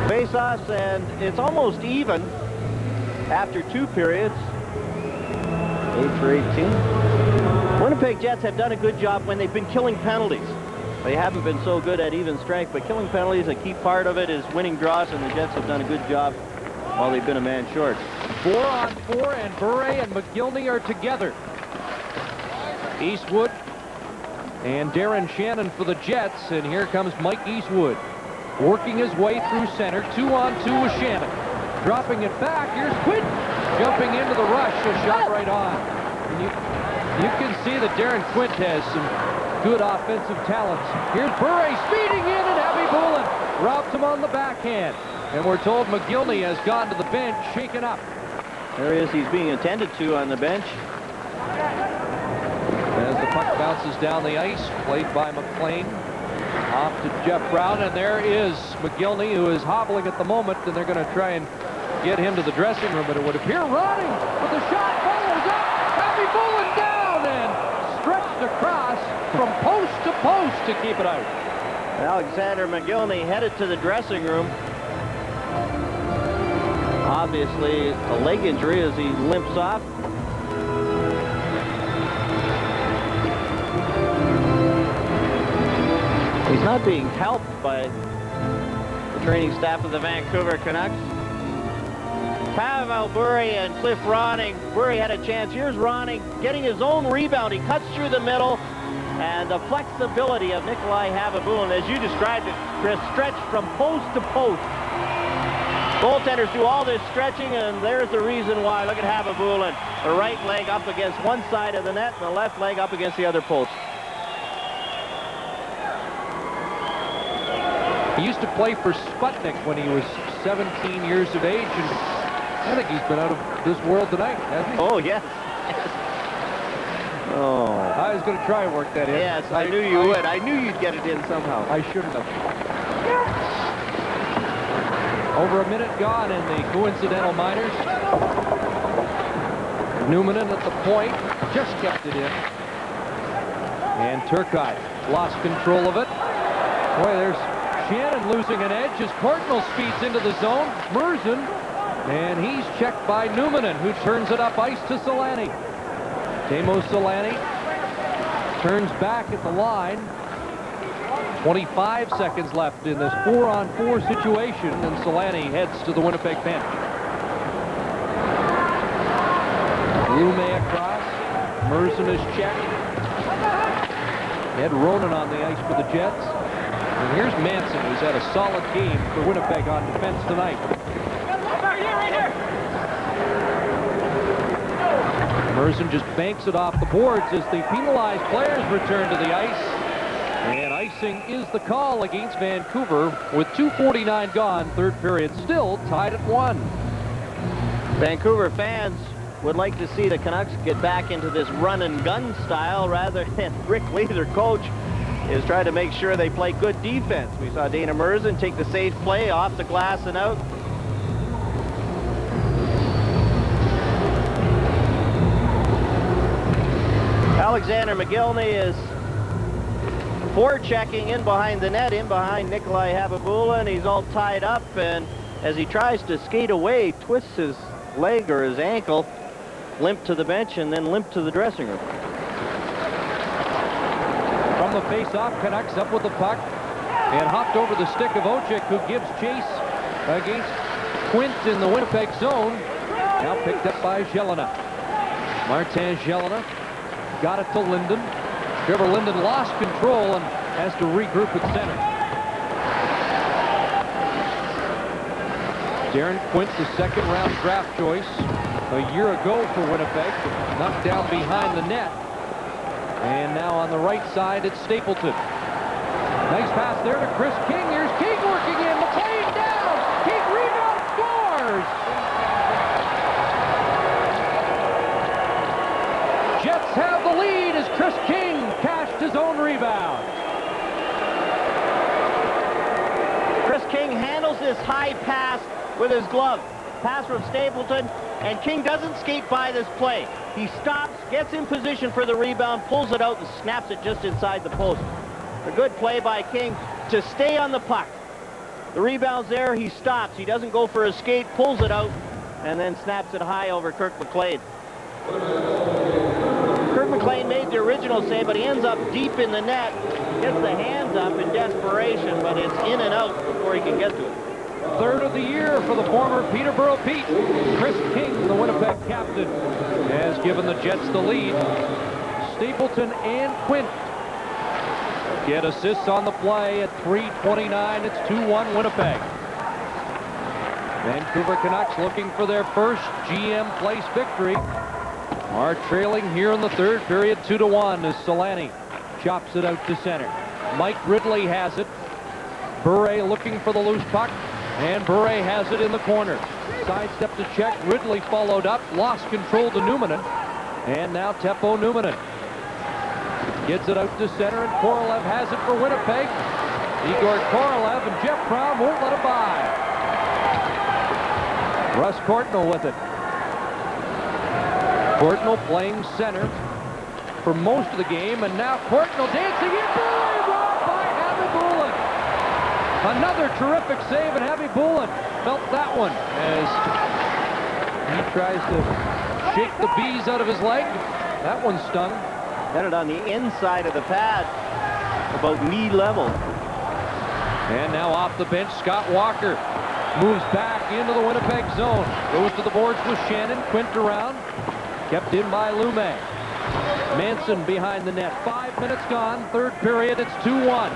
Face-offs, and it's almost even after 2 periods. 8 for 18. Winnipeg Jets have done a good job when they've been killing penalties. They haven't been so good at even strength, but killing penalties, a key part of it is winning draws, and the Jets have done a good job while they've been a man short. 4-on-4, and Bure and McGillney are together. Eastwood and Darren Shannon for the Jets, and here comes Mike Eastwood working his way through center. 2-on-2 with Shannon. Dropping it back, here's Quinn jumping into the rush, a shot right on. And you can see that Darren Quint has some good offensive talents. Here's Bure speeding in, and Happy Bullen robs him on the backhand. And we're told McGillney has gone to the bench, shaken up. There he is. He's being attended to on the bench. As the puck bounces down the ice, played by McLean. Off to Jeff Brown, and there is McGillney, who is hobbling at the moment, and they're going to try and get him to the dressing room, but it would appear running, but the shot follows up. Happy Bullen down, and stretched across from post to post to keep it out. Alexander McGillney headed to the dressing room. Obviously, a leg injury as he limps off. He's not being helped by the training staff of the Vancouver Canucks. Pavel Bure and Cliff Ronning. Bure had a chance. Here's Ronning getting his own rebound. He cuts through the middle, and the flexibility of Nikolai Havabulin, as you described it, Chris, stretched from post to post. Goaltenders do all this stretching, and there's the reason why. Look at Havabulin. The right leg up against one side of the net, and the left leg up against the other post. He used to play for Sputnik when he was 17 years of age, and I think he's been out of this world tonight, hasn't he? Oh, yes. Oh. I was going to try and work that in. Yes, I knew you would. I knew you'd get it in somehow. I shouldn't have. Over a minute gone in the coincidental minors. Numanen at the point, just kept it in. And Turcotte lost control of it. Boy, there's Shannon losing an edge as Courtnall speeds into the zone. Merzen, and he's checked by Numanen, who turns it up ice to Solani. Teemu Solani turns back at the line. 25 seconds left in this 4-on-4 situation, and Solani heads to the Winnipeg bench. Lume across. Merzen is checked. Ed Ronan on the ice for the Jets. And here's Manson, who's had a solid game for Winnipeg on defense tonight. Merzen just banks it off the boards as the penalized players return to the ice. And icing is the call against Vancouver with 2:49 gone, third period still tied at 1. Vancouver fans would like to see the Canucks get back into this run and gun style rather than Rick Lee, their coach, is trying to make sure they play good defense. We saw Dana Merzen take the safe play off the glass and out. Alexander McGillney is forechecking in behind the net, in behind Nikolai Havabulin. He's all tied up, and as he tries to skate away, twists his leg or his ankle, limp to the bench, and then limp to the dressing room. From the face-off, Canucks up with the puck, and hopped over the stick of Ojek, who gives chase against Quint in the Winnipeg zone. Now picked up by Jelena. Martin Jelena got it to Linden. Trevor Linden lost control and has to regroup at center. Darren Quint, the second-round draft choice a year ago for Winnipeg, knocked down behind the net. And now on the right side, it's Stapleton. Nice pass there to Chris King. Here's King working in. McLean down. King rebound, scores. Jets have the lead as Chris King cashed his own rebound. Chris King handles this high pass with his glove. Pass from Stapleton, and King doesn't skate by this play. He stops, gets in position for the rebound, pulls it out, and snaps it just inside the post. A good play by King to stay on the puck. The rebound's there, he stops. He doesn't go for a skate, pulls it out, and then snaps it high over Kirk McLean. Kirk McLean made the original save, but he ends up deep in the net, gets the hands up in desperation, but it's in and out before he can get to it. Third of the year for the former Peterborough Pete. Chris King, the Winnipeg captain, has given the Jets the lead. Stapleton and Quint get assists on the play at 3:29. It's 2-1 Winnipeg. Vancouver Canucks looking for their first GM Place victory. Are trailing here in the third period 2-1 as Solani chops it out to center. Mike Ridley has it. Bure looking for the loose puck, and Bure has it in the corner. Sidestep to check. Ridley followed up, lost control to Numanen, and now Teppo Numanen gets it out to center, and Korolev has it for Winnipeg. Igor Korolev and Jeff Brown won't let it by. Russ Courtnall with it. Courtnall playing center. for most of the game, and now Courtnall dancing in. Bully robbed by Habibulin. Another terrific save, and Habibulin felt that one as he tries to shake the bees out of his leg. That one stung. Got it on the inside of the pad, about knee level. And now off the bench, Scott Walker moves back into the Winnipeg zone. Goes to the boards with Shannon. Quint around. Kept in by Lume. Manson behind the net. 5 minutes gone. Third period. It's 2-1.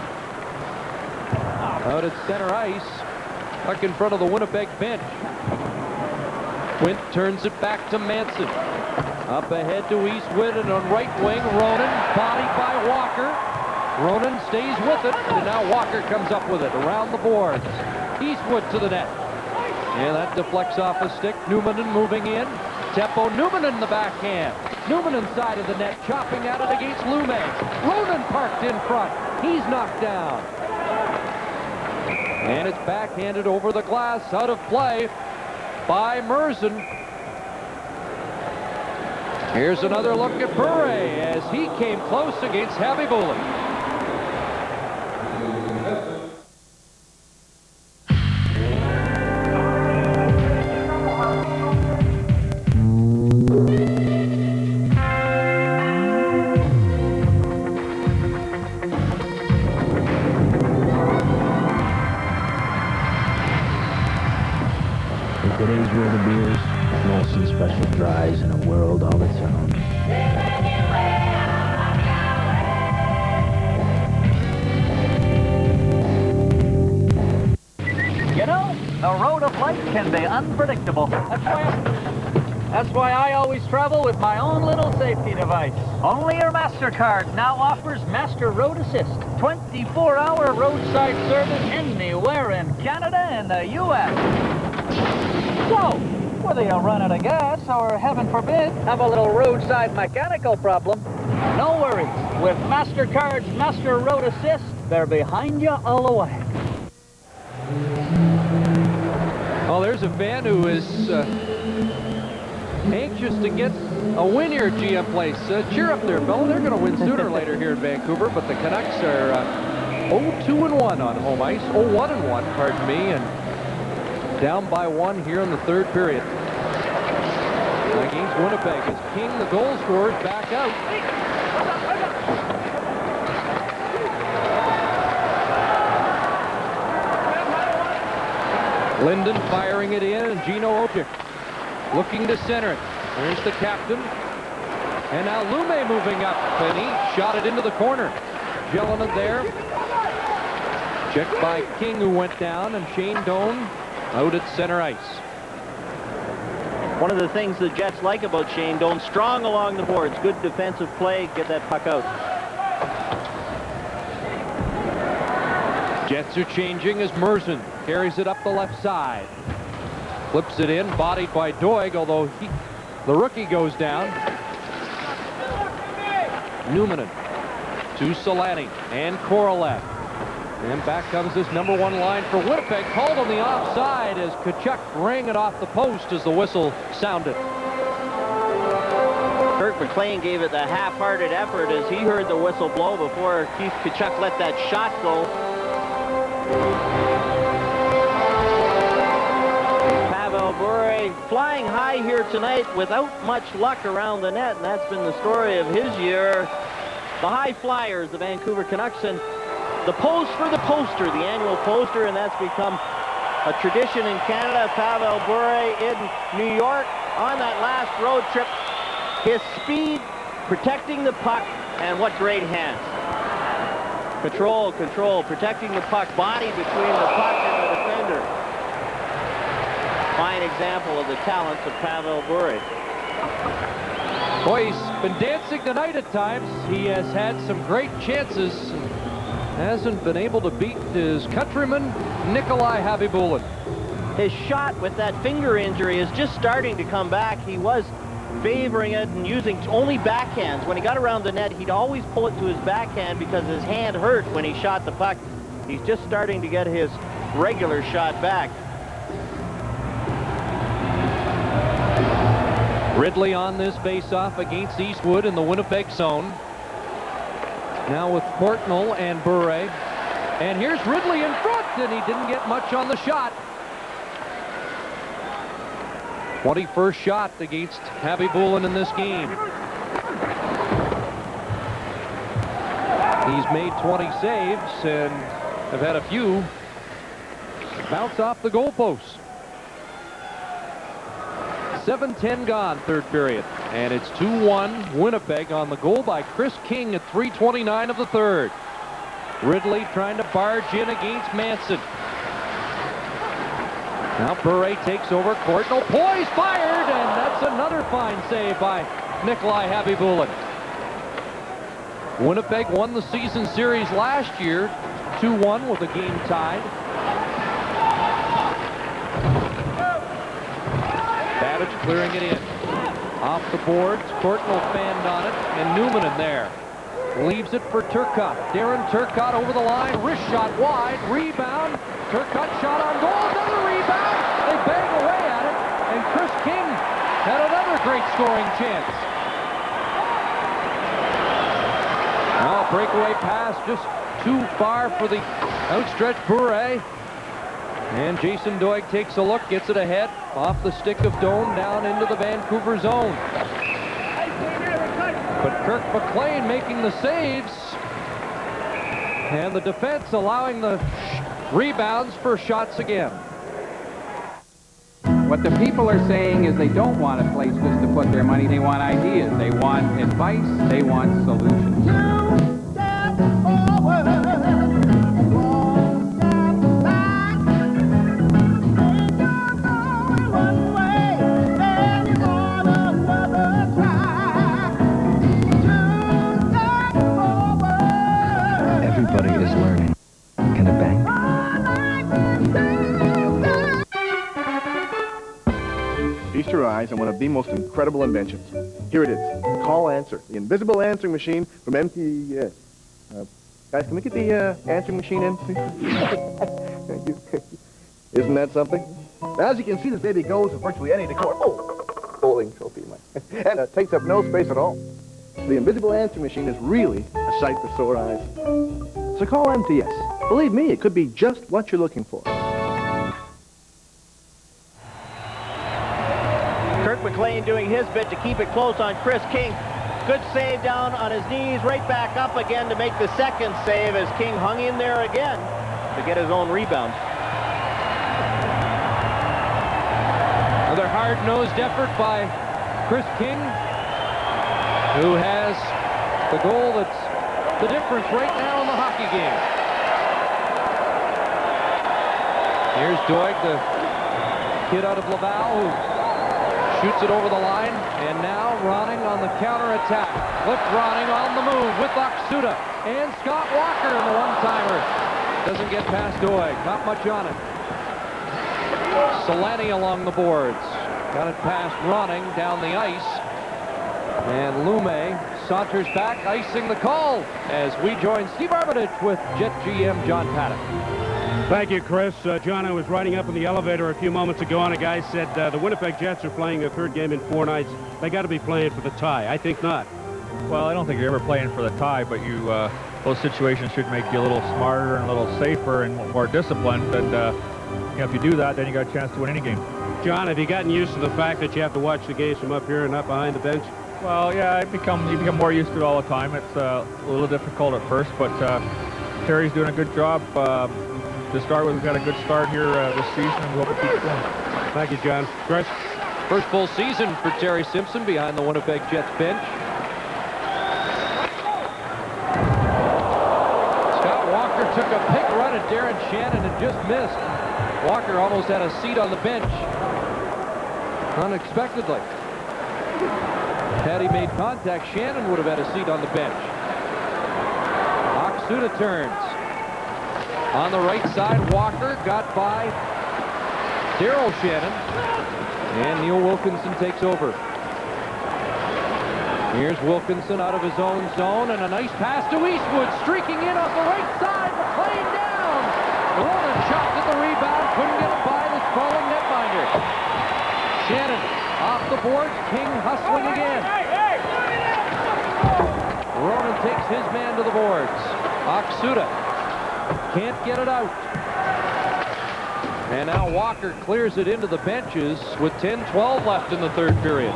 Out at center ice. Puck in front of the Winnipeg bench. Quint turns it back to Manson. Up ahead to Eastwood, and on right wing, Ronan. Bodied by Walker. Ronan stays with it, and now Walker comes up with it around the boards. Eastwood to the net. And that deflects off a stick. Newmanen moving in. Teppo, Newmanen the backhand. Newmanen side of the net, chopping at it against Lume. Ronan parked in front. He's knocked down. And it's backhanded over the glass, out of play by Merzen. Here's another look at Bure as he came close against Habibulin. In today's world of beers, Molson Special Dries in a world all its own. You know, the road of life can be unpredictable. That's why I always travel with my own little safety device. Only your MasterCard now offers Master Road Assist. 24-hour roadside service anywhere in Canada and the U.S. So, whether you run out of gas or, heaven forbid, have a little roadside mechanical problem, no worries. With MasterCard's Master Road Assist, they're behind you all the way. Well, there's a fan who is anxious to get a win here at GM Place. Cheer up there, fella. They're going to win sooner or later here in Vancouver, but the Canucks are 0-2-1 on home ice. 0-1-1, pardon me, and down by 1 here in the third period. Against Winnipeg as King, the goal scorer, is back out. Linden firing it in, and Gino Ojic looking to center it. There's the captain. And now Lume moving up, and he shot it into the corner. Gelinas there. Checked by King, who went down, and Shane Doan out at center ice. One of the things the Jets like about Shane Doan, strong along the boards, good defensive play, get that puck out. Jets are changing as Merzen carries it up the left side. Flips it in, bodied by Doig, although the rookie goes down. Newmanen to Solani and Korolev. And back comes this #1 line for Winnipeg, called on the offside as Tkachuk rang it off the post as the whistle sounded. Kirk McLean gave it the half-hearted effort as he heard the whistle blow before Keith Tkachuk let that shot go. Pavel Bure flying high here tonight without much luck around the net, and that's been the story of his year. The high flyers, the Vancouver Canucks, and the pose for the poster, the annual poster, and that's become a tradition in Canada. Pavel Bure in New York on that last road trip. His speed, protecting the puck, and what great hands. Control, control, protecting the puck, body between the puck and the defender. Fine example of the talents of Pavel Bure. Boy, he's been dancing tonight at times. He has had some great chances. Hasn't been able to beat his countryman, Nikolai Habibulin. His shot with that finger injury is just starting to come back. He was favoring it and using only backhands. When he got around the net, he'd always pull it to his backhand because his hand hurt when he shot the puck. He's just starting to get his regular shot back. Ridley on this face-off against Eastwood in the Winnipeg zone. Now with Courtnall and Bure. And here's Ridley in front, and he didn't get much on the shot. 21st shot against Habibulin in this game. He's made 20 saves and have had a few bounce off the goalposts. 7:10 gone, third period. And it's 2-1 Winnipeg on the goal by Chris King at 3:29 of the third. Ridley trying to barge in against Manson. Now Bure takes over. Courtnall poised, fired, and that's another fine save by Nikolai Habibulin. Winnipeg won the season series last year, 2-1 with a game tied. Babbage clearing it in. Off the boards, Courtnall fanned on it, and Newman in there. Leaves it for Turcotte. Darren Turcotte over the line, wrist shot wide, rebound. Turcotte shot on goal, another rebound. They bang away at it, and Chris King had another great scoring chance. Now a breakaway pass just too far for the outstretched Bure. And Jason Doig takes a look, gets it ahead, off the stick of Doan, down into the Vancouver zone. But Kirk McLean making the saves. And the defense allowing the rebounds for shots again. What the people are saying is they don't want a place just to put their money. They want ideas. They want advice. They want solutions. Everybody is learning. Can a bank? Feast your eyes on one of the most incredible inventions. Here it is. Call Answer, the invisible answering machine from MT. Guys, can we get the answering machine in, please? Thank you. Isn't that something? As you can see, this baby goes with virtually any decor. Oh, bowling trophy, and takes up no space at all. The invisible answering machine is really a sight for sore eyes. So call MTS. Believe me, it could be just what you're looking for. Kirk McLean doing his bit to keep it close on Chris King. Good save down on his knees, right back up again to make the second save as King hung in there again to get his own rebound. Another hard-nosed effort by Chris King, who has the goal that's the difference right now in the hockey game. Here's Doig, the kid out of Laval, who shoots it over the line, and now Ronning on the counter-attack. Flip Ronning on the move with Aksuda, and Scott Walker in the one-timer. Doesn't get past Doig, not much on it. Solani along the boards. Got it past Ronning down the ice. And Lume saunters back, icing the call as we join Steve Armitage with Jet GM John Paddock. Thank you, Chris. John, I was riding up in the elevator a few moments ago, and a guy said the Winnipeg Jets are playing a third game in 4 nights. They got to be playing for the tie. I think not. Well, I don't think you're ever playing for the tie, but you those situations should make you a little smarter and a little safer and more disciplined. And you know, if you do that, then you got a chance to win any game. John, have you gotten used to the fact that you have to watch the games from up here and up behind the bench? Well, yeah, you become more used to it all the time. It's a little difficult at first, but Terry's doing a good job. To start with, we've got a good start here this season, and we hope it keeps going. Thank you, John. Chris? First full season for Terry Simpson behind the Winnipeg Jets bench. Scott Walker took a big run at Darren Shannon and just missed. Walker almost had a seat on the bench. Unexpectedly. Had he made contact, Shannon would have had a seat on the bench. Aksuda turns. On the right side, Walker got by Daryl Shannon. And Neil Wilkinson takes over. Here's Wilkinson out of his own zone, and a nice pass to Eastwood, streaking in off the right side, McLean down. Roland chopped at the rebound, couldn't get it by the falling netminder. Shannon Off the boards, King hustling again. Ronan takes his man to the boards. Aksuda can't get it out. And now Walker clears it into the benches with 10-12 left in the third period.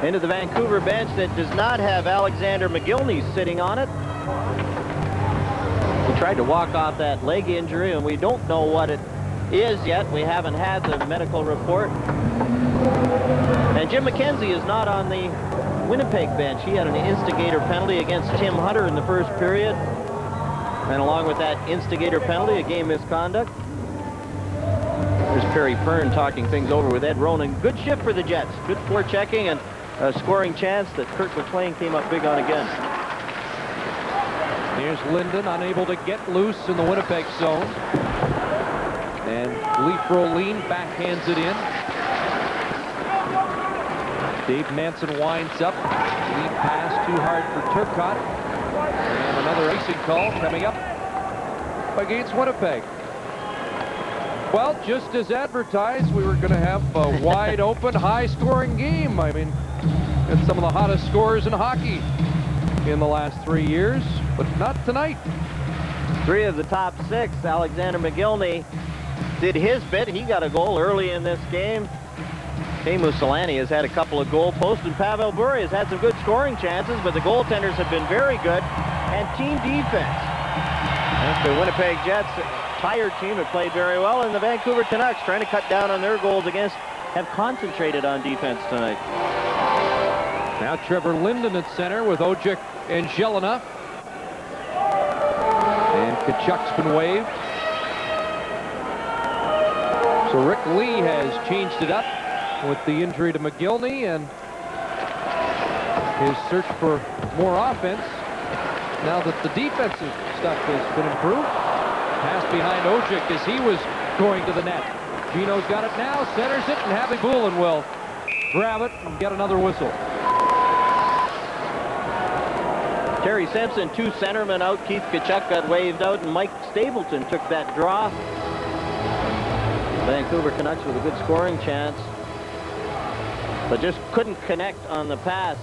Into the Vancouver bench that does not have Alexander McGillney sitting on it. He tried to walk off that leg injury, and we don't know what it is yet. We haven't had the medical report. And Jim McKenzie is not on the Winnipeg bench. He had an instigator penalty against Tim Hunter in the first period. And along with that instigator penalty, a game misconduct. There's Perry Pern talking things over with Ed Ronan. Good shift for the Jets. Good forechecking and a scoring chance that Kirk McLean came up big on again. Here's Linden, unable to get loose in the Winnipeg zone. And Lee Frolin backhands it in. Dave Manson winds up. Lead pass too hard for Turcotte. And another icing call coming up against Winnipeg. Well, just as advertised, we were going to have a wide open, high-scoring game. I mean, it's some of the hottest scorers in hockey in the last 3 years, but not tonight. 3 of the top 6. Alexander McGillney did his bit. He got a goal early in this game. Teemu Selanne has had a couple of goal posts, and Pavel Bure has had some good scoring chances, but the goaltenders have been very good. And team defense. And the Winnipeg Jets, tired team, have played very well, and the Vancouver Canucks, trying to cut down on their goals against, have concentrated on defense tonight. Now Trevor Linden at center with Ojik and Jelena. And Kachuk's been waived. So Rick Lee has changed it up with the injury to McGillney and his search for more offense. Now that the defensive stuff has been improved. Pass behind Ojik as he was going to the net. Gino's got it now, centers it, and Happy Boulin will grab it and get another whistle. Terry Simpson, 2 centermen out. Keith Kachuk got waved out, and Mike Stapleton took that draw. Vancouver Canucks with a good scoring chance, but just couldn't connect on the pass.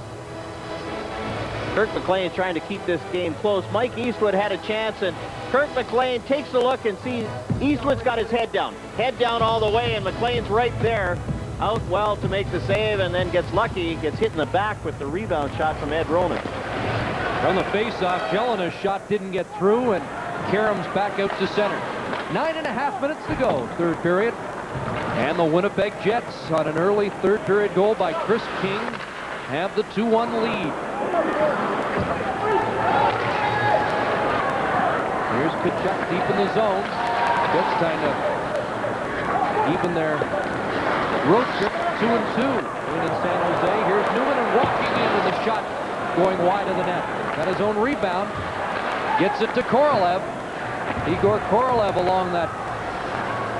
Kirk McLean trying to keep this game close. Mike Eastwood had a chance, and Kirk McLean takes a look and sees Eastwood's got his head down all the way, and McLean's right there, out well to make the save, and then gets lucky, gets hit in the back with the rebound shot from Ed Ronan. From the face-off, Jelena's shot didn't get through, and Karam's back out to center. 9.5 minutes to go, third period. And the Winnipeg Jets, on an early third period goal by Chris King, have the 2-1 lead. Here's Kachuk deep in the zone. Jets trying to even their road trip 2-2 in San Jose. Here's Newman and walking into the shot going wide of the net. Got his own rebound. Gets it to Korolev. Igor Korolev along that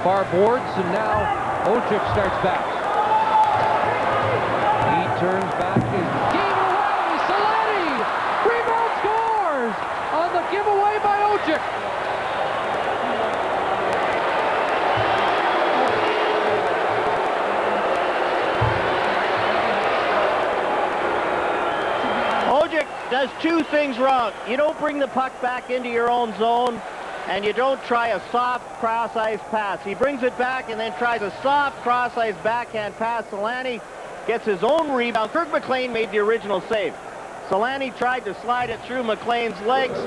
far boards, and now Ojik starts back. He turns back and game away. Selanne! Rebound scores on the giveaway by Ojik. Ojik does 2 things wrong. You don't bring the puck back into your own zone, and you don't try a soft cross-ice pass. He brings it back and then tries a soft cross-ice backhand pass. Selanne gets his own rebound. Kirk McLean made the original save. Selanne tried to slide it through McLean's legs.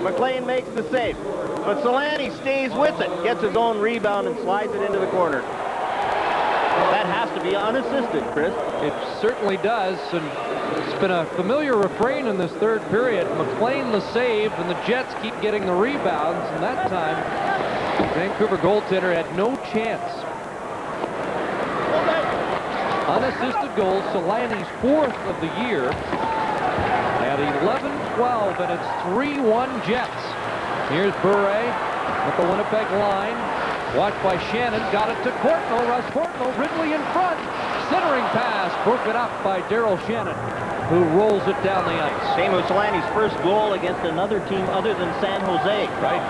McLean makes the save. But Selanne stays with it, gets his own rebound, and slides it into the corner. That has to be unassisted, Chris. It certainly does, and it's been a familiar refrain in this third period. McLean the save, and the Jets keep getting the rebounds, and that time, Vancouver goaltender had no chance. Unassisted goals, Selanne's 4th of the year, at 11-12, and it's 3-1 Jets. Here's Bure at the Winnipeg line. Watched by Shannon, got it to Courtnall. Russ Courtnall, Ridley in front. Centering pass, broken up by Daryl Shannon, who rolls it down the ice. Teemu Selanne's first goal against another team other than San Jose. Right.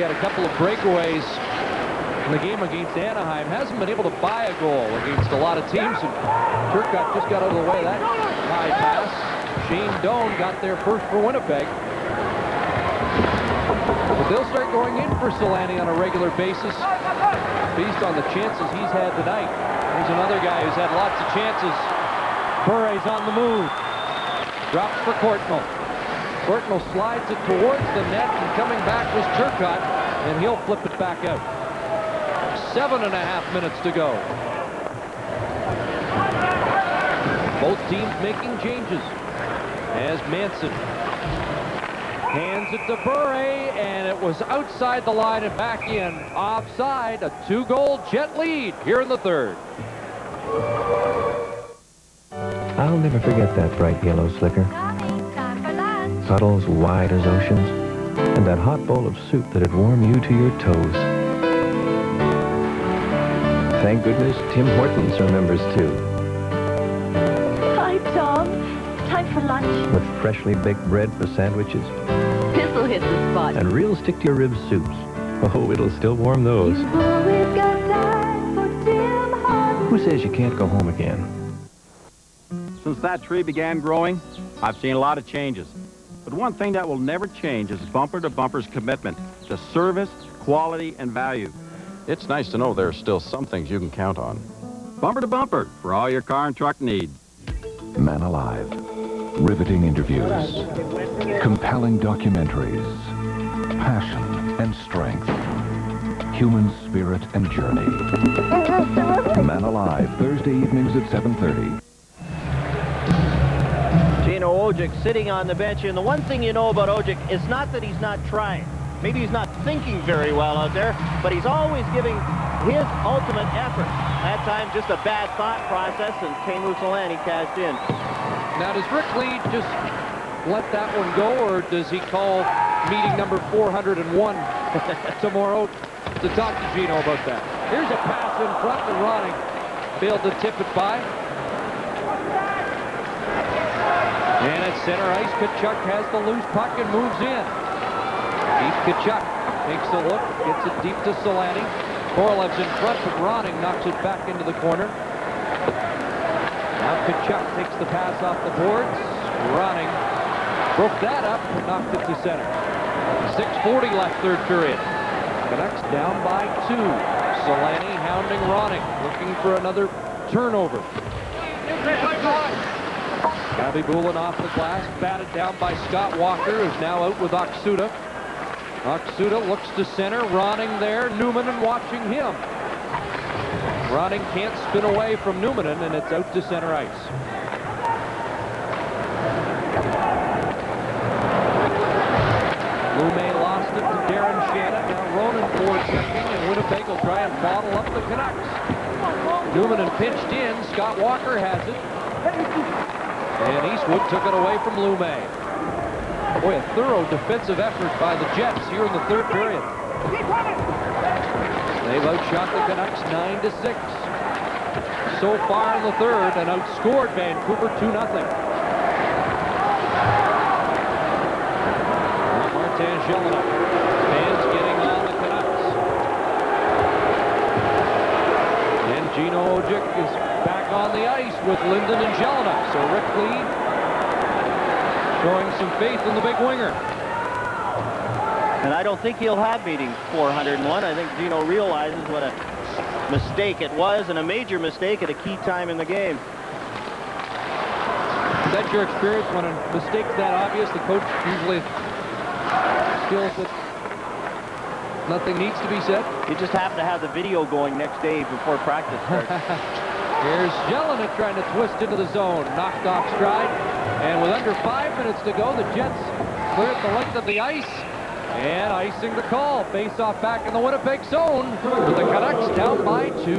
had a couple of breakaways in the game against Anaheim. Hasn't been able to buy a goal against a lot of teams. And Turcotte just got out of the way of that high pass. Shane Doan got there first for Winnipeg. But they'll start going in for Solani on a regular basis based on the chances he's had tonight. Here's another guy who's had lots of chances. Bure's on the move. Drops for Courtnall. Courtnall slides it towards the net, and coming back was Turcotte, and he'll flip it back out. 7.5 minutes to go. Both teams making changes as Manson hands it to Bure, and it was outside the line and back in. Offside, a 2-goal Jet lead here in the third. I'll never forget that bright yellow slicker. Puddles wide as oceans, and that hot bowl of soup that'd warm you to your toes. Thank goodness Tim Hortons remembers too. Hi, Tom. Time for lunch. With freshly baked bread for sandwiches. This'll hit the spot. And real stick-to-your-ribs soups. Oh, it'll still warm those. You've always got time for Tim Hortons. Who says you can't go home again? Since that tree began growing, I've seen a lot of changes. But one thing that will never change is Bumper to Bumper's commitment to service, quality, and value. It's nice to know there are still some things you can count on. Bumper to Bumper for all your car and truck needs. Man Alive. Riveting interviews. Compelling documentaries. Passion and strength. Human spirit and journey. Man Alive, Thursday evenings at 7:30. Gino Ojic sitting on the bench, and the one thing you know about Ojic is not that he's not trying. Maybe he's not thinking very well out there, but he's always giving his ultimate effort. That time, just a bad thought process, and Teemu Selanne cashed in. Now, does Rick Lee just let that one go, or does he call meeting number 401 tomorrow to talk to Gino about that? Here's a pass in front, and Ronning failed to tip it by. And at center ice, Tkachuk has the loose puck and moves in. Keith Tkachuk takes a look, gets it deep to Selanne. Korolev's in front, but Ronning knocks it back into the corner. Now Tkachuk takes the pass off the boards. Ronning broke that up and knocked it to center. 6:40 left third period. Canucks down by 2. Selanne hounding Ronning, looking for another turnover. Khabibulin off the glass, batted down by Scott Walker, who's now out with Oksuta. Oksuta looks to center, Ronning there, Newmanen watching him. Ronning can't spin away from Newmanen, and it's out to center ice. Lume lost it to Darren Shannon. Now Ronan forechecking, and Winnipeg will try and bottle up the Canucks. Newmanen pitched in, Scott Walker has it. And Eastwood took it away from Lume. Boy, a thorough defensive effort by the Jets here in the third period. They've outshot the Canucks 9-6. So far in the third, and outscored Vancouver 2-0. Martin Jelena. Fans getting on the Canucks. And Gino Ojic is back on the ice with Linden and Jelena. So Rick Lee showing some faith in the big winger. And I don't think he'll have meeting 401. I think Gino realizes what a mistake it was, and a major mistake at a key time in the game. Is that your experience when a mistake's that obvious? The coach usually feels that nothing needs to be said? You just happen to have the video going next day before practice starts. Here's Jelena trying to twist into the zone. Knocked off stride. And with under 5 minutes to go, the Jets cleared the length of the ice. And icing the call. Face-off back in the Winnipeg zone. With the Canucks down by 2.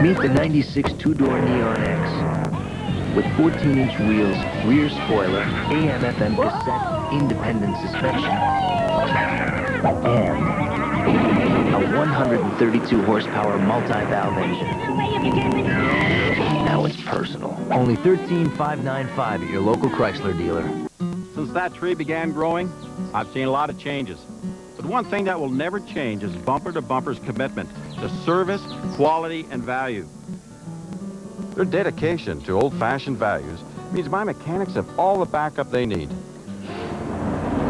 Meet the 96 two-door Neon X. With 14-inch wheels, rear spoiler, AM/FM cassette, independent suspension, and a 132 horsepower multi-valve engine. Now it's personal. Only $13,595 at your local Chrysler dealer. Since that tree began growing, I've seen a lot of changes. But one thing that will never change is Bumper to Bumper's commitment to service, quality, and value. Their dedication to old-fashioned values means my mechanics have all the backup they need.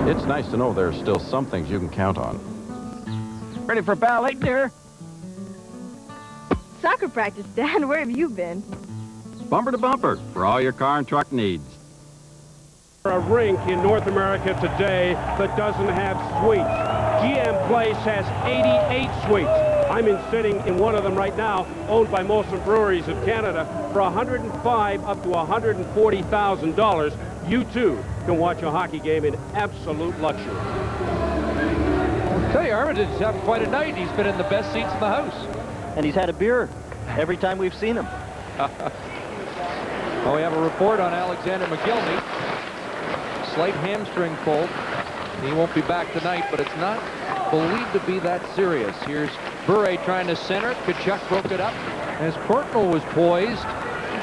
It's nice to know there are still some things you can count on. Ready for ballet, dear? Soccer practice, Dad. Where have you been? Bumper to Bumper for all your car and truck needs. A rink in North America today that doesn't have suites. GM Place has 88 suites. I'm sitting in one of them right now, owned by Molson Breweries of Canada, for $105,000 up to $140,000. You too can watch a hockey game in absolute luxury. I'll tell you, Armitage is having quite a night. He's been in the best seats in the house. And he's had a beer every time we've seen him. Well, we have a report on Alexander McGillney. Slight hamstring pull. He won't be back tonight, but it's not believed to be that serious. Here's Bure trying to center. Tkachuk broke it up as Courtnall was poised.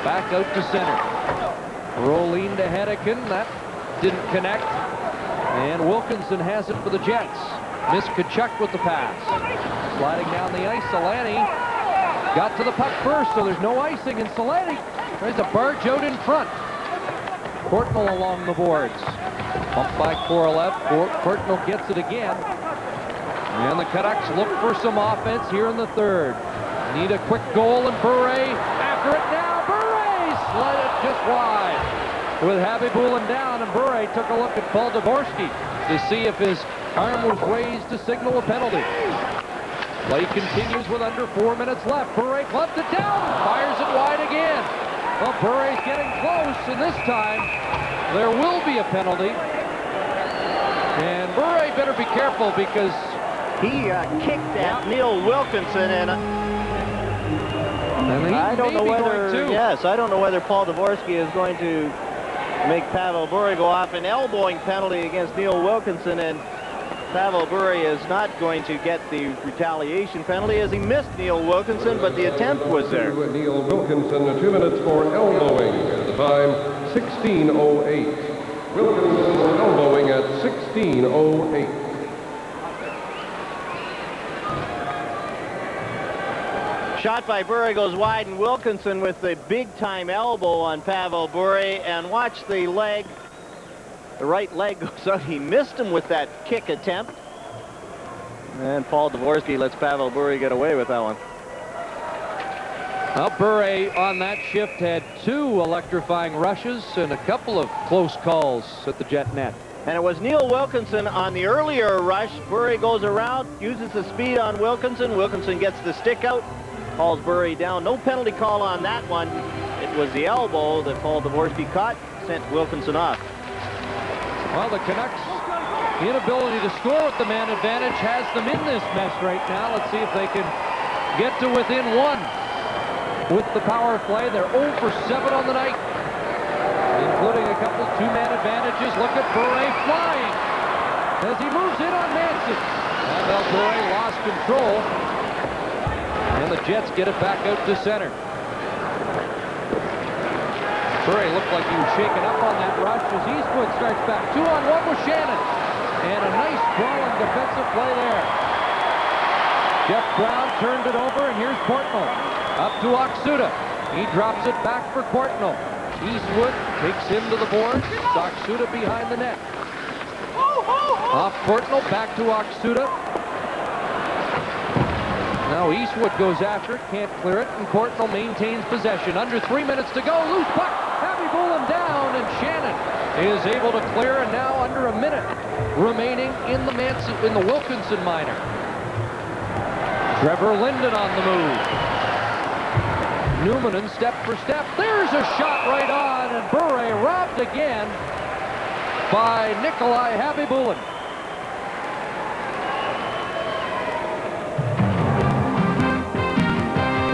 Back out to center. Rolling to Hedeken. That didn't connect. And Wilkinson has it for the Jets. Missed Tkachuk with the pass. Sliding down the ice, Solani got to the puck first, so there's no icing, and Solani tries to barge out in front. Courtnall along the boards. Bumped by Korolev. Courtnall gets it again. And the Canucks look for some offense here in the third. Need a quick goal, and Bure after it now. Bure slid it just wide. With Habibulin down, and Bure took a look at Paul Dvorsky to see if his arm was raised to signal a penalty. Play continues with under 4 minutes left. Bure clubbed it down, fires it wide again. Well, Bure's getting close, and this time there will be a penalty. And Bure better be careful because he kicked at Neil Wilkinson, and I don't know whether I don't know whether Paul Dvorsky is going to make Pavel Bure go off an elbowing penalty against Neil Wilkinson, and Pavel Bure is not going to get the retaliation penalty as he missed Neil Wilkinson, but the attempt was there. Neil Wilkinson, 2 minutes for elbowing. At the time, 16:08. Wilkinson elbowing at 16:08. Shot by Bure goes wide, and Wilkinson with the big-time elbow on Pavel Bure, and watch the leg. The right leg goes out. He missed him with that kick attempt. And Paul Dvorsky lets Pavel Bure get away with that one. Well, Bure on that shift had 2 electrifying rushes and a couple of close calls at the Jet net. And it was Neil Wilkinson on the earlier rush. Bure goes around, uses the speed on Wilkinson. Wilkinson gets the stick out, hauls Bure down. No penalty call on that one. It was the elbow that Paul Dvorsky caught, sent Wilkinson off. Well, the Canucks, the inability to score with the man advantage has them in this mess right now. Let's see if they can get to within 1 with the power play. They're 0 for 7 on the night, including a couple 2-man advantages. Look at Bure flying as he moves in on Manson. Pavel Bure lost control, and the Jets get it back out to center. Bure looked like he was shaken up on that rush as Eastwood starts back. 2-on-1 with Shannon. And a nice crawling defensive play there. Jeff Brown turned it over, and here's Courtnall. Up to Oksuda. He drops it back for Courtnall. Eastwood takes him to the boards. Oksuda behind the net. Off Courtnall, back to Oksuda. Now Eastwood goes after it, can't clear it, and Courtnall maintains possession. Under 3 minutes to go, loose puck. Habibulin down, and Shannon is able to clear, and now under a minute remaining in the Wilkinson minor. Trevor Linden on the move. Newmanen step for step. There's a shot right on, and Bure robbed again by Nikolai Habibulin.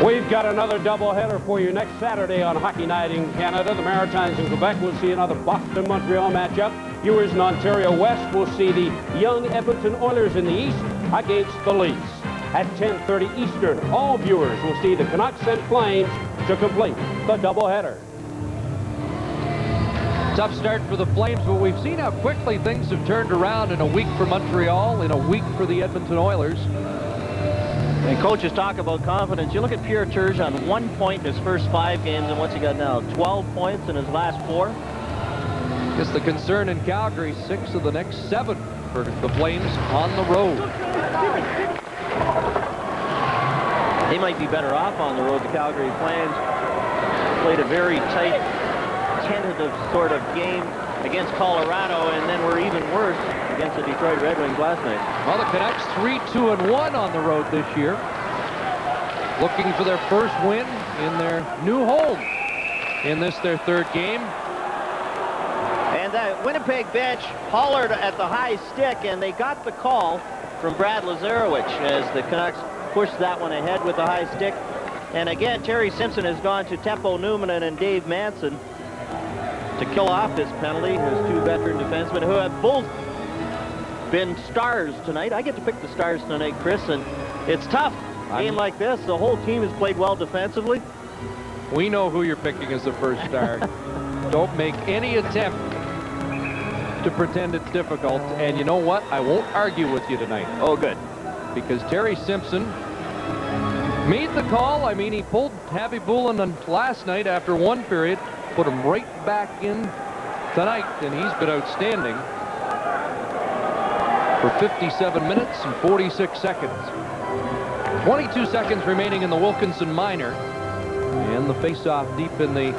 We've got another doubleheader for you next Saturday on Hockey Night in Canada. The Maritimes in Quebec will see another Boston-Montreal matchup. Viewers in Ontario West will see the young Edmonton Oilers in the East against the Leafs. At 10:30 Eastern, all viewers will see the Canucks and Flames to complete the doubleheader. Tough start for the Flames, but we've seen how quickly things have turned around in a week for Montreal, in a week for the Edmonton Oilers. And coaches talk about confidence. You look at Pierre Turgeon, 1 point in his first 5 games, and what's he got now? 12 points in his last 4. Guess the concern in Calgary, 6 of the next 7 for the Flames on the road. They might be better off on the road. The Calgary Flames played a very tight, tentative sort of game against Colorado, and then were even worse against the Detroit Red Wings last night. Well, the Canucks 3-2-1 on the road this year, looking for their first win in their new home in this, their 3rd game. And that Winnipeg bench hollered at the high stick, and they got the call from Brad Lazarowicz as the Canucks pushed that one ahead with the high stick. And again, Terry Simpson has gone to Teppo Numminen and Dave Manson to kill off this penalty. His 2 veteran defensemen who have both been stars tonight. I get to pick the stars tonight, Chris, and it's tough. A game like this, the whole team has played well defensively. We know who you're picking as the first star. Don't make any attempt to pretend it's difficult. And you know what? I won't argue with you tonight. Oh, good. Because Terry Simpson made the call. I mean, he pulled Happy Bullen last night after 1 period, put him right back in tonight, and he's been outstanding for 57 minutes and 46 seconds. 22 seconds remaining in the Wilkinson minor, and the face-off deep in the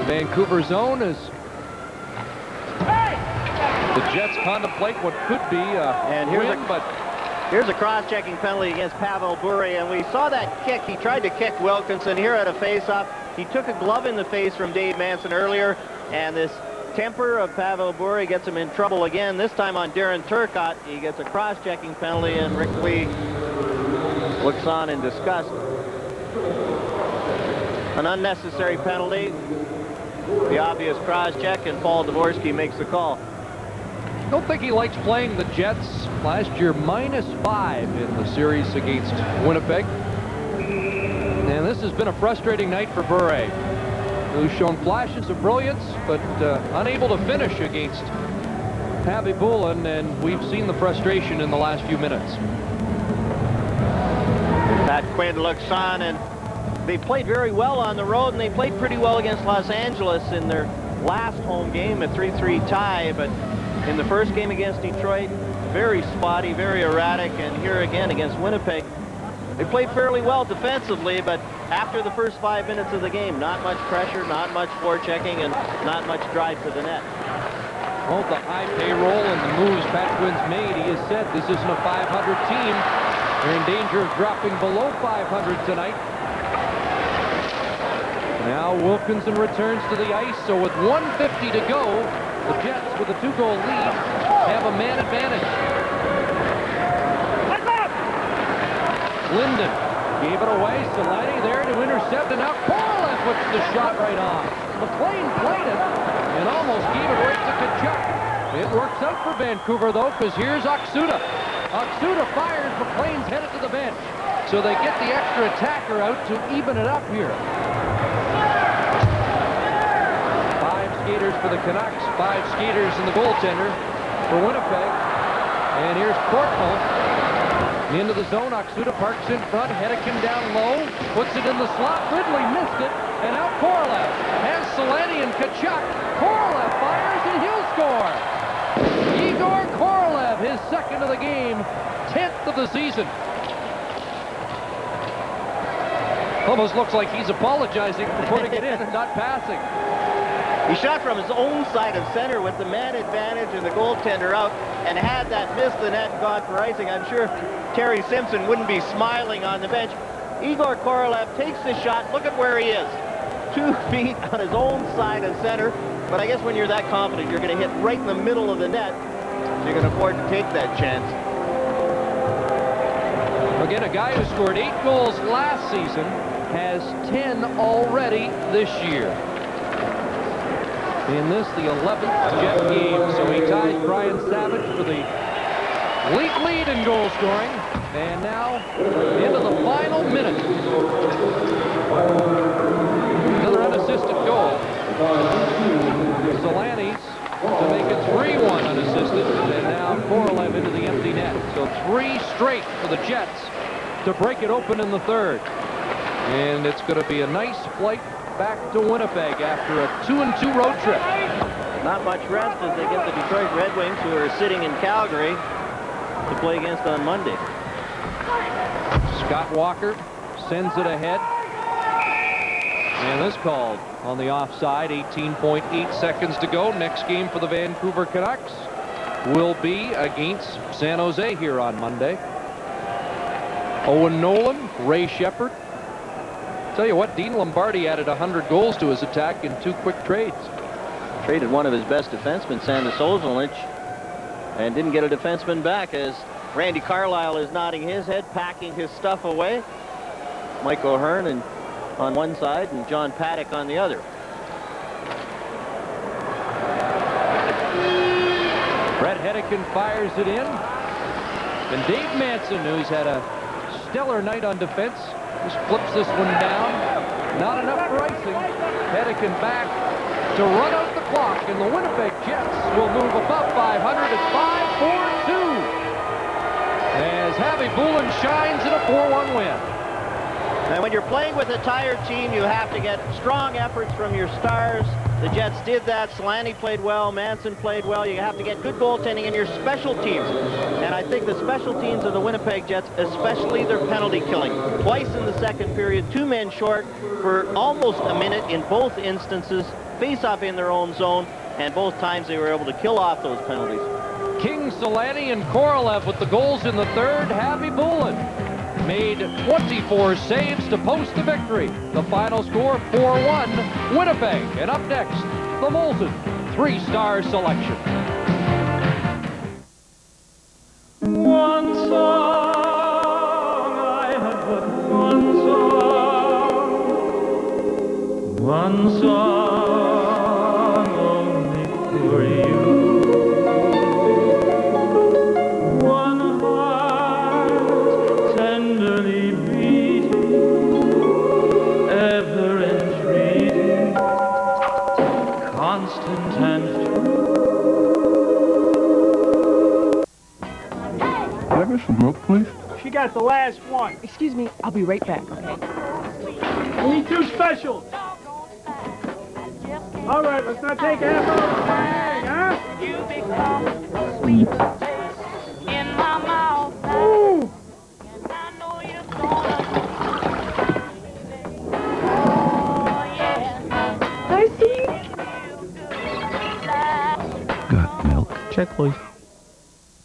Vancouver zone as the Jets contemplate what could be a win, but here's a cross-checking penalty against Pavel Bure, and we saw that kick. He tried to kick Wilkinson here at a face-off. He took a glove in the face from Dave Manson earlier, and this temper of Pavel Bure gets him in trouble again, this time on Darren Turcotte. He gets a cross-checking penalty, and Rick Lee looks on in disgust. An unnecessary penalty. The obvious cross-check, and Paul Dvorsky makes the call. I don't think he likes playing the Jets. Last year, -5 in the series against Winnipeg. And this has been a frustrating night for Bure, who's shown flashes of brilliance, but unable to finish against Happy Bullen, and we've seen the frustration in the last few minutes. Pat Quinn looks on, and they played very well on the road, and they played pretty well against Los Angeles in their last home game, a 3-3 tie, but in the first game against Detroit, very spotty, very erratic, and here again against Winnipeg, they played fairly well defensively, but after the first 5 minutes of the game, not much pressure, not much forechecking, and not much drive to the net. Well, the high payroll and the moves Pat Quinn's made, he has said this isn't a 500 team. They're in danger of dropping below 500 tonight. Now Wilkinson returns to the ice, so with 1:50 to go, the Jets, with a 2-goal lead, have a man advantage. Linden gave it away. Solani there to intercept, and now Korolev puts the shot right on. McLean played it and almost gave it right to Kachuk. It works out for Vancouver, though, because here's Oksuda. Oksuda fires. McLean's headed to the bench. So they get the extra attacker out to even it up here. 5 skaters for the Canucks, 5 skaters in the goaltender for Winnipeg. And here's Courtnall into the zone. Oksuda parks in front. Hedekin down low, puts it in the slot. Ridley missed it, and now Korolev has Solani and Kachuk. Korolev fires, and he'll score. Igor Korolev, his 2nd of the game, 10th of the season. Almost looks like he's apologizing for putting it in and not passing. He shot from his own side of center with the man advantage and the goaltender out, and had that missed the net and gone for icing, I'm sure Terry Simpson wouldn't be smiling on the bench. Igor Korolev takes the shot. Look at where he is. 2 feet on his own side of center. But I guess when you're that confident, you're going to hit right in the middle of the net. So you can afford to take that chance. Again, a guy who scored 8 goals last season has 10 already this year. In this, the 11th Jet game, so he ties Brian Savage for the league in goal scoring. And now, into the final minute. Another unassisted goal. Solani's to make it 3-1 unassisted, and now Korolev into the empty net. So 3 straight for the Jets to break it open in the third. And it's going to be a nice flight back to Winnipeg after a 2-2 road trip. Not much rest as they get the Detroit Red Wings, who are sitting in Calgary, to play against on Monday. Scott Walker sends it ahead. And this called on the offside. 18.8 seconds to go. Next game for the Vancouver Canucks will be against San Jose here on Monday. Owen Nolan, Ray Shepherd. Tell you what, Dean Lombardi added 100 goals to his attack in 2 quick trades. Traded one of his best defensemen, Sandis Ozolic, and didn't get a defenseman back as Randy Carlyle is nodding his head, packing his stuff away. Mike O'Hearn on one side and John Paddock on the other. Brett Hedican fires it in. And Dave Manson, who's had a stellar night on defense, just flips this one down. Not enough for icing. Hedican back to run out the clock, and the Winnipeg Jets will move above 500 at 5-4-2. As Javi Bulin shines in a 4-1 win. And when you're playing with a tired team, you have to get strong efforts from your stars. The Jets did that. Solani played well. Manson played well. You have to get good goaltending in your special teams. And I think the special teams of the Winnipeg Jets, especially their penalty killing. Twice in the second period, 2 men short for almost a minute in both instances. Face-off in their own zone. And both times they were able to kill off those penalties. King, Solani, and Korolev with the goals in the third. Javi Bulin made 24 saves to post the victory. The final score, 4-1, Winnipeg. And up next, the Molson 3-star selection. One song, I have but one song. One song only for you. Some milk, please? She got the last one. Excuse me, I'll be right back, okay? I need 2 specials. All right, let's not take half of the thing, huh? You become sweet in my mouth. Ooh. And I know you're gonna. I see. Got milk? Check, please.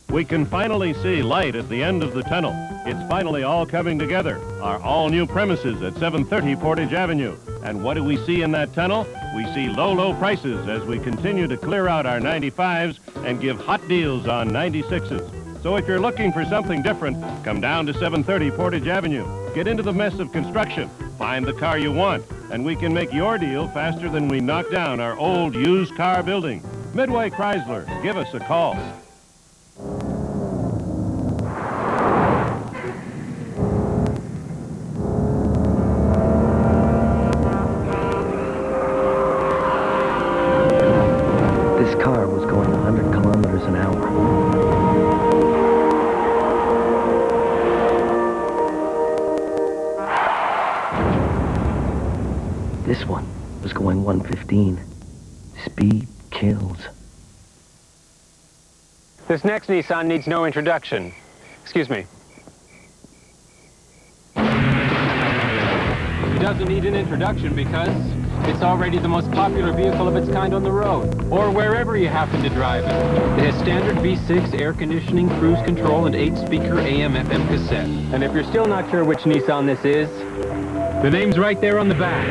We can finally see light at the end of the tunnel. It's finally all coming together. Our all-new premises at 730 Portage Avenue. And what do we see in that tunnel? We see low, low prices as we continue to clear out our 95s and give hot deals on 96s. So if you're looking for something different, come down to 730 Portage Avenue. Get into the mess of construction. Find the car you want. And we can make your deal faster than we knock down our old used car building. Midway Chrysler, give us a call. This car was going 100 kilometers an hour. This one was going 115. Speed kills. This next Nissan needs no introduction. Excuse me. It doesn't need an introduction because it's already the most popular vehicle of its kind on the road, or wherever you happen to drive it. It has standard V6 air conditioning, cruise control, and 8-speaker AM/FM cassette. And if you're still not sure which Nissan this is, the name's right there on the back.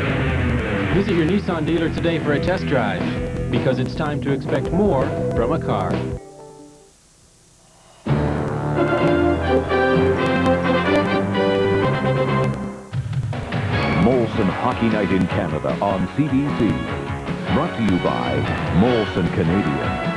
Visit your Nissan dealer today for a test drive, because it's time to expect more from a car. Molson Hockey Night in Canada on CBC. Brought to you by Molson Canadian.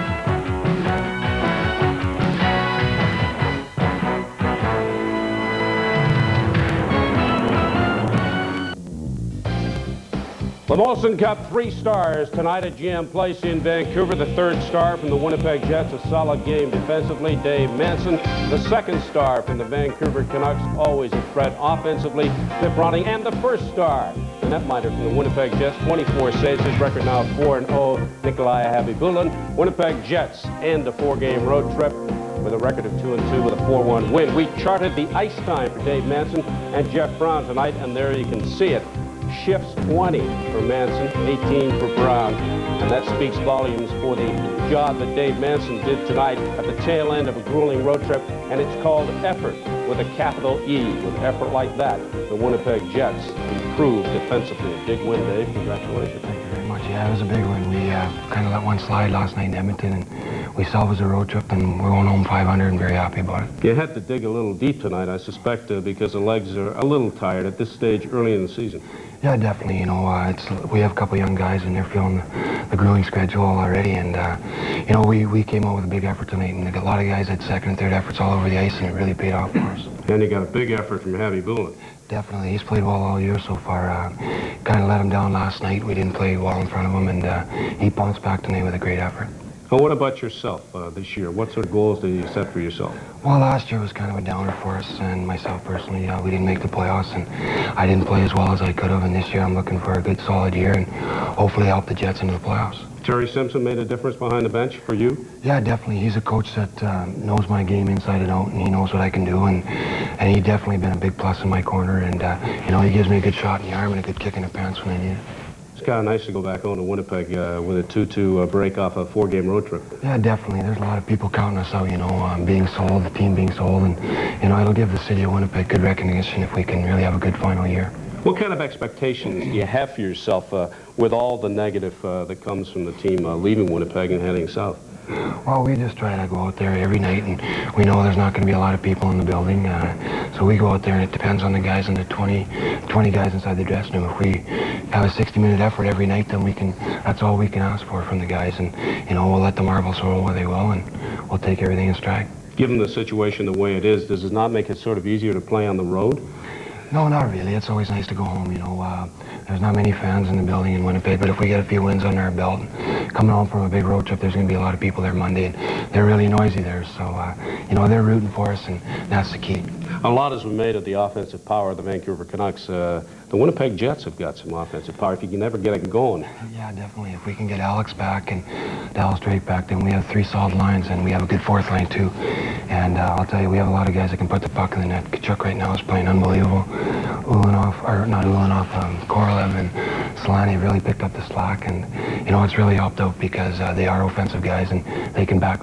The Molson Cup 3 stars tonight at GM Place in Vancouver. The third star from the Winnipeg Jets, a solid game defensively, Dave Manson. The second star from the Vancouver Canucks, always a threat offensively, Cliff Ronning. And the first star, the netminder from the Winnipeg Jets, 24 saves, his record now 4-0, Nikolai Habibulin. Winnipeg Jets end a 4-game road trip with a record of 2-2 with a 4-1 win. We charted the ice time for Dave Manson and Jeff Brown tonight, and there you can see it. Shifts 20 for Manson, 18 for Brown, and that speaks volumes for the job that Dave Manson did tonight at the tail end of a grueling road trip, and it's called effort with a capital E. With effort like that, the Winnipeg Jets improved defensively. A big win, Dave. Congratulations. Thank you very much. Yeah, it was a big win. We kind of let one slide last night in Edmonton, and we salvaged the road trip, and we're going home 500 and very happy about it. You had to dig a little deep tonight, I suspect, because the legs are a little tired at this stage early in the season. Yeah, definitely. You know, we have a couple young guys, and they're feeling the grueling schedule already. And you know, we came out with a big effort tonight, and a lot of guys had second and third efforts all over the ice, and it really paid off for us. And you got a big effort from Habibulin. Definitely, he's played well all year so far. Kind of let him down last night. We didn't play well in front of him, and he bounced back tonight with a great effort. Well, what about yourself this year? What sort of goals did you set for yourself? Well, last year was kind of a downer for us, and myself personally, we didn't make the playoffs, and I didn't play as well as I could have, and this year I'm looking for a good solid year and hopefully help the Jets into the playoffs. Terry Simpson made a difference behind the bench for you? Yeah, definitely. He's a coach that knows my game inside and out, and he knows what I can do, and he definitely been a big plus in my corner, and you know, he gives me a good shot in the arm and a good kick in the pants when I need it. It's kind of nice to go back home to Winnipeg with a 2-2 break off a 4-game road trip. Yeah, definitely. There's a lot of people counting us out, you know, being sold, the team being sold, and, you know, it'll give the city of Winnipeg good recognition if we can really have a good final year. What kind of expectations do you have for yourself with all the negative that comes from the team leaving Winnipeg and heading south? Well, we just try to go out there every night, and we know there's not going to be a lot of people in the building, so we go out there, and it depends on the guys and the 20 guys inside the dressing room. If we have a 60-minute effort every night, then that's all we can ask for from the guys, and you know, we'll let the marbles roll where they will, and we'll take everything in stride. Given the situation the way it is, does it not make it sort of easier to play on the road? No, not really. It's always nice to go home, you know. There's not many fans in the building in Winnipeg, but if we get a few wins under our belt, coming home from a big road trip, there's going to be a lot of people there Monday, and they're really noisy there, so, you know, they're rooting for us, and that's the key. A lot has been made of the offensive power of the Vancouver Canucks. The Winnipeg Jets have got some offensive power if you can never get it going. Yeah, definitely. If we can get Alex back and Dallas Drake back, then we have 3 solid lines, and we have a good fourth line, too. And I'll tell you, we have a lot of guys that can put the puck in the net. Kachuk right now is playing unbelievable. Korolev and Solani really picked up the slack, and, you know, it's really helped out because they are offensive guys, and they can back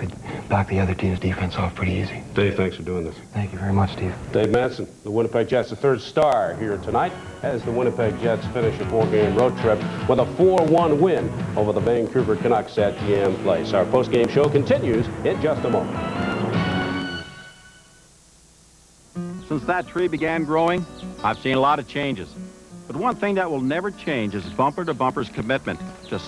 the other team's defense off pretty easy. Dave, thanks for doing this. Thank you very much, Steve. Dave Manson, the Winnipeg Jets, the third star here tonight, as the Winnipeg Jets finish a 4-game road trip with a 4-1 win over the Vancouver Canucks at GM Place. Our post-game show continues in just a moment. Since that tree began growing, I've seen a lot of changes. But one thing that will never change is Bumper to Bumper's commitment to